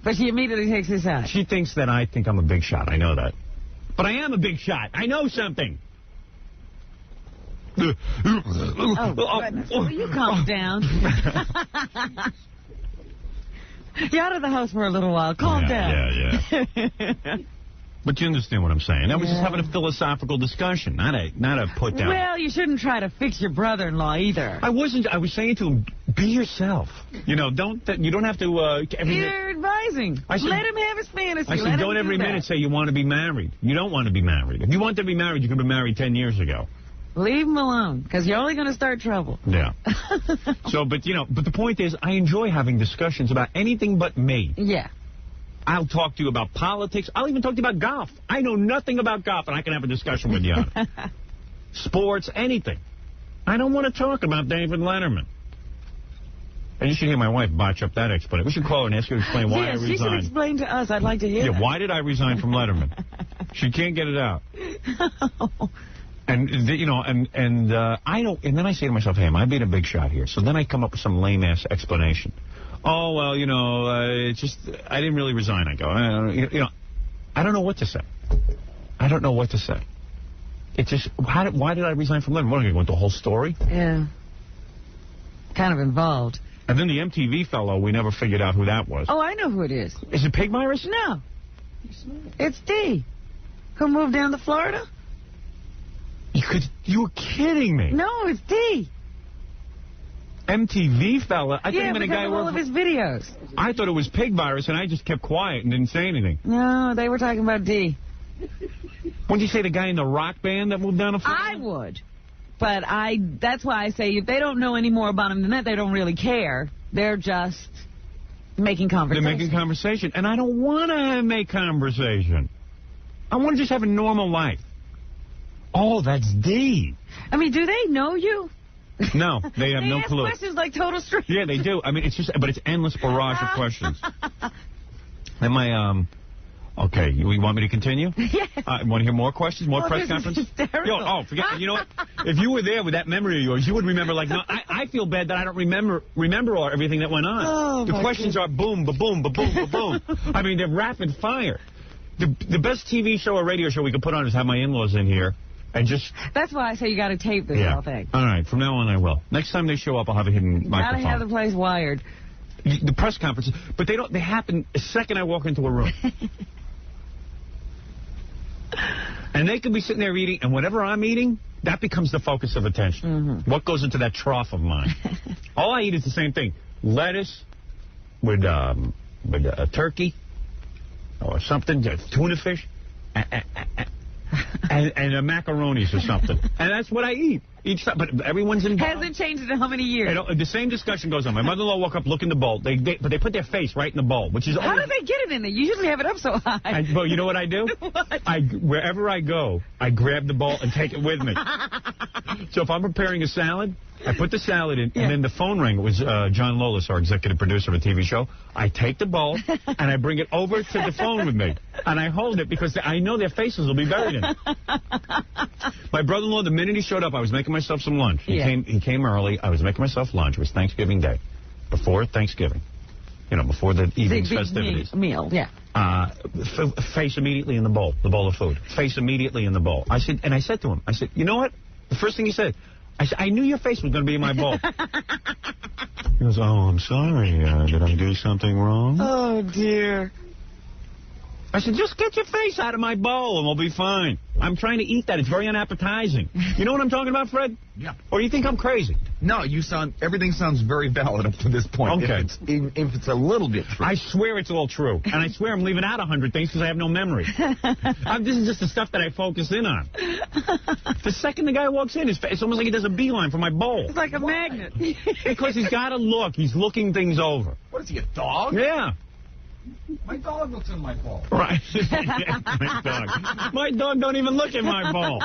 But she immediately takes his side. She thinks that I think I'm a big shot. I know that. But I am a big shot. I know something. Oh, goodness. Will you calm down? You're out of the house for a little while. Calm down. Yeah. But you understand what I'm saying. I was just having a philosophical discussion, not a put down. Well, you shouldn't try to fix your brother-in-law either. I wasn't. I was saying to him, be yourself. You don't have to... You're advising. Let him have his fantasy. I said, don't every minute say you want to be married. You don't want to be married. If you want to be married, you could have been married 10 years ago. Leave him alone, because you're only going to start trouble. Yeah. But the point is, I enjoy having discussions about anything but me. Yeah. I'll talk to you about politics. I'll even talk to you about golf. I know nothing about golf, and I can have a discussion with you on it. Sports, anything. I don't want to talk about David Letterman. And you should hear my wife botch up that explanation. We should call her and ask her to explain why I resigned. She should explain to us. I'd like to hear that. Why did I resign from Letterman? She can't get it out. And I don't. And then I say to myself, hey, am I being a big shot here? So then I come up with some lame-ass explanation. Oh, well, it's just, I didn't really resign. I go, I don't know what to say. I don't know what to say. It's just, why did I resign from Letterman? What, am I going to go into the whole story? Yeah. Kind of involved. And then the MTV fellow, we never figured out who that was. Oh, I know who it is. Is it Pig Virus? No. It's D. Who moved down to Florida? You were kidding me. No, it's D. MTV fella. I thought he meant a guy all of his videos. I thought it was Pig Virus, and I just kept quiet and didn't say anything. No, they were talking about D. Wouldn't you say the guy in the rock band that moved down to Florida? I would. But that's why I say if they don't know any more about him than that, they don't really care. They're just making conversation. They're making conversation. And I don't want to make conversation. I want to just have a normal life. Oh, that's D. I mean, do they know you? No, they have no clue. They ask questions like total strangers. Yeah, they do. I mean, but it's endless barrage of questions. Then okay, you want me to continue? Yes. Want to hear more questions? More press conference? Forget. You know what? If you were there with that memory of yours, you would remember. I feel bad that I don't remember everything that went on. Oh, the questions are boom, ba-boom, ba-boom, ba-boom. I mean, they're rapid fire. The best TV show or radio show we could put on is have my in-laws in here. And that's why I say you got to tape this whole thing. All right, from now on I will. Next time they show up, I'll have a hidden microphone. Got to have the place wired. The press conferences, but they happen the second I walk into a room. And they could be sitting there eating, and whatever I'm eating, that becomes the focus of attention. What goes into that trough of mine? All I eat is the same thing. Lettuce with a turkey or something, tuna fish, and macaronis or something. And that's what I eat. Each time, but everyone's in. Hasn't changed in how many years? The same discussion goes on. My mother-in-law woke up, look in the bowl. But they put their face right in the bowl, which is. How do they get it in there? You usually have it up so high. Well, you know what I do? What? Wherever I go, I grab the bowl and take it with me. So if I'm preparing a salad, I put the salad in, and then the phone rang. It was John Lolis, our executive producer of a TV show. I take the bowl, and I bring it over to the phone with me. And I hold it because I know their faces will be buried in it. My brother-in-law, the minute he showed up, I was making myself some lunch. He came early. I was making myself lunch. It was Thanksgiving Day. Before Thanksgiving. You know, before the evening's festivities. Meal, yeah. Face immediately in the bowl of food. Face immediately in the bowl. I said to him, you know what? The first thing he said, I knew your face was going to be in my bowl. He goes, oh, I'm sorry. Did I do something wrong? Oh, dear. I said, just get your face out of my bowl and we'll be fine. I'm trying to eat that. It's very unappetizing. You know what I'm talking about, Fred? Yeah. Or you think I'm crazy? No, everything sounds very valid up to this point. Okay. If it's a little bit true. I swear it's all true. And I swear I'm leaving out 100 things because I have no memory. This is just the stuff that I focus in on. The second the guy walks in, it's almost like he does a beeline for my bowl. It's like a magnet. Because he's got to look. He's looking things over. What is he, a dog? Yeah. My dog looks in my bowl. Right. My dog. My dog don't even look in my bowl.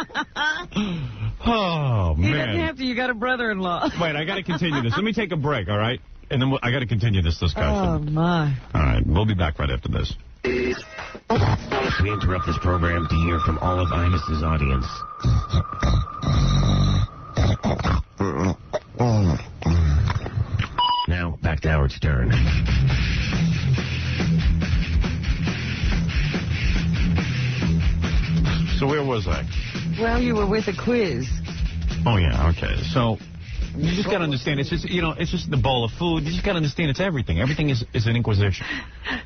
Oh, man. He doesn't have to. You got a brother-in-law. Wait, I got to continue this. Let me take a break, all right? And then I got to continue this discussion. Oh, my. All right. We'll be back right after this. We interrupt this program to hear from all of Inus's audience. Now, back to Howard Stern. So where was I? Well, you were with a quiz. Oh, yeah, okay. So you just got to understand, it's just, it's just the bowl of food. You just got to understand it's everything. Everything is an inquisition.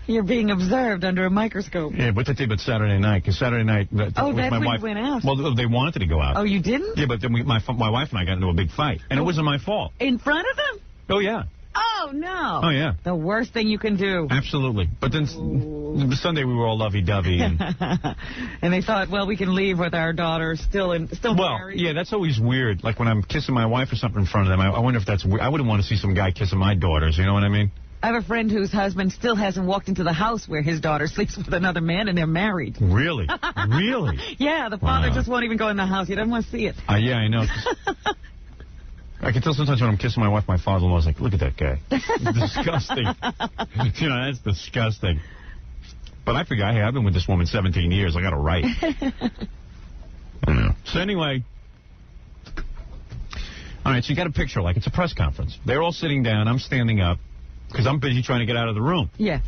You're being observed under a microscope. Yeah, but but Saturday night, because Saturday night... that's my when wife you went out. Well, they wanted to go out. Oh, you didn't? Yeah, but then my wife and I got into a big fight, and it wasn't my fault. In front of them? Oh, yeah. Oh, no. Oh, yeah. The worst thing you can do. Absolutely. But then Sunday we were all lovey-dovey. And they thought, well, we can leave with our daughter still married. Yeah, that's always weird. Like when I'm kissing my wife or something in front of them, I wonder if that's weird. I wouldn't want to see some guy kissing my daughters, you know what I mean? I have a friend whose husband still hasn't walked into the house where his daughter sleeps with another man, and they're married. Really? Really? Yeah, the father just won't even go in the house. He doesn't want to see it. Yeah, I know. I can tell sometimes when I'm kissing my wife, my father-in-law's like, look at that guy. Disgusting. That's disgusting. But I figure, hey, I've been with this woman 17 years. I got a right. I know. So anyway, all right, so you got a picture like it's a press conference. They're all sitting down. I'm standing up because I'm busy trying to get out of the room. Yeah.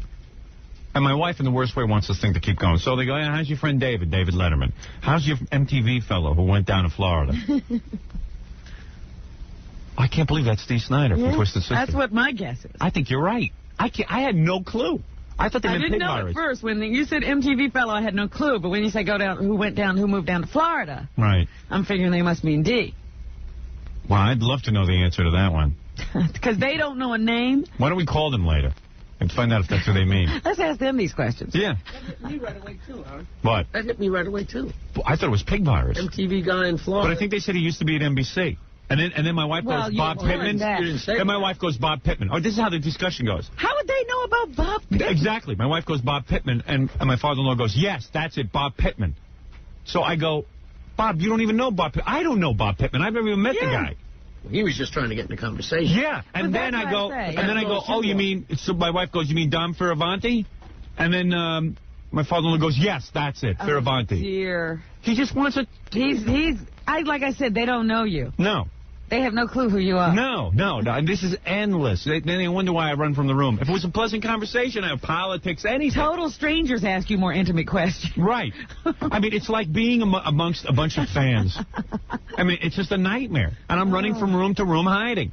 And my wife, in the worst way, wants this thing to keep going. So they go, how's your friend David Letterman? How's your MTV fellow who went down to Florida? I can't believe that's Steve Snyder from Twisted Sister. That's what my guess is. I think you're right. I had no clue. I thought they meant pig virus. I didn't know at first. When you said MTV fellow, I had no clue. But when you say who moved down to Florida, right? I'm figuring they must mean D. Well, I'd love to know the answer to that one. Because they don't know a name. Why don't we call them later and find out if that's who they mean? Let's ask them these questions. Yeah. That hit me right away, too, Howard. What? That hit me right away, too. I thought it was pig virus. MTV guy in Florida. But I think they said he used to be at NBC. And then my wife goes, Bob Pittman. Then my wife goes, Bob Pittman. Oh, this is how the discussion goes. How would they know about Bob Pittman? Exactly. My wife goes, Bob Pittman. And my father-in-law goes, yes, that's it, Bob Pittman. So I go, Bob, you don't even know Bob Pittman. I don't know Bob Pittman. I've never even met the guy. He was just trying to get in the conversation. Yeah. And then I go, oh, you mean, so my wife goes, you mean Dom Fioravanti? And then my father-in-law goes, yes, that's it, Fioravanti. Oh, dear. He just wants it. Like I said, they don't know you. No. They have no clue who you are. No. This is endless. Then they wonder why I run from the room. If it was a pleasant conversation, I have politics, anything. Total strangers ask you more intimate questions. Right. I mean, it's like being amongst a bunch of fans. I mean, it's just a nightmare. And I'm running from room to room hiding.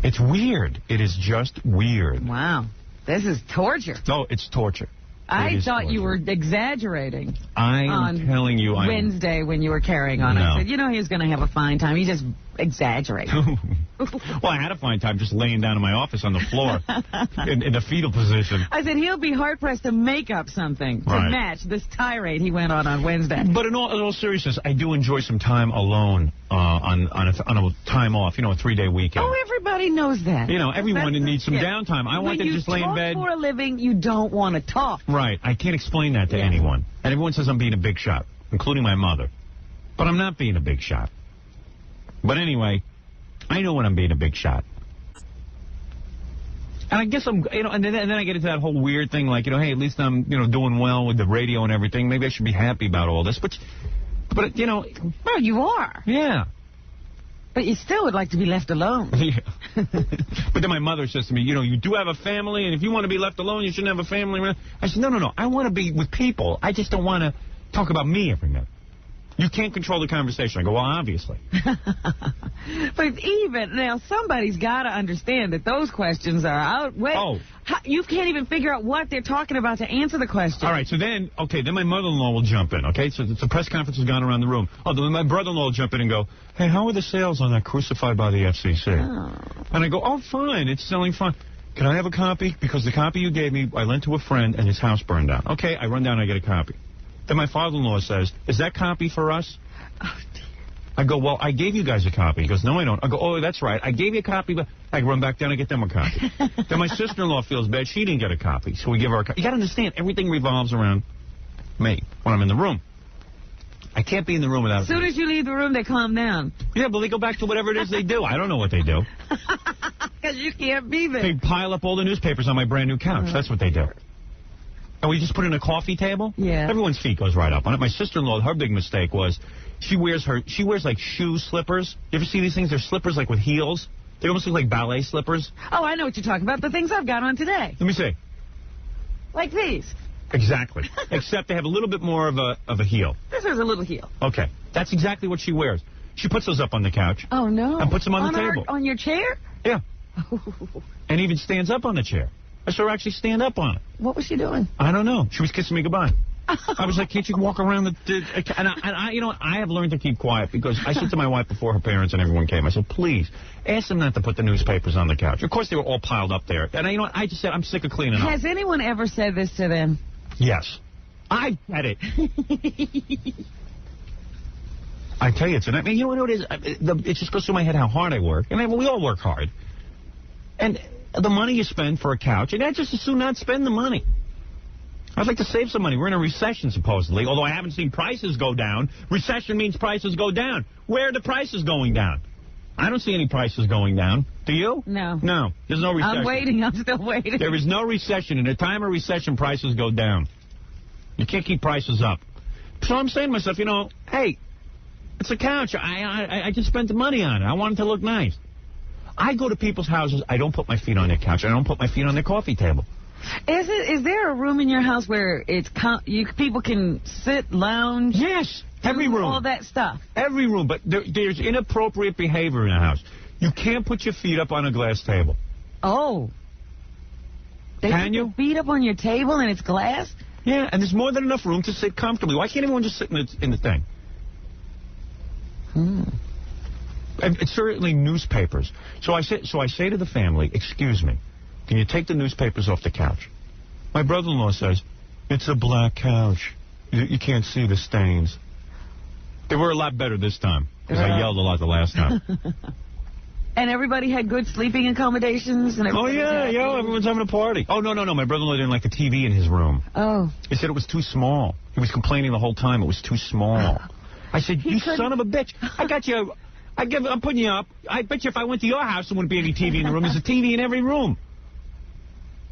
It's weird. It is just weird. Wow. This is torture. Oh, it's torture. I thought you were exaggerating. I'm telling you. Wednesday when you were carrying on. No. I said, you know, he was going to have a fine time. He just exaggerated. Well, I had a fine time just laying down in my office on the floor in the fetal position. I said, he'll be hard-pressed to make up something to match this tirade he went on Wednesday. But in all seriousness, I do enjoy some time alone on a time off, you know, a 3-day weekend. Oh, everybody knows that. You know, everyone needs some downtime. I want to just lay in bed. When you talk for a living, you don't want to talk. Right. I can't explain that to anyone. And everyone says I'm being a big shot, including my mother. But I'm not being a big shot. But anyway, I know when I'm being a big shot. And I guess I'm, you know, and then I get into that whole weird thing like, you know, hey, at least I'm, you know, doing well with the radio and everything. Maybe I should be happy about all this. But you know. Well, you are. Yeah. But you still would like to be left alone. Yeah. But then my mother says to me, you know, you do have a family, and if you want to be left alone, you shouldn't have a family. I said, no. I want to be with people. I just don't want to talk about me every minute. You can't control the conversation. I go, well, obviously. But even now, somebody's got to understand that those questions are out. You can't even figure out what they're talking about to answer the question. All right, so then my mother-in-law will jump in, okay? So the press conference has gone around the room. Oh, then my brother-in-law will jump in and go, hey, how are the sales on that Crucified by the FCC? Oh. And I go, oh, fine, it's selling fine. Can I have a copy? Because the copy you gave me, I lent to a friend, and his house burned down. Okay, I run down and I get a copy. Then my father-in-law says, is that copy for us? Oh, dear. I go, well, I gave you guys a copy. He goes, no, I don't. I go, oh, that's right. I gave you a copy, but I run back down and get them a copy. Then my sister-in-law feels bad. She didn't get a copy, so we give her a copy. You got to understand, everything revolves around me when I'm in the room. I can't be in the room without... As soon as you leave the room, they calm down. Yeah, but they go back to whatever it is they do. I don't know what they do. Because you can't be there. They pile up all the newspapers on my brand-new couch. That's what they do. And we just put in a coffee table? Yeah. Everyone's feet goes right up on it. My sister-in-law, her big mistake was she wears like shoe slippers. You ever see these things? They're slippers like with heels. They almost look like ballet slippers. Oh, I know what you're talking about. The things I've got on today. Let me see. Like these. Exactly. Except they have a little bit more of a heel. This is a little heel. Okay. That's exactly what she wears. She puts those up on the couch. Oh, no. And puts them on the table. On your chair? Yeah. And even stands up on the chair. I saw her actually stand up on it. What was she doing? I don't know. She was kissing me goodbye. I was like, can't you walk around and I, you know what? I have learned to keep quiet because I said to my wife before her parents and everyone came, I said, please, ask them not to put the newspapers on the couch. Of course, they were all piled up there. And you know what? I just said, I'm sick of cleaning up. Has anyone ever said this to them? Yes. I said it. I tell you, I mean, you know what it is? It just goes through my head how hard I work. I mean, we all work hard. And the money you spend for a couch, and I just as soon not spend the money. I'd like to save some money. We're in a recession, supposedly, although I haven't seen prices go down. Recession means prices go down. Where are the prices going down? I don't see any prices going down. Do you? No. No. There's no recession. I'm waiting. I'm still waiting. There is no recession. In a time of recession, prices go down. You can't keep prices up. So I'm saying to myself, you know, hey, it's a couch. I just spent the money on it. I want it to look nice. I go to people's houses. I don't put my feet on their couch. I don't put my feet on their coffee table. Is there a room in your house where people can sit, lounge? Yes, every room. All that stuff. Every room, but there's inappropriate behavior in the house. You can't put your feet up on a glass table. Oh. Can you? Feet up on your table and it's glass? Yeah, and there's more than enough room to sit comfortably. Why can't everyone just sit in the thing? It's certainly newspapers. So I say to the family, excuse me, can you take the newspapers off the couch? My brother-in-law says, it's a black couch. You can't see the stains. They were a lot better this time, because I yelled a lot the last time. And everybody had good sleeping accommodations? And oh, yeah, everyone's having a party. Oh, no, my brother-in-law didn't like the TV in his room. Oh. He said it was too small. He was complaining the whole time it was too small. I said, you son of a bitch. I got you. I'm putting you up. I bet you if I went to your house, there wouldn't be any TV in the room. There's a TV in every room.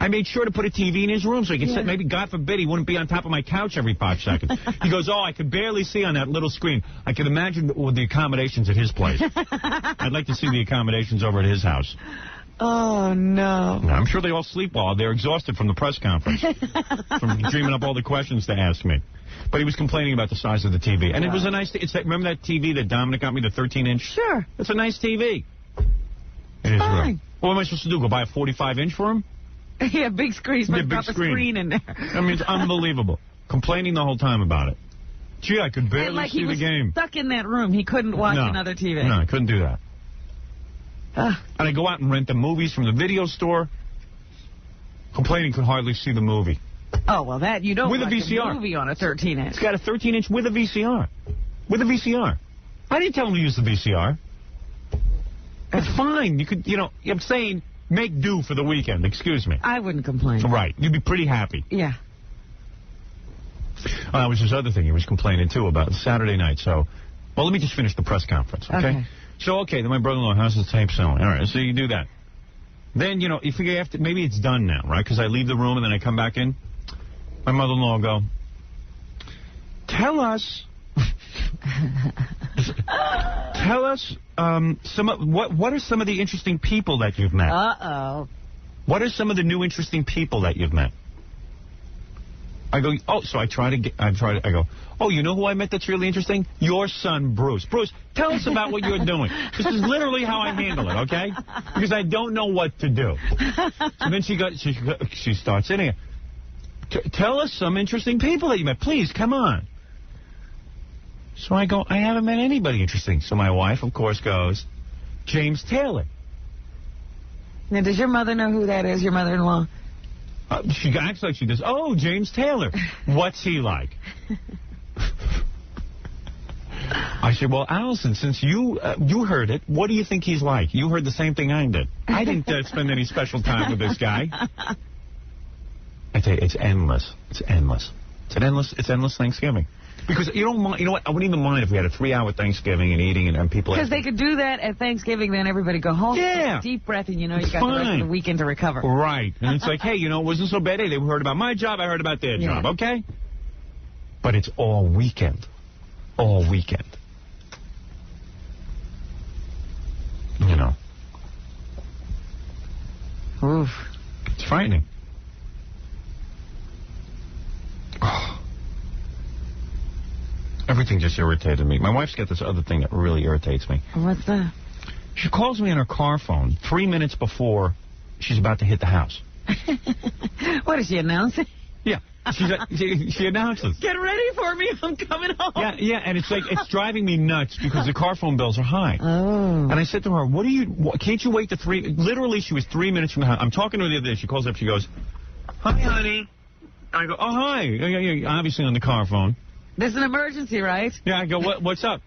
I made sure to put a TV in his room so he could sit. Maybe, God forbid, he wouldn't be on top of my couch every 5 seconds. He goes, oh, I could barely see on that little screen. I can imagine with the accommodations at his place. I'd like to see the accommodations over at his house. Oh, no. I'm sure they all sleep well. They're exhausted from the press conference, from dreaming up all the questions to ask me. But he was complaining about the size of the TV. And it was a nice... remember that TV that Dominic got me, the 13-inch? Sure. It's a nice TV. In his room. What am I supposed to do? Go buy a 45-inch for him? Yeah, big screen. Yeah, Drop a screen in there. I mean, it's unbelievable. Complaining the whole time about it. Gee, I could barely like see he was the game. stuck in that room. He couldn't watch another TV. No, I couldn't do that. And I go out and rent the movies from the video store. Complaining could hardly see the movie. Oh, well, that you don't with watch a VCR. A movie on a 13-inch. It's got a 13-inch with a VCR. With a VCR. I didn't tell him to use the VCR. That's fine. You could, I'm saying make do for the weekend. Excuse me. I wouldn't complain. Right. You'd be pretty happy. Yeah. That was his other thing he was complaining, too, about Saturday night. So, well, let me just finish the press conference, okay? So, then my brother-in-law, how's the tape selling? All right, so you do that. Then, you figure you have to, maybe it's done now, right? Because I leave the room and then I come back in. My mother-in-law will go, tell us, what are some of the interesting people that you've met? Uh-oh. What are some of the new interesting people that you've met? I go, so I go, you know who I met that's really interesting? Your son, Bruce. Bruce, tell us about what you're doing. This is literally how I handle it, okay? Because I don't know what to do. So then she starts in here. Tell us some interesting people that you met. Please, come on. So I go, I haven't met anybody interesting. So my wife, of course, goes, James Taylor. Now, does your mother know who that is, your mother-in-law? She acts like she does. Oh, James Taylor. What's he like? I said, well, Allison, since you heard it, what do you think he's like? You heard the same thing I did. I didn't spend any special time with this guy. I tell you, it's endless. It's endless. It's endless Thanksgiving. Because you don't mind, you know what, I wouldn't even mind if we had a 3-hour Thanksgiving and eating and people... Because they could do that at Thanksgiving, then everybody go home, take a deep breath, and you got the rest of the weekend to recover. Right. And it's like, hey, it wasn't so bad. Hey, they heard about my job, I heard about their job, okay? But it's all weekend. All weekend. Oof. It's frightening. Everything just irritated me. My wife's got this other thing that really irritates me. What's that? She calls me on her car phone 3 minutes before she's about to hit the house. What, is she announcing? Yeah. She announces. Get ready for me, I'm coming home. Yeah, and it's driving me nuts because the car phone bills are high. Oh. And I said to her, can't you wait literally she was 3 minutes from the house. I'm talking to her the other day. She calls up, she goes, hi, honey. I go, oh, hi. Yeah, obviously on the car phone. This is an emergency, right? Yeah, I go, what's up?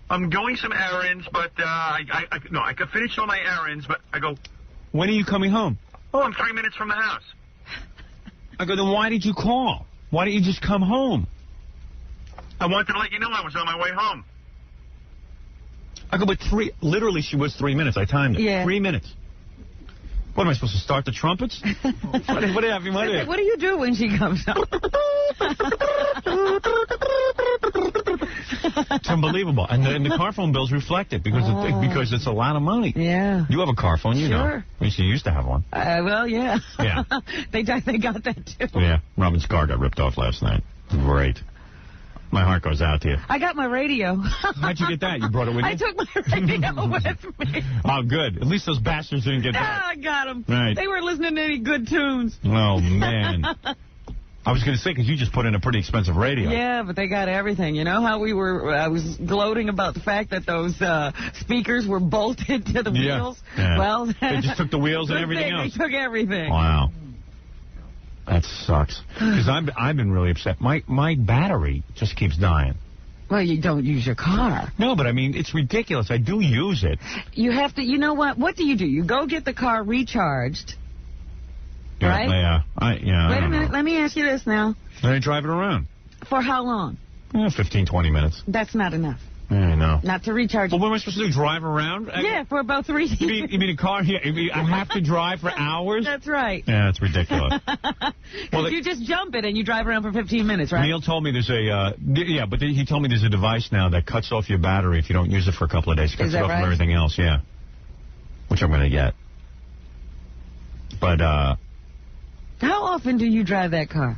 I'm going some errands, but I could finish all my errands, but I go, when are you coming home? Oh, I'm 3 minutes from the house. I go, then why did you call? Why didn't you just come home? I wanted to let you know I was on my way home. I go, but literally she was 3 minutes. I timed it. Yeah. 3 minutes. What, am I supposed to start the trumpets? What do you do when she comes home? It's unbelievable. And the car phone bills reflect it because it's a lot of money. Yeah. You have a car phone, you know. I mean, she used to have one. Well, yeah. Yeah. They got that, too. Yeah. Robin's car got ripped off last night. Great. My heart goes out to you. I got my radio. How'd you get that? You brought it with you? I took my radio with me. Oh, good. At least those bastards didn't get that. I got them. Right. They weren't listening to any good tunes. Oh, man. I was going to say, because you just put in a pretty expensive radio. Yeah, but they got everything. You know how I was gloating about the fact that those speakers were bolted to the wheels? Yeah. Well, they just took the wheels and everything else. They took everything. Wow. That sucks. Because I've been really upset. My battery just keeps dying. Well, you don't use your car. No, but I mean, it's ridiculous. I do use it. You have to, you know what? What do? You go get the car recharged. Yeah, right? Yeah. Wait a minute. Let me ask you this now. Then I drive it around. For how long? 15, 20 minutes. That's not enough. I know. Not to recharge. Well, what am I supposed to do? Drive around? Yeah, for about 3 days. You mean a car? Yeah, I have to drive for hours? That's right. Yeah, it's ridiculous. Well, you just jump it and you drive around for 15 minutes, right? Neil told me there's he told me there's a device now that cuts off your battery if you don't use it for a couple of days. It cuts it off from everything else, yeah. Which I'm going to get. But, how often do you drive that car?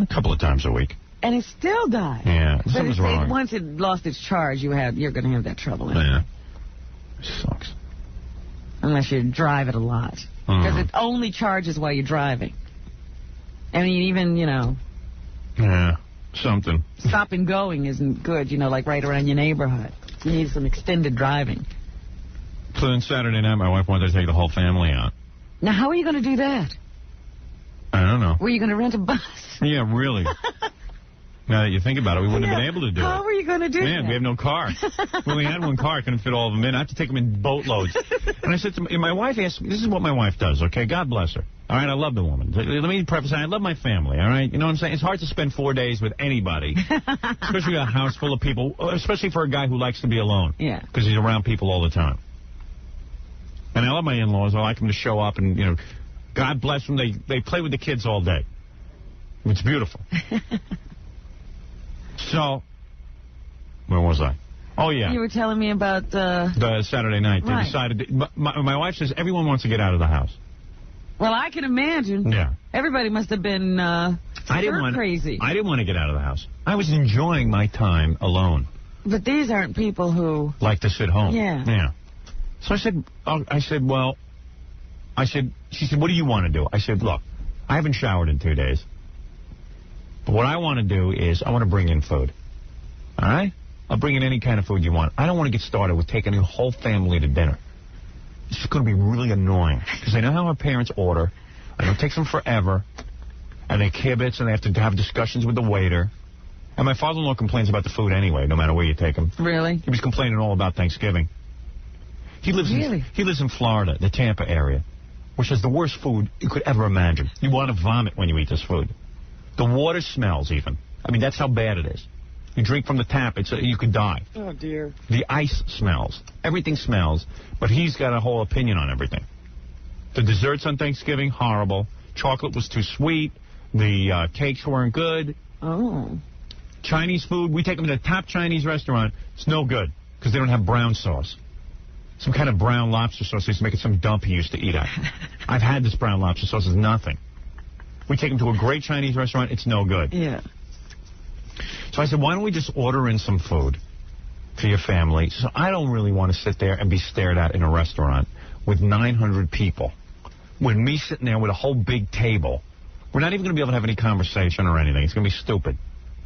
A couple of times a week. And it still died. Yeah, something's wrong. Once it lost its charge, you're going to have that trouble. Yeah. It sucks. Unless you drive it a lot. Because it only charges while you're driving. I mean, even, you know... Yeah, something. Stop and going isn't good, you know, like right around your neighborhood. You need some extended driving. So then Saturday night, my wife wanted to take the whole family out. Now, how are you going to do that? I don't know. Were you going to rent a bus? Yeah, really. Now that you think about it, we wouldn't have been able to do it. How were you going to do that? We have no car. We only had one car. I couldn't fit all of them in. I have to take them in boatloads. And I said to my wife, asked me, this is what my wife does, okay? God bless her. All right, I love the woman. Let me preface, I love my family, all right? You know what I'm saying? It's hard to spend 4 days with anybody, especially a house full of people, especially for a guy who likes to be alone. Yeah. Because he's around people all the time. And I love my in-laws. I like them to show up and, you know, God bless them. They play with the kids all day. It's beautiful. So, where was I? Oh, yeah. You were telling me about... the Saturday night. They decided... My wife says everyone wants to get out of the house. Well, I can imagine. Yeah. Everybody must have been crazy. I didn't want to get out of the house. I was enjoying my time alone. But these aren't people who... Like to sit home. Yeah. Yeah. So she said, what do you want to do? I said, look, I haven't showered in 2 days. But what I want to do is I want to bring in food. All right? I'll bring in any kind of food you want. I don't want to get started with taking your whole family to dinner. It's going to be really annoying. Because I know how our parents order. And it takes them forever. And they kibitz and they have to have discussions with the waiter. And my father-in-law complains about the food anyway, no matter where you take him. Really? He was complaining all about Thanksgiving. He lives in Florida, the Tampa area, which has the worst food you could ever imagine. You want to vomit when you eat this food. The water smells even. I mean, that's how bad it is. You drink from the tap, you could die. Oh, dear. The ice smells. Everything smells, but he's got a whole opinion on everything. The desserts on Thanksgiving, horrible. Chocolate was too sweet. The cakes weren't good. Oh. Chinese food, we take them to the top Chinese restaurant. It's no good because they don't have brown sauce. Some kind of brown lobster sauce. They used to make it some dump he used to eat at. I've had this brown lobster sauce. It's nothing. We take him to a great Chinese restaurant. It's no good. Yeah. So I said, why don't we just order in some food for your family? So I don't really want to sit there and be stared at in a restaurant with 900 people. With me sitting there with a whole big table. We're not even going to be able to have any conversation or anything. It's going to be stupid.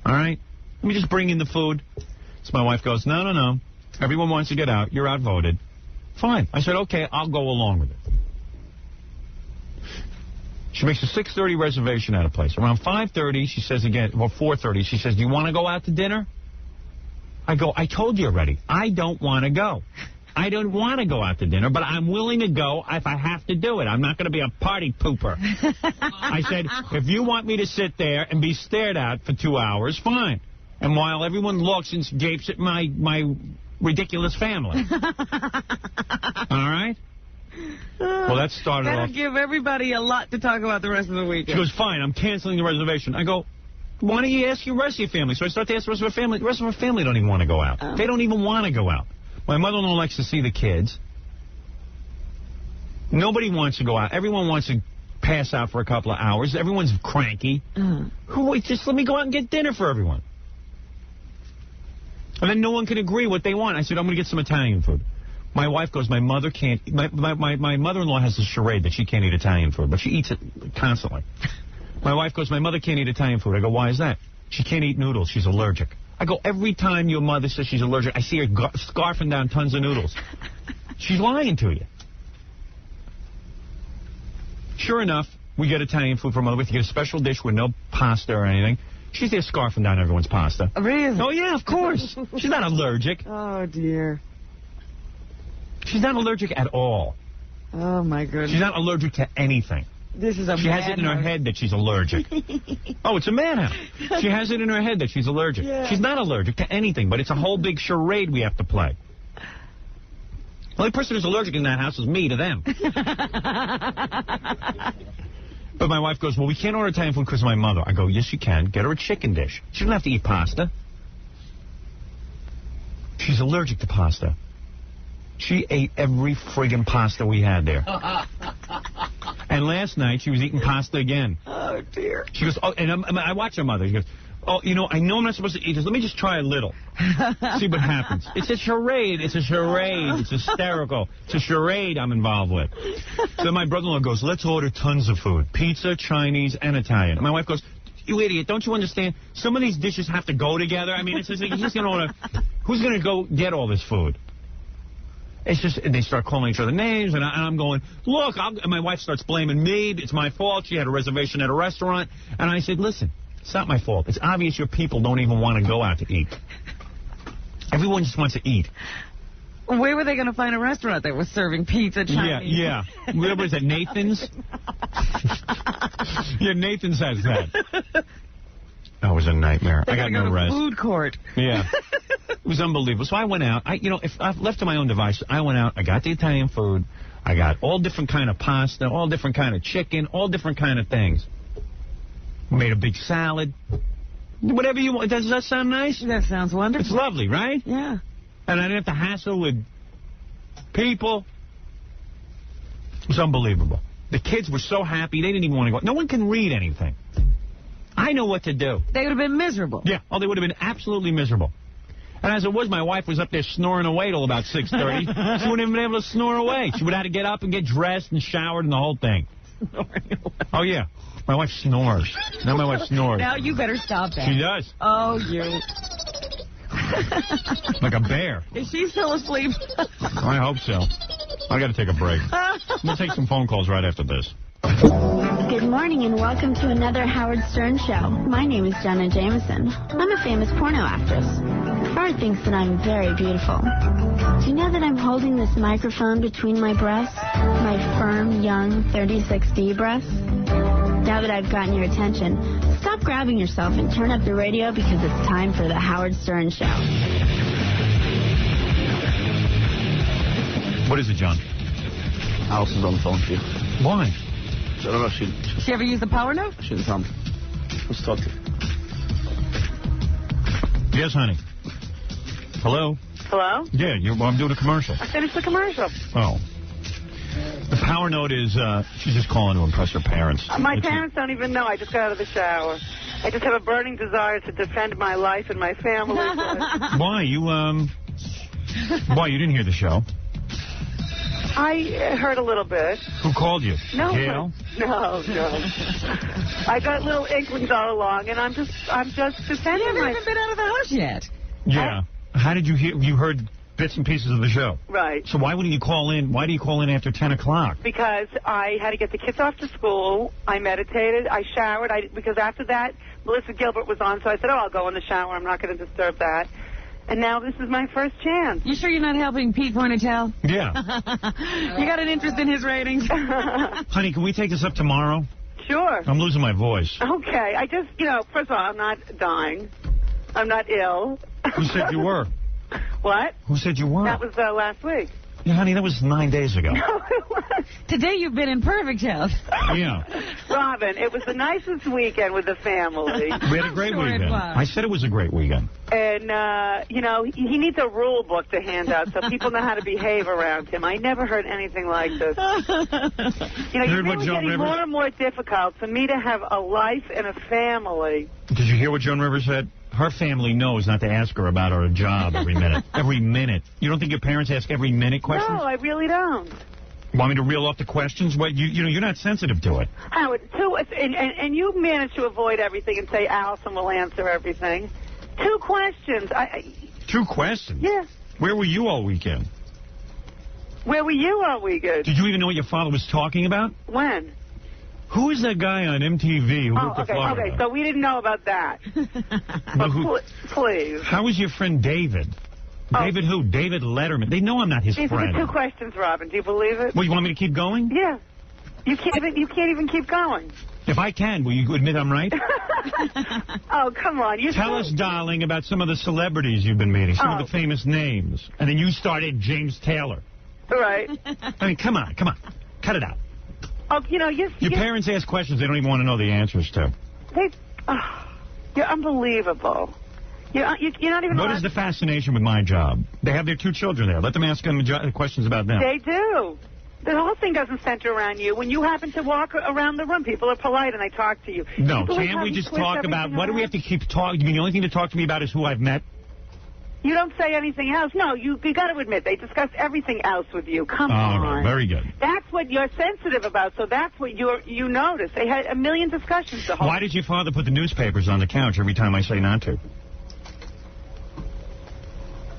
All right? Let me just bring in the food. So my wife goes, no. Everyone wants to get out. You're outvoted. Fine. I said, okay, I'll go along with it. She makes a 6:30 reservation at a place. Around 5:30, she says again, well, 4:30, she says, do you want to go out to dinner? I go, I told you already. I don't want to go. I don't want to go out to dinner, but I'm willing to go if I have to do it. I'm not going to be a party pooper. I said, if you want me to sit there and be stared at for 2 hours, fine. And while everyone looks and gapes at my ridiculous family. All right? Well, that started off. That'll give everybody a lot to talk about the rest of the weekend. She goes, fine, I'm canceling the reservation. I go, why don't you ask your rest of your family? So I start to ask the rest of her family. The rest of her family don't even want to go out. They don't even want to go out. My mother-in-law likes to see the kids. Nobody wants to go out. Everyone wants to pass out for a couple of hours. Everyone's cranky. Just let me go out and get dinner for everyone. And then no one can agree what they want. I said, I'm going to get some Italian food. My wife goes, my mother can't. My mother-in-law has this charade that she can't eat Italian food, but she eats it constantly. My wife goes, my mother can't eat Italian food. I go, why is that? She can't eat noodles. She's allergic. I go, every time your mother says she's allergic, I see her scarfing down tons of noodles. She's lying to you. Sure enough, we get Italian food from her. We have to get a special dish with no pasta or anything. She's there scarfing down everyone's pasta. Really? Oh, yeah, of course. She's not allergic. Oh, dear. She's not allergic at all. Oh, my goodness. She's not allergic to anything. This is a She has it in her head that she's allergic. Oh, it's a madhouse. She has it in her head that she's allergic. Yeah. She's not allergic to anything, but it's a whole big charade we have to play. The only person who's allergic in that house is me to them. But my wife goes, well, we can't order Italian food because of my mother. I go, yes, you can. Get her a chicken dish. She doesn't have to eat pasta. She's allergic to pasta. She ate every friggin' pasta we had there. And last night, she was eating pasta again. Oh, dear. She goes, oh, and I watch her mother. She goes, Oh, you know, I know I'm not supposed to eat this. Let me just try a little. See what happens. It's a charade. It's a charade. It's hysterical. It's a charade I'm involved with. So my brother-in-law goes, let's order tons of food. Pizza, Chinese, and Italian. And my wife goes, you idiot, don't you understand? Some of these dishes have to go together. I mean, it's just like, he's going to order. Who's going to go get all this food? It's just, and they start calling each other names, and I'm going, look, and my wife starts blaming me. It's my fault. She had a reservation at a restaurant. And I said, listen, it's not my fault. It's obvious your people don't even want to go out to eat. Everyone just wants to eat. Where were they going to find a restaurant that was serving pizza, Chinese? Yeah. Where was it, Nathan's? Yeah, Nathan's has that. That was a nightmare. I got no rest. Food court. Yeah. It was unbelievable. So I went out. If I've left to my own device, I went out. I got the Italian food. I got all different kind of pasta, all different kind of chicken, all different kind of things. Made a big salad. Whatever you want. Does that sound nice? That sounds wonderful. It's lovely, right? Yeah. And I didn't have to hassle with people. It was unbelievable. The kids were so happy. They didn't even want to go. No one can read anything. I know what to do. They would have been miserable. Yeah. Oh, they would have been absolutely miserable. And as it was, my wife was up there snoring away till about 6:30. She wouldn't even been able to snore away. She would have had to get up and get dressed and showered and the whole thing. Oh, yeah. My wife snores. Now my wife snores. Now you better stop that. She does. Oh, you. Like a bear. Is she still asleep? I hope so. I got to take a break. We'll take some phone calls right after this. Good morning and welcome to another Howard Stern show. My name is Jenna Jameson. I'm a famous porno actress. Howard thinks that I'm very beautiful. Do you know that I'm holding this microphone between my breasts? My firm, young 36D breasts? Now that I've gotten your attention, stop grabbing yourself and turn up the radio because it's time for the Howard Stern show. What is it, John? Alice is on the phone to you. Why? I don't know if She ever used the power note? she didn't tell me. Let's talk to you. Yes, honey. Hello? Hello? Yeah, I'm doing a commercial. I finished the commercial. Oh. The power note is, she's just calling to impress her parents. My parents don't even know. I just got out of the shower. I just have a burning desire to defend my life and my family. Why? Why? You didn't hear the show? I heard a little bit. Who called you? No. Gail? No. I got little inklings all along, and I'm just defending You haven't even been out of the house yet. Yeah. How did you hear? You heard bits and pieces of the show. Right. So why wouldn't you call in? Why do you call in after 10 o'clock? Because I had to get the kids off to school. I meditated. I showered. Because after that, Melissa Gilbert was on, so I said, I'll go in the shower. I'm not going to disturb that. And now this is my first chance. You sure you're not helping Pete Pointel? Yeah. You got an interest in his ratings? Honey, can we take this up tomorrow? Sure. I'm losing my voice. Okay. I just, first of all, I'm not dying. I'm not ill. Who said you were? What? Who said you were? That was last week. Yeah, honey, that was 9 days ago. Today you've been in perfect health. Yeah. Robin, it was the nicest weekend with the family. We had a great weekend. I said it was a great weekend. And, he needs a rule book to hand out so people know how to behave around him. I never heard anything like this. You're really getting more and more difficult for me to have a life and a family. Did you hear what Joan Rivers said? Her family knows not to ask her about her job every minute. Every minute. You don't think your parents ask every minute questions? No, I really don't. Want me to reel off the questions? Well, you're not sensitive to it. Howard, and you managed to avoid everything and say Allison will answer everything. 2 questions. 2 questions? Yeah. Where were you all weekend? Where were you all weekend? Did you even know what your father was talking about? When? Who is that guy on MTV who moved to Florida? Okay, so we didn't know about that. Please. How was your friend David? David who? David Letterman. They know I'm not his These friend. are the 2 questions, Robin. Do you believe it? Well, you want me to keep going? Yeah. You can't even keep going. If I can, will you admit I'm right? Oh, come on. Tell us, darling, about some of the celebrities you've been meeting, some of the famous names. And then you started James Taylor. Right. I mean, come on. Cut it out. Oh, your parents ask questions they don't even want to know the answers to. You're unbelievable. You're not even. What is the fascination with my job? They have their 2 children there. Let them ask them questions about them. They do. The whole thing doesn't center around you. When you happen to walk around the room, people are polite and they talk to you. No, People can't we just talk about, what do we have to keep talking? You mean the only thing to talk to me about is who I've met? You don't say anything else. No, you got to admit, they discuss everything else with you. Come All on. right, very good. That's what you're sensitive about, so that's what you notice. They had a million discussions the whole Why did your father put the newspapers on the couch every time I say not to?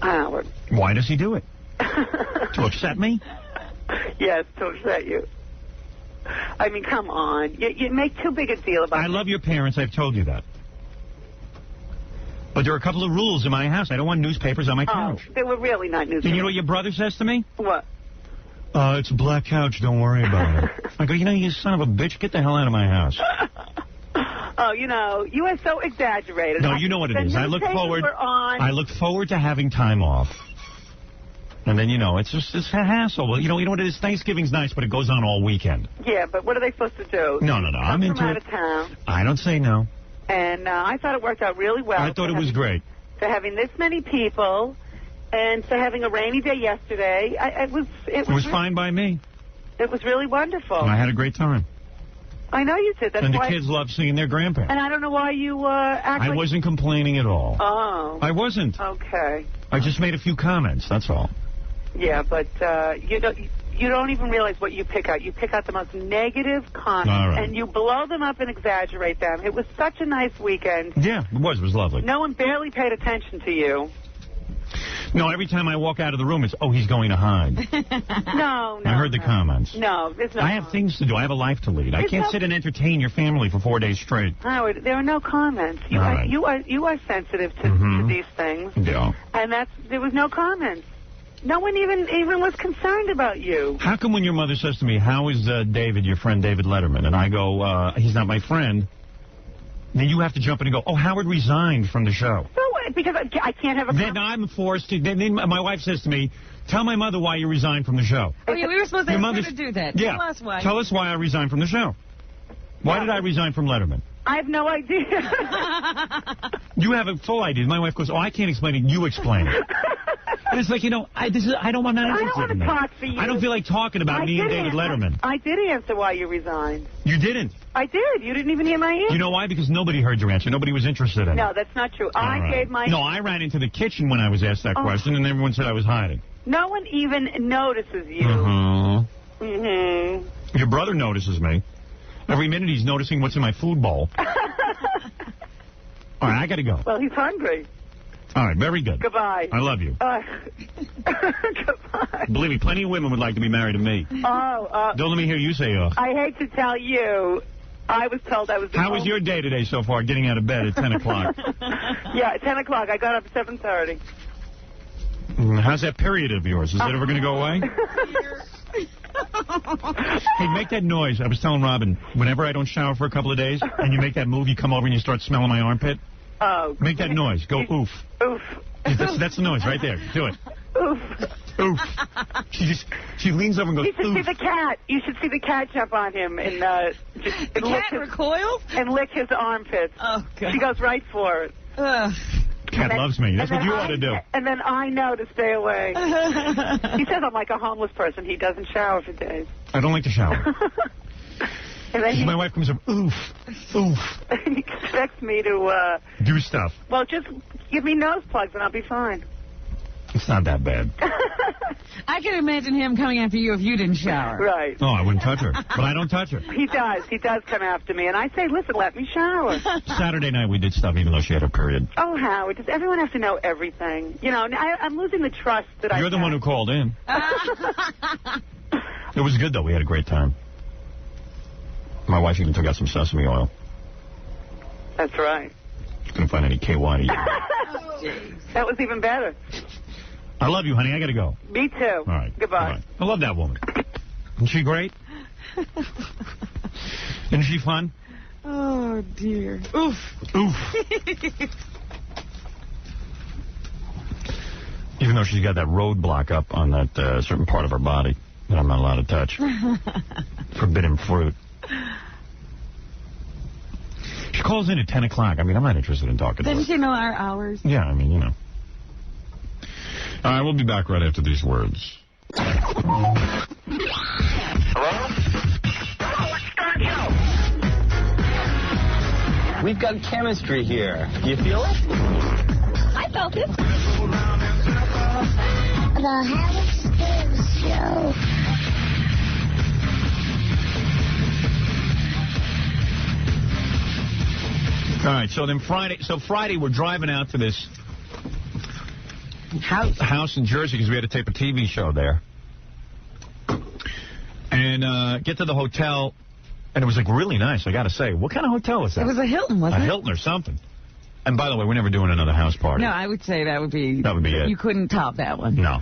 Howard. Why does he do it? To upset me? Yes, to upset you. I mean, come on. You make too big a deal about it. I love your parents. I've told you that. But there are a couple of rules in my house. I don't want newspapers on my couch. They were really not newspapers. And you know what your brother says to me? What? It's a black couch. Don't worry about it. I go, you son of a bitch. Get the hell out of my house. Oh, you are so exaggerated. No, you know what it is. I look forward to having time off. And then, it's a hassle. Well, you know what it is? Thanksgiving's nice, but it goes on all weekend. Yeah, but what are they supposed to do? No. I'm into out it. Of town. I don't say no. And I thought it worked out really well. I thought it was great. For having this many people, and for having a rainy day yesterday, it was fine by me. It was really wonderful. And I had a great time. I know you did. And the kids love seeing their grandparents. And I don't know why you act I wasn't complaining at all. Oh. I wasn't. Okay. I just made a few comments, that's all. Yeah, but you don't even realize what you pick out. You pick out the most negative comments, and you blow them up and exaggerate them. It was such a nice weekend. Yeah, it was. It was lovely. No one barely paid attention to you. No, every time I walk out of the room, it's, he's going to hide. No. I heard the comments. No, there's no. I have things to do. I have a life to lead. I can't sit and entertain your family for 4 days straight. Howard, there are no comments. You are sensitive to these things. Yeah. And there was no comments. No one even was concerned about you. How come when your mother says to me, how is David, your friend David Letterman, and I go, he's not my friend, then you have to jump in and go, Howard resigned from the show. No, because I can't have a... Then I'm forced to... Then my wife says to me, tell my mother why you resigned from the show. Oh, yeah, we were supposed to do that. Yeah. Tell us why. Tell us why I resigned from the show. Why did I resign from Letterman? I have no idea. You have a full idea. My wife goes, I can't explain it. You explain it. And it's like, I don't want to talk for you. I don't feel like talking about me and David Letterman. I did answer why you resigned. You didn't? I did. You didn't even hear my answer. You know why? Because nobody heard your answer. Nobody was interested in it. No, that's not true. I gave my... No, I ran into the kitchen when I was asked that question, and everyone said I was hiding. No one even notices you. Your brother notices me. Every minute he's noticing what's in my food bowl. All right, I got to go. Well, he's hungry. All right, very good. Goodbye. I love you. Goodbye. Believe me, plenty of women would like to be married to me. Don't let me hear you say ugh. I hate to tell you, I was told I was... How was your day today so far, getting out of bed at 10 o'clock? Yeah, at 10 o'clock. I got up at 7:30. How's that period of yours? Is that ever going to go away? Hey, make that noise. I was telling Robin, whenever I don't shower for a couple of days, and you make that move, you come over and you start smelling my armpit. Oh. Make that noise. Go oof. Oof. That's the noise right there. Do it. Oof. Oof. She leans over and goes, You should oof. see the cat. You should see the cat jump on him and the cat recoils? And lick his armpits. Oh, God. She goes right for it. Cat loves me. That's what you ought to do. And then I know to stay away. He says I'm like a homeless person. He doesn't shower for days. I don't like to shower. And then my wife comes up, oof, oof. He expects me to... do stuff. Well, just give me nose plugs and I'll be fine. It's not that bad. I can imagine him coming after you if you didn't shower. Right. Oh, I wouldn't touch her. But I don't touch her. He does. He does come after me. And I say, listen, let me shower. Saturday night we did stuff even though she had her period. Oh, Howard, does everyone have to know everything? I'm losing the trust that You're the one who called in. It was good, though. We had a great time. My wife even took out some sesame oil. That's right. Couldn't find any KY to use. That was even better. I love you, honey. I got to go. Me too. All right. Goodbye. I love that woman. Isn't she great? Isn't she fun? Oh, dear. Oof. Oof. Even though she's got that roadblock up on that certain part of her body that I'm not allowed to touch. Forbidden fruit. She calls in at 10 o'clock. I mean, I'm not interested in talking to her. Doesn't she know our hours? Yeah, I mean, All right, we'll be back right after these words. We've got chemistry here. You feel it? I felt it. The Howard Stern Show. All right, so then Friday we're driving out to this house in Jersey because we had to tape a TV show there. And get to the hotel, and it was like really nice, I got to say. What kind of hotel was that? It was a Hilton, wasn't it? A Hilton or something. And by the way, we're never doing another house party. No, I would say that would be it. You couldn't top that one. No.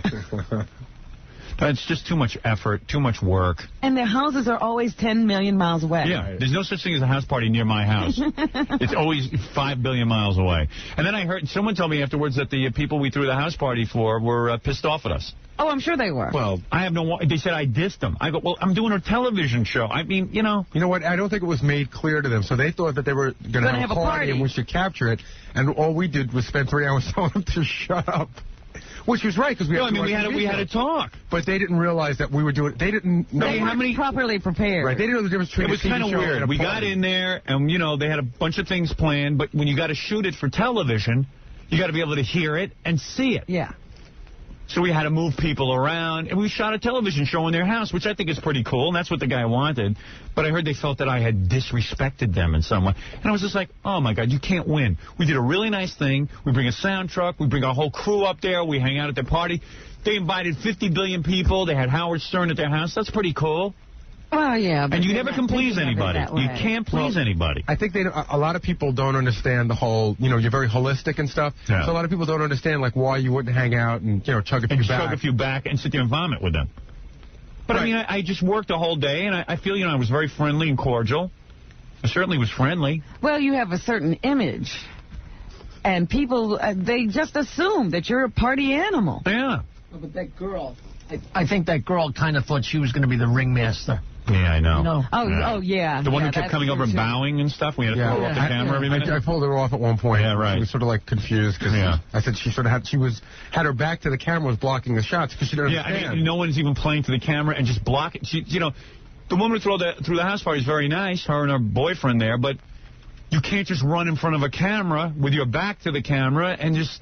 It's just too much effort, too much work. And their houses are always 10 million miles away. Yeah, there's no such thing as a house party near my house. It's always 5 billion miles away. And then I heard someone tell me afterwards that the people we threw the house party for were pissed off at us. Oh, I'm sure they were. Well, I have no... They said I dissed them. I go, well, I'm doing a television show. I mean, you know... You know what? I don't think it was made clear to them. So they thought that they were going to have a party and we should capture it. And all we did was spend 3 hours telling them to shut up. Which was right, because we had to talk. But they didn't realize that we were doing... They didn't know... They weren't properly prepared. Right. They didn't know the difference between It was kind of weird. We got in there, and, you know, they had a bunch of things planned, but when you got to shoot it for television, you got to be able to hear it and see it. Yeah. So we had to move people around, and we shot a television show in their house, which I think is pretty cool, and that's what the guy wanted. But I heard they felt that I had disrespected them in some way. And I was just like, oh, my God, you can't win. We did a really nice thing. We bring a sound truck. We bring our whole crew up there. We hang out at their party. They invited 50 billion people. They had Howard Stern at their house. That's pretty cool. Well, yeah. And you never can please anybody. You can't please anybody. I think a lot of people don't understand the whole, you know, you're very holistic and stuff. Yeah. So a lot of people don't understand, like, why you wouldn't hang out and, you know, chug a few back and sit there and vomit with them. But, right. I mean, I just worked a whole day, and I feel, you know, I was very friendly and cordial. I certainly was friendly. Well, you have a certain image. And people, they just assume that you're a party animal. Yeah. Oh, but that girl, I think that girl kind of thought she was going to be the ringmaster. Yeah, I know. You know? Oh, yeah. The one who kept coming over and bowing and stuff. We had to throw her off the camera every minute. I pulled her off at one point. Yeah, right. She was sort of like confused because I said she sort of had her back to the camera, was blocking the shots because she didn't understand. I mean, no one's even playing to the camera and just blocking. You know, the woman who threw the house party is very nice, her and her boyfriend there, but you can't just run in front of a camera with your back to the camera and just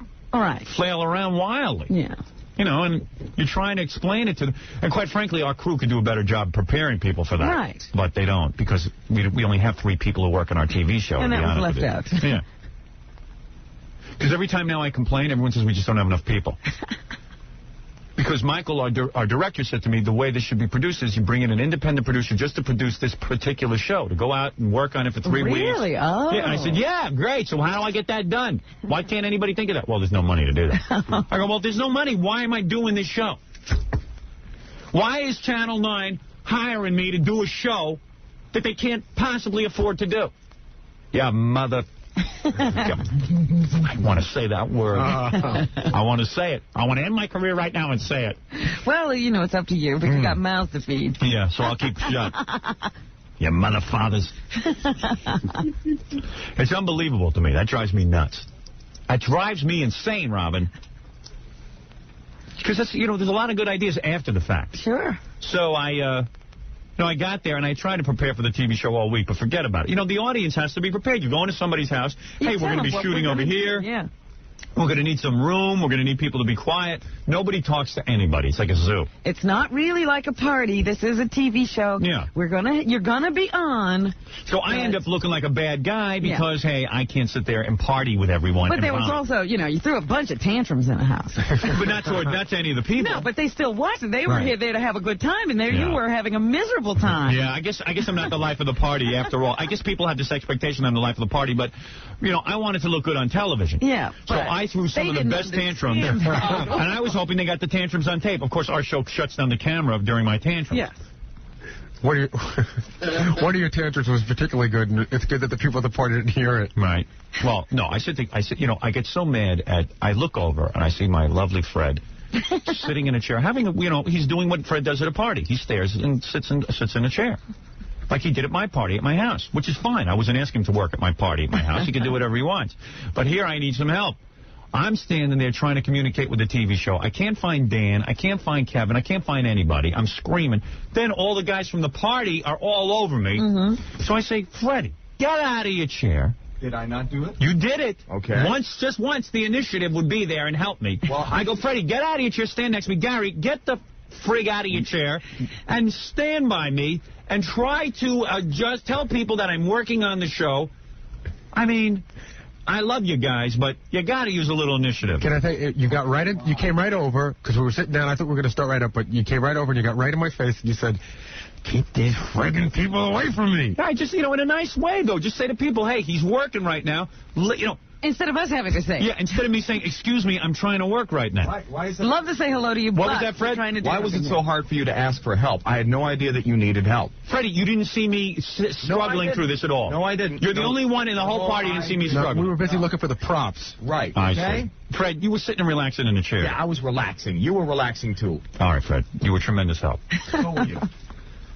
flail around wildly. Yeah. You know, and you're trying to explain it to them. And quite frankly, our crew could do a better job preparing people for that. Right. But they don't, because we only have 3 people who work on our TV show. And that was left out. Yeah. Because every time now I complain, everyone says we just don't have enough people. Because Michael, our director, said to me, the way this should be produced is you bring in an independent producer just to produce this particular show, to go out and work on it for 3 weeks. Really? Oh. Yeah, and I said, yeah, great. So how do I get that done? Why can't anybody think of that? Well, there's no money to do that. I go, well, there's no money. Why am I doing this show? Why is Channel 9 hiring me to do a show that they can't possibly afford to do? Yeah, mother... I want to say that word. I want to say it. I want to end my career right now and say it. Well, you know, it's up to you, but you got mouths to feed. Yeah, so I'll keep shut. You mother fathers. It's unbelievable to me. That drives me nuts. That drives me insane, Robin. Because that's, you know, there's a lot of good ideas after the fact. Sure. So I got there, and I tried to prepare for the TV show all week, but forget about it. You know, the audience has to be prepared. You go into somebody's house, hey, we're going to be shooting over here. Yeah. We're going to need some room. We're going to need people to be quiet. Nobody talks to anybody. It's like a zoo. It's not really like a party. This is a TV show. Yeah. You're gonna be on. So I end up looking like a bad guy because, hey, I can't sit there and party with everyone. But there was also, you know, you threw a bunch of tantrums in the house. But not to any of the people. No, but they still watched it. They were here there to have a good time, and there you were having a miserable time. Yeah, I guess I'm not the life of the party after all. I guess people have this expectation I'm the life of the party, but, you know, I wanted to look good on television. Yeah. So I threw some of the best tantrums, and I was hoping they got the tantrums on tape. Of course, our show shuts down the camera during my tantrums. Yeah. One of your tantrums was particularly good, and it's good that the people at the party didn't hear it. Right. Well, no, I said, you know, I get so mad I look over and I see my lovely Fred sitting in a chair, you know, he's doing what Fred does at a party. He stares and sits in a chair. Like he did at my party at my house, which is fine. I wasn't asking him to work at my party at my house. He can do whatever he wants. But here I need some help. I'm standing there trying to communicate with the TV show. I can't find Dan. I can't find Kevin. I can't find anybody. I'm screaming. Then all the guys from the party are all over me. So I say, Freddie, get out of your chair. Did I not do it? You did it. Okay. Just once, the initiative would be there and help me. Well, I go, Freddie, get out of your chair, stand next to me. Gary, get the frig out of your chair and stand by me and try to just tell people that I'm working on the show. I mean, I love you guys, but you got to use a little initiative. Can I tell you, you got right in, you came right over, because we were sitting down, I thought we were going to start right up, but you came right over and you got right in my face and you said, keep these friggin' people away from me. I just, in a nice way, though. Just say to people, hey, he's working right now. Instead of us having to say. Yeah, instead of me saying, excuse me, I'm trying to work right now. Why is it? Love to say hello to you, What but was that, Fred? why was it so hard for you to ask for help? I had no idea that you needed help. Freddie, you didn't see me struggling through this at all. No, I didn't. You're the only one in the whole party who didn't see me struggling. We were busy looking for the props. Right. I see. Fred, you were sitting and relaxing in the chair. Yeah, I was relaxing. You were relaxing, too. All right, Fred. You were tremendous help. So were you.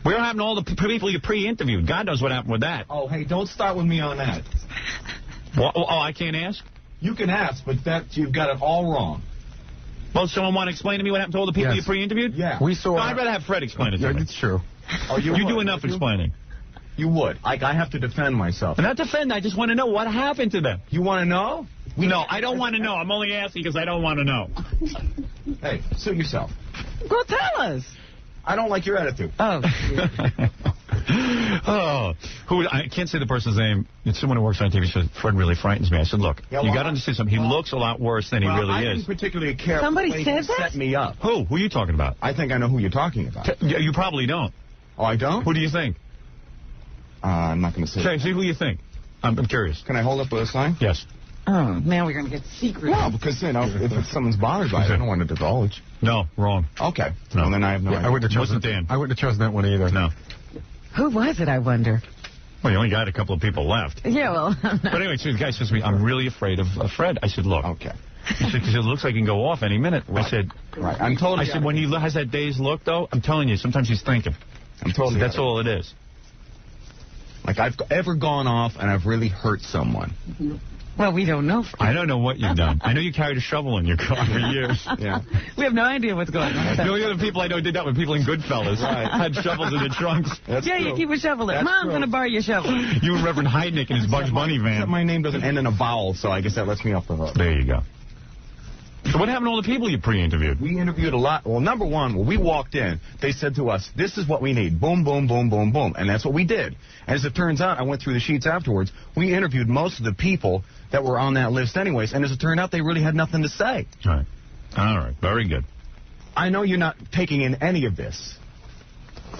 We don't have all the people you pre-interviewed. God knows what happened with that. Oh, hey, don't start with me on that. I can't ask? You can ask, but you've got it all wrong. Well, someone want to explain to me what happened to all the people you pre-interviewed? Yeah. We saw. No, I'd rather have Fred explain it to me. It's true. Oh, you do enough explaining. You would. I have to defend myself. Not defend. I just want to know what happened to them. You want to know? No, I don't want to know. I'm only asking because I don't want to know. Hey, suit yourself. Go tell us. I don't like your attitude. Oh. I can't say the person's name. It's someone who works on TV. Said Fred really frightens me. I said, look, you got to understand something. He looks a lot worse than he really I is. didn't particularly care. Somebody said that? Set me up. Who? Who are you talking about? I think I know who you're talking about. You probably don't. Oh, I don't? Who do you think? I'm not going to say. Okay, see who you think. I'm curious. Can I hold up a sign? Yes. Oh, now we're going to get secrets. Well, because, if someone's bothered by it, I don't want to divulge. No, wrong. Okay. No. Well, then I have no idea. I wouldn't have chosen Dan. I wouldn't have chosen that one either. No. Who was it, I wonder? Well, you only got a couple of people left. Yeah, well. But anyway, so the guy says to me, I'm really afraid of Fred. I said, look. Okay. He said, because it looks like he can go off any minute. Right. I said, right. I'm totally. I said, when he has that dazed look, though, I'm telling you, sometimes he's thinking. I'm totally. That's all it is. Like, I've ever gone off and I've really hurt someone. Well, we don't know. I don't know what you've done. I know you carried a shovel in your car for years. Yeah. We have no idea what's going on. The only other people I know did that were people in Goodfellas. Right. Had shovels in their trunks. Yeah, true. You keep a shovel in. Mom's going to borrow your shovel. You and Reverend Heidnick in his Bugs Bunny van. Except my name doesn't end in a vowel, so I guess that lets me off the hook. There you go. So what happened to all the people you pre-interviewed? We interviewed a lot. Well, number one, when we walked in, they said to us, this is what we need. Boom, boom, boom, boom, boom. And that's what we did. As it turns out, I went through the sheets afterwards. We interviewed most of the people that were on that list anyways. And as it turned out, they really had nothing to say. All right. Very good. I know you're not taking in any of this.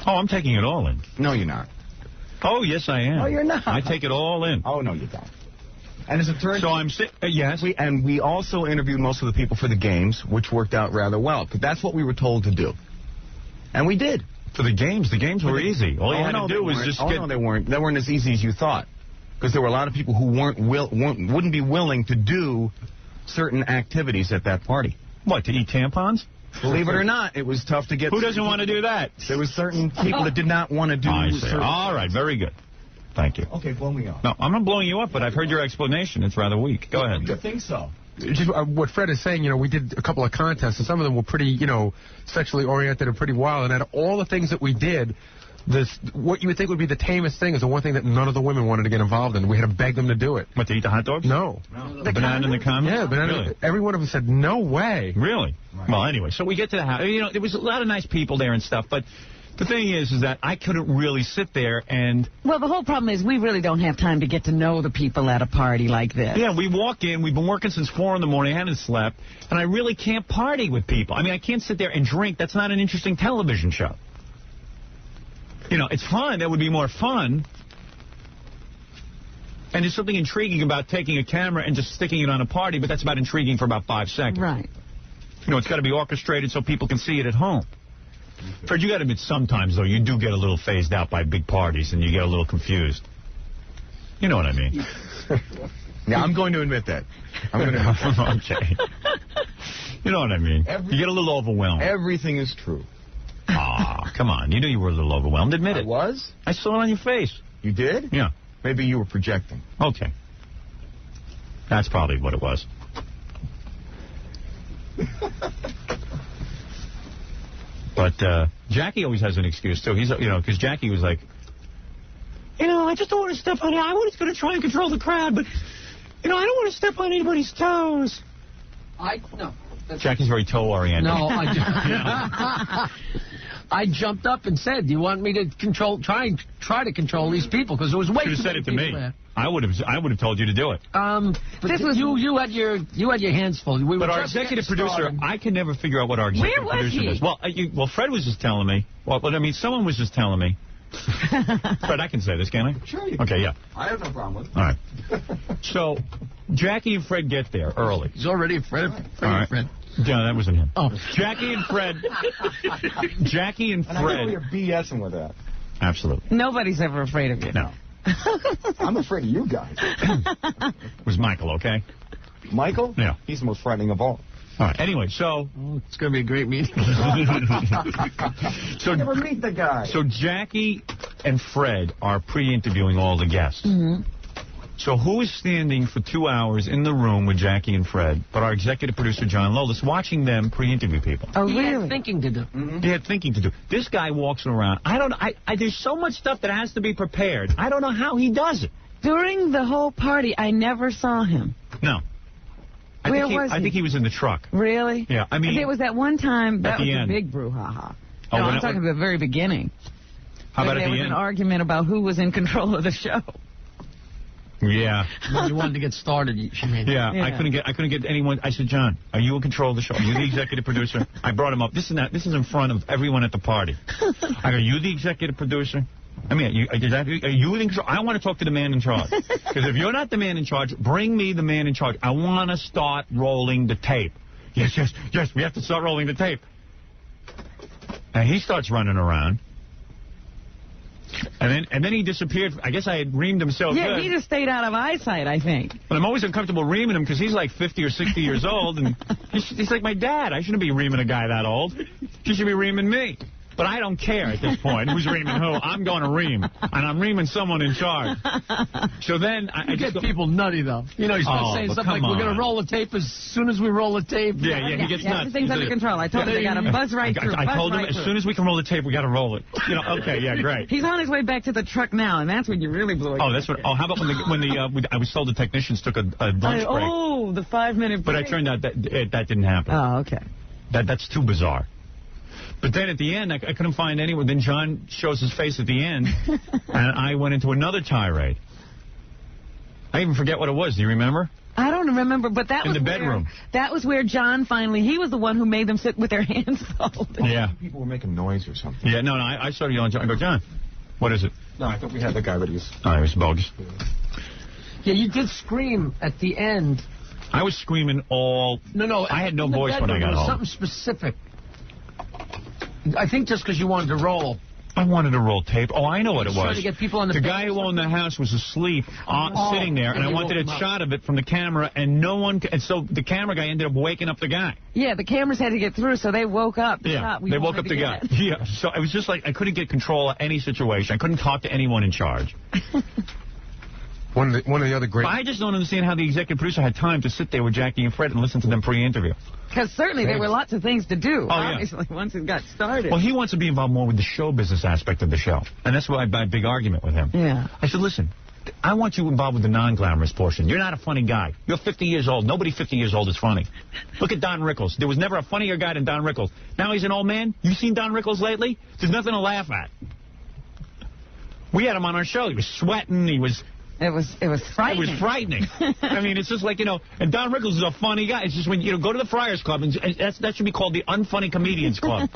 Oh, I'm taking it all in. No, you're not. Oh, yes, I am. No, you're not. I take it all in. Oh, no, you don't. And as it turns out... So I'm... yes? We also interviewed most of the people for the games, which worked out rather well. Because that's what we were told to do. And we did. For the games were easy. All you had to do was just get... no, they weren't. They weren't as easy as you thought. Because there were a lot of people who wouldn't be willing to do certain activities at that party. What, to eat tampons? Believe it or not, it was tough to get... Who doesn't want to do that? There were certain people that did not want to do... I see. All right, very good. Thank you. Okay, blow me up. No, I'm not blowing you up, but I've heard your explanation. It's rather weak. Go ahead. You think so? Just what Fred is saying, we did a couple of contests, and some of them were pretty, sexually oriented and pretty wild. And out of all the things that we did, what you would think would be the tamest thing is the one thing that none of the women wanted to get involved in. We had to beg them to do it. What, to eat the hot dogs? No. The banana and the condom? Yeah, banana. Really? Every one of them said, no way. Really? Right. Well, anyway, so we get to the house. There was a lot of nice people there and stuff, but... The thing is that I couldn't really sit there and... Well, the whole problem is we really don't have time to get to know the people at a party like this. Yeah, we walk in, we've been working since 4 in the morning, I haven't slept, and I really can't party with people. I mean, I can't sit there and drink. That's not an interesting television show. It's fun. That would be more fun. And there's something intriguing about taking a camera and just sticking it on a party, but that's about intriguing for about 5 seconds. Right. It's got to be orchestrated so people can see it at home. Fred, you got to admit sometimes, though, you do get a little phased out by big parties and you get a little confused. You know what I mean? Yeah, I'm going to admit that. Okay. You know what I mean? You get a little overwhelmed. Everything is true. Come on. You knew you were a little overwhelmed. Admit it. I was? I saw it on your face. You did? Yeah. Maybe you were projecting. Okay. That's probably what it was. But Jackie always has an excuse, too. He's, because Jackie was like, I just don't want to step on it. I was going to try and control the crowd, but, I don't want to step on anybody's toes. No. Jackie's very toe-oriented. No, I jumped up and said, "Do you want me to try to control these people?" Because it was way too many people. You should have said it to me. There. I would have told you to do it. But you had your hands full. But our executive producer, I can never figure out what our executive producer does. Well, Fred was just telling me. Well, someone was just telling me. Fred, I can say this, can't I? Sure you can. Okay, yeah. I have no problem with it. All right. So, Jackie and Fred get there early. He's already a Fred. All right. Fred. No, that wasn't him. Oh. Jackie and Fred. And I know you're BSing with that. Absolutely. Nobody's ever afraid of you. No. I'm afraid of you guys. Was Michael, okay? Michael? Yeah. He's the most frightening of all. All right. Anyway, so... it's going to be a great meeting. So never meet the guy. So Jackie and Fred are pre-interviewing all the guests. Mm-hmm. So who is standing for 2 hours in the room with Jackie and Fred, but our executive producer, John Lolis, watching them pre-interview people? Oh, really? He had thinking to do. Mm-hmm. He had thinking to do. This guy walks around. There's so much stuff that has to be prepared. I don't know how he does it. During the whole party, I never saw him. No. I think he was in the truck. Really? Yeah, I mean... There was that one time, that was a end. big brouhaha. Oh, No, I'm talking about the very beginning. How about at the end? There was an argument about who was in control of the show. Yeah. When you wanted to get started, she made it. Yeah, I couldn't get anyone. I said, John, are you in control of the show? Are you the executive producer? I brought him up. This is in front of everyone at the party. I go, are you the executive producer? I mean, are you in control? I want to talk to the man in charge. Because if you're not the man in charge, bring me the man in charge. I want to start rolling the tape. Yes, we have to start rolling the tape. And he starts running around. And then he disappeared. I guess I had reamed him so good. He just stayed out of eyesight, I think. But I'm always uncomfortable reaming him because he's like 50 or 60 years old. And he's like my dad. I shouldn't be reaming a guy that old. He should be reaming me. But I don't care at this point who's reaming who. I'm going to ream. And I'm reaming someone in charge. So then I get people nutty, though. You start saying stuff like, we're going to roll the tape as soon as we roll the tape. Yeah, he gets nuts. Everything's under control. I told him they got to buzz right through. I told him as soon as we can roll the tape, we got to roll it. Okay, yeah, great. He's on his way back to the truck now, and that's when you really blew it. Oh, that's what. Oh, how about when I was told the technicians took a lunch break? Oh, the 5-minute break. But it turned out that didn't happen. Oh, okay. That's too bizarre. But then at the end, I couldn't find anyone. Then John shows his face at the end, and I went into another tirade. I even forget what it was. Do you remember? I don't remember, but that was in the bedroom. That was where John finally, he was the one who made them sit with their hands folded. Yeah. People were making noise or something. Yeah, no, I started yelling. I go, John, what is it? No, I thought we had the guy, but he was... Oh, he was bogus. Yeah, you did scream at the end. I was screaming all... No, I had no voice when I got home. Something specific. I think just because you wanted to roll. I wanted to roll tape. Oh, I know what it was. Trying to get people on the guy who owned the house was asleep, sitting there, and I wanted a shot of it from the camera, and no one... And so the camera guy ended up waking up the guy. Yeah, the cameras had to get through, so they woke up. They woke up the guy. Yeah, so it was just like I couldn't get control of any situation. I couldn't talk to anyone in charge. One of the other great... But I just don't understand how the executive producer had time to sit there with Jackie and Fred and listen to them pre-interview. Because certainly there were lots of things to do, obviously, once it got started. Well, he wants to be involved more with the show business aspect of the show. And that's why my big argument with him. Yeah. I said, listen, I want you involved with the non-glamorous portion. You're not a funny guy. You're 50 years old. Nobody 50 years old is funny. Look at Don Rickles. There was never a funnier guy than Don Rickles. Now he's an old man. You seen Don Rickles lately? There's nothing to laugh at. We had him on our show. He was sweating. He was... It was frightening. It was frightening. I mean, it's just like, and Don Rickles is a funny guy. It's just when, go to the Friars Club, and that should be called the Unfunny Comedians Club.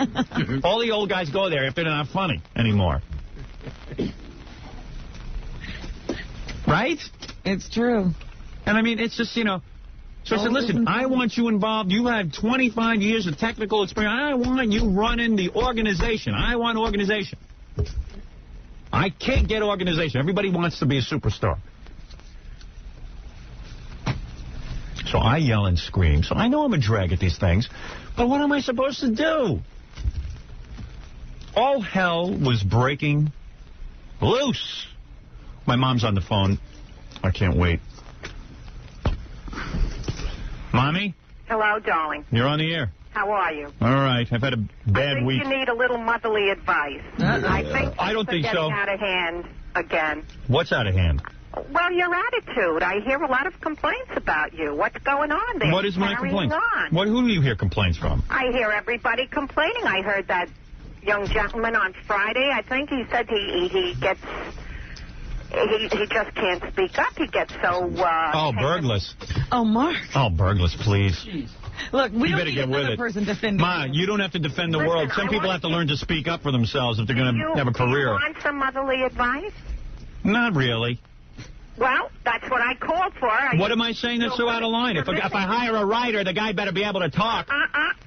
All the old guys go there if they're not funny anymore. Right? It's true. And I mean, it's just, So I said, listen, I want you involved. You have 25 years of technical experience. I want you running the organization. I want organization. I can't get organization. Everybody wants to be a superstar. So I yell and scream. So I know I'm a drag at these things. But what am I supposed to do? All hell was breaking loose. My mom's on the phone. I can't wait. Mommy? Hello, darling. You're on the air. How are you? All right. I've had a bad week. I think you need a little motherly advice. I think I don't think so. Getting out of hand. again. What's out of hand? Well, your attitude. I hear a lot of complaints about you. What's going on there? What is my complaint? Who do you hear complaints from? I hear everybody complaining. I heard that young gentleman on Friday. I think he said he gets... He just can't speak up. He gets so... Burglars. Oh, Mark. Oh, burglars, please. Jeez. Look, we don't need another person defending Ma, you don't have to defend the world. Some people have to learn to speak up for themselves if they're going to have a career. Do you want some motherly advice? Not really. Well, that's what I called for. What am I saying that's so out of line? If I hire a writer, the guy better be able to talk.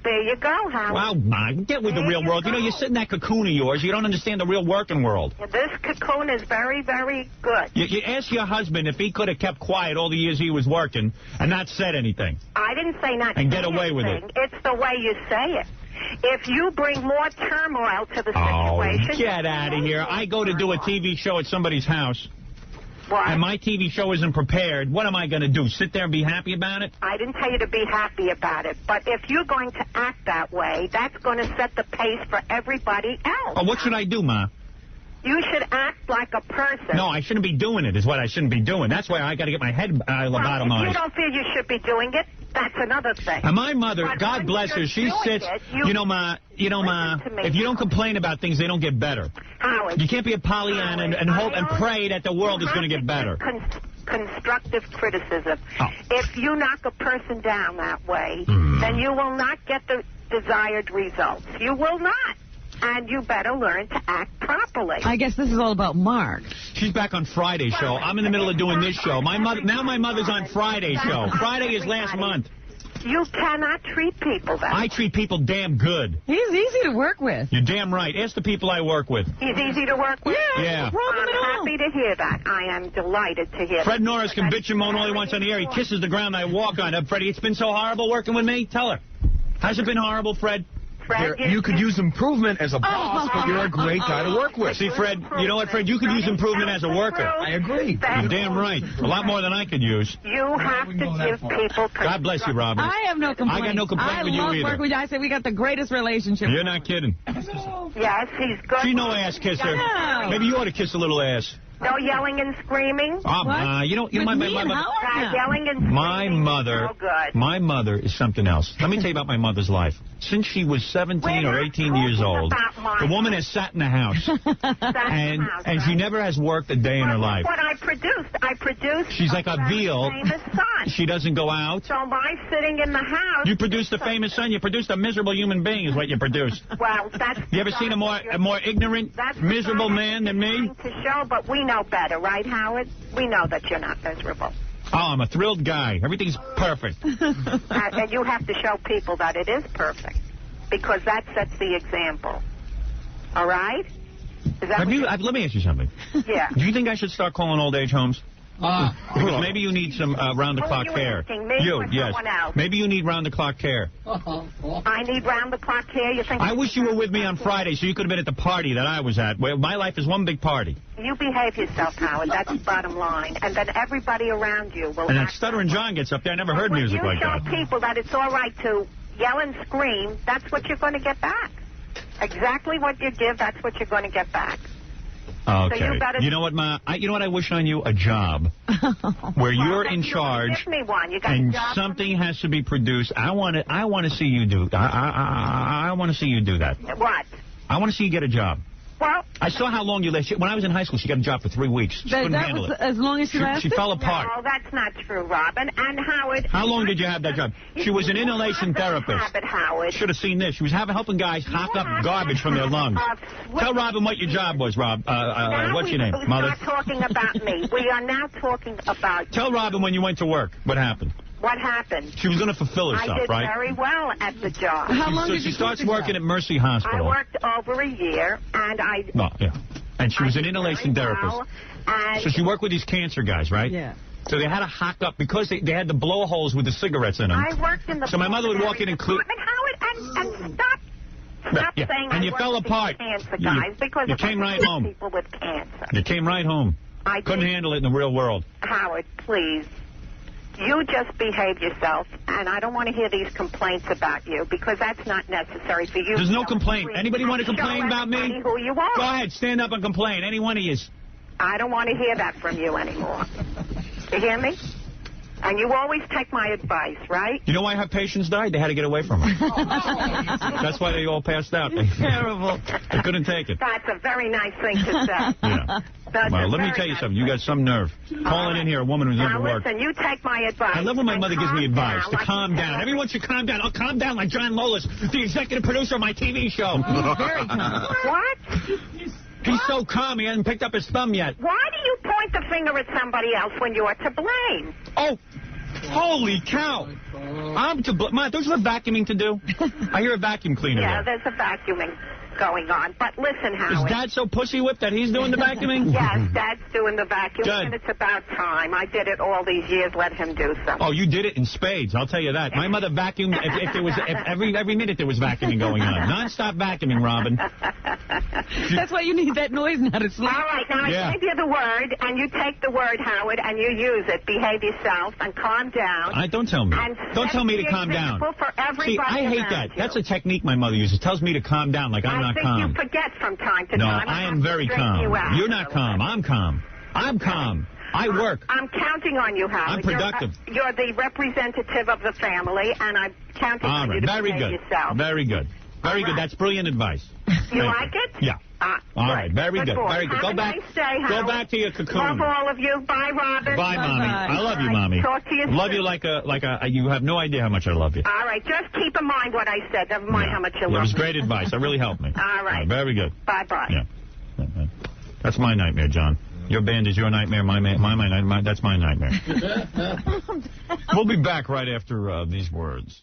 There you go, Howard. Well, Ma, get with the real world. You know, you sit in that cocoon of yours. You don't understand the real working world. This cocoon is very, very good. You ask your husband if he could have kept quiet all the years he was working and not said anything. I didn't say not and get away with it. It's the way you say it. If you bring more turmoil to the situation... Oh, get out of here. I go to do a TV show at somebody's house. What? And my TV show isn't prepared. What am I going to do, sit there and be happy about it? I didn't tell you to be happy about it. But if you're going to act that way, that's going to set the pace for everybody else. Oh, what should I do, Ma? You should act like a person. No, I shouldn't be doing it, is what I shouldn't be doing. That's why I got to get my head lobotomized. If you don't feel you should be doing it, that's another thing. And my mother, God bless her, she sits, you know, Ma, if you don't complain about things, they don't get better. Howard. You can't be a Pollyanna and hope and pray that the world is going to get better. Constructive criticism. Oh. If you knock a person down that way, then you will not get the desired results. You will not. And you better learn to act properly. I guess this is all about Mark. She's back on Friday's show. I'm in the middle of doing this show. Now my mother's on Friday's show. Friday is last month. You cannot treat people that way. I treat people damn good. He's easy to work with. You're damn right. Ask the people I work with. He's easy to work with? Yeah. I'm happy to hear that. I am delighted to hear that. Fred Norris can bitch and moan all he wants on the air. He kisses the ground I walk on. Freddie, it's been so horrible working with me? Tell her. Has it been horrible, Fred? Fred, you could use improvement as a boss, but you're a great guy to work with. See, Fred, you know what, Fred? You could use improvement as a worker. I agree. You're damn right. A lot more than I could use. You have to give people... God bless you, Robin. I have no complaint. I got no complaint with you either. I love working with you. I say we got the greatest relationship. You're not kidding. Yes, he's good. She's no ass kisser. No. Maybe you ought to kiss a little ass. No yelling and screaming. You know, my mother. Yelling and screaming. My mother is something else. Let me tell you about my mother's life. Since she was 17 or 18 years old, the woman has sat in the house, and she never has worked a day in her life. What I produced. She's like a veal. Famous son. She doesn't go out. So by sitting in the house. You produced a famous son. You produced a miserable human being, is what you produced. Well, that's. You ever seen a more ignorant, miserable man than me? To show, but we know better, right, Howard? We know that you're not miserable. Oh, I'm a thrilled guy. Everything's perfect. And you have to show people that it is perfect, because that sets the example. All right? Let me ask you something. Yeah. Do you think I should start calling old age homes? Because maybe you need some round-the-clock care. Yes. Maybe you need round-the-clock care. I need round-the-clock care? You think? I wish you were with me on Friday so you could have been at the party that I was at. Well, my life is one big party. You behave yourself, Howard. That's the bottom line. And then everybody around you will... And then Stuttering John gets up there. I never heard music like that. When you show people that it's all right to yell and scream, that's what you're going to get back. Exactly what you give, that's what you're going to get back. Okay. So you know what, Ma? You know what I wish on you? A job where you're in charge, give me one. You got and a job something has to be produced. I want to see you do. I want to see you do that. What? I want to see you get a job. Well, I saw how long you lasted. When I was in high school, she got a job for 3 weeks. She couldn't handle it. As long as she lasted? She fell apart. No, that's not true, Robin. And Howard... How long did you have that job? She was an inhalation therapist. Howard. Should have seen this. She was helping guys hop up garbage from their lungs. Tell Robin what your job was, Rob. What's your name, Mother? We're not talking about me. We are now talking about... Tell Robin when you went to work. What happened? What happened? She was going to fulfill herself, right? I did very well at the job. How long so did she you starts working at Mercy Hospital. I worked over a year, and I... Well, yeah. And she was an inhalation therapist. So she worked with these cancer guys, right? Yeah. So they had to hock up because they had the blowholes with the cigarettes in them. I worked in the... So my mother would walk in and clean... Howard, and stop saying and you fell apart. Cancer, guys, because you came right home. People with cancer. You came right home. I couldn't handle it in the real world. Howard, please. You just behave yourself, and I don't want to hear these complaints about you, because that's not necessary for you. There's no complaint. Anybody want to complain about me? Who you are. Go ahead, stand up and complain. Any one of you. I don't want to hear that from you anymore. You hear me? And you always take my advice, right? You know why her patients died? They had to get away from her. That's why they all passed out. Terrible. They couldn't take it. That's a very nice thing to say. Yeah. Well, let me tell you something. You got some nerve. Calling in here, a woman who's never worked. Now, listen, you take my advice. I love when my mother gives me advice to like calm down. Everyone should calm down. I'll calm down like John Lolis, the executive producer of my TV show. Very calm. What? He's so calm, he hasn't picked up his thumb yet. Why do you point the finger at somebody else when you are to blame? Oh, holy cow. I'm to blame. Ma, don't you have vacuuming to do? I hear a vacuum cleaner Yeah, there. there's a vacuuming going on. But listen, Is Howard. Dad so pussy-whipped that he's doing the vacuuming? Yes, Dad's doing the vacuuming, Good. and it's about time. I did it all these years. Let him do something. Oh, you did it in spades, I'll tell you that. My mother vacuumed, if every minute there was vacuuming going on. Non-stop vacuuming, Robin. That's why you need that noise now to sleep. All right, now I gave you the word, and you take the word, Howard, and you use it. Behave yourself and calm down. Don't tell me. And Don't tell me to set the calm down. example For everybody See, I hate around that. you. That's a technique my mother uses. Tells me to calm down like I'm I not think calm. you forget from time to No, time. I have am to very straighten calm. You out. You're not calm. I'm calm. I'm calm. I work. I'm counting on you, Howard. I'm productive. You're the representative of the family, and I'm counting All on right. you to Very behave good. yourself. Very good. Very good. That's brilliant advice. You like it? Yeah. All right. Very good. boy. Very good. Have Go a back. Nice day, Go Howard. back to your cocoon. Love all of you. Bye, Robin. Bye, Mommy. I love you, Mommy. Talk to you Love soon. you like a. You have no idea how much I love you. All right. Just keep in mind what I said. Never mind how much you It love was me. great advice. It really helped me. All right. Very good. Bye-bye. Yeah. That's my nightmare, John. Your band is your nightmare. My nightmare. That's my nightmare. We'll be back right after these words.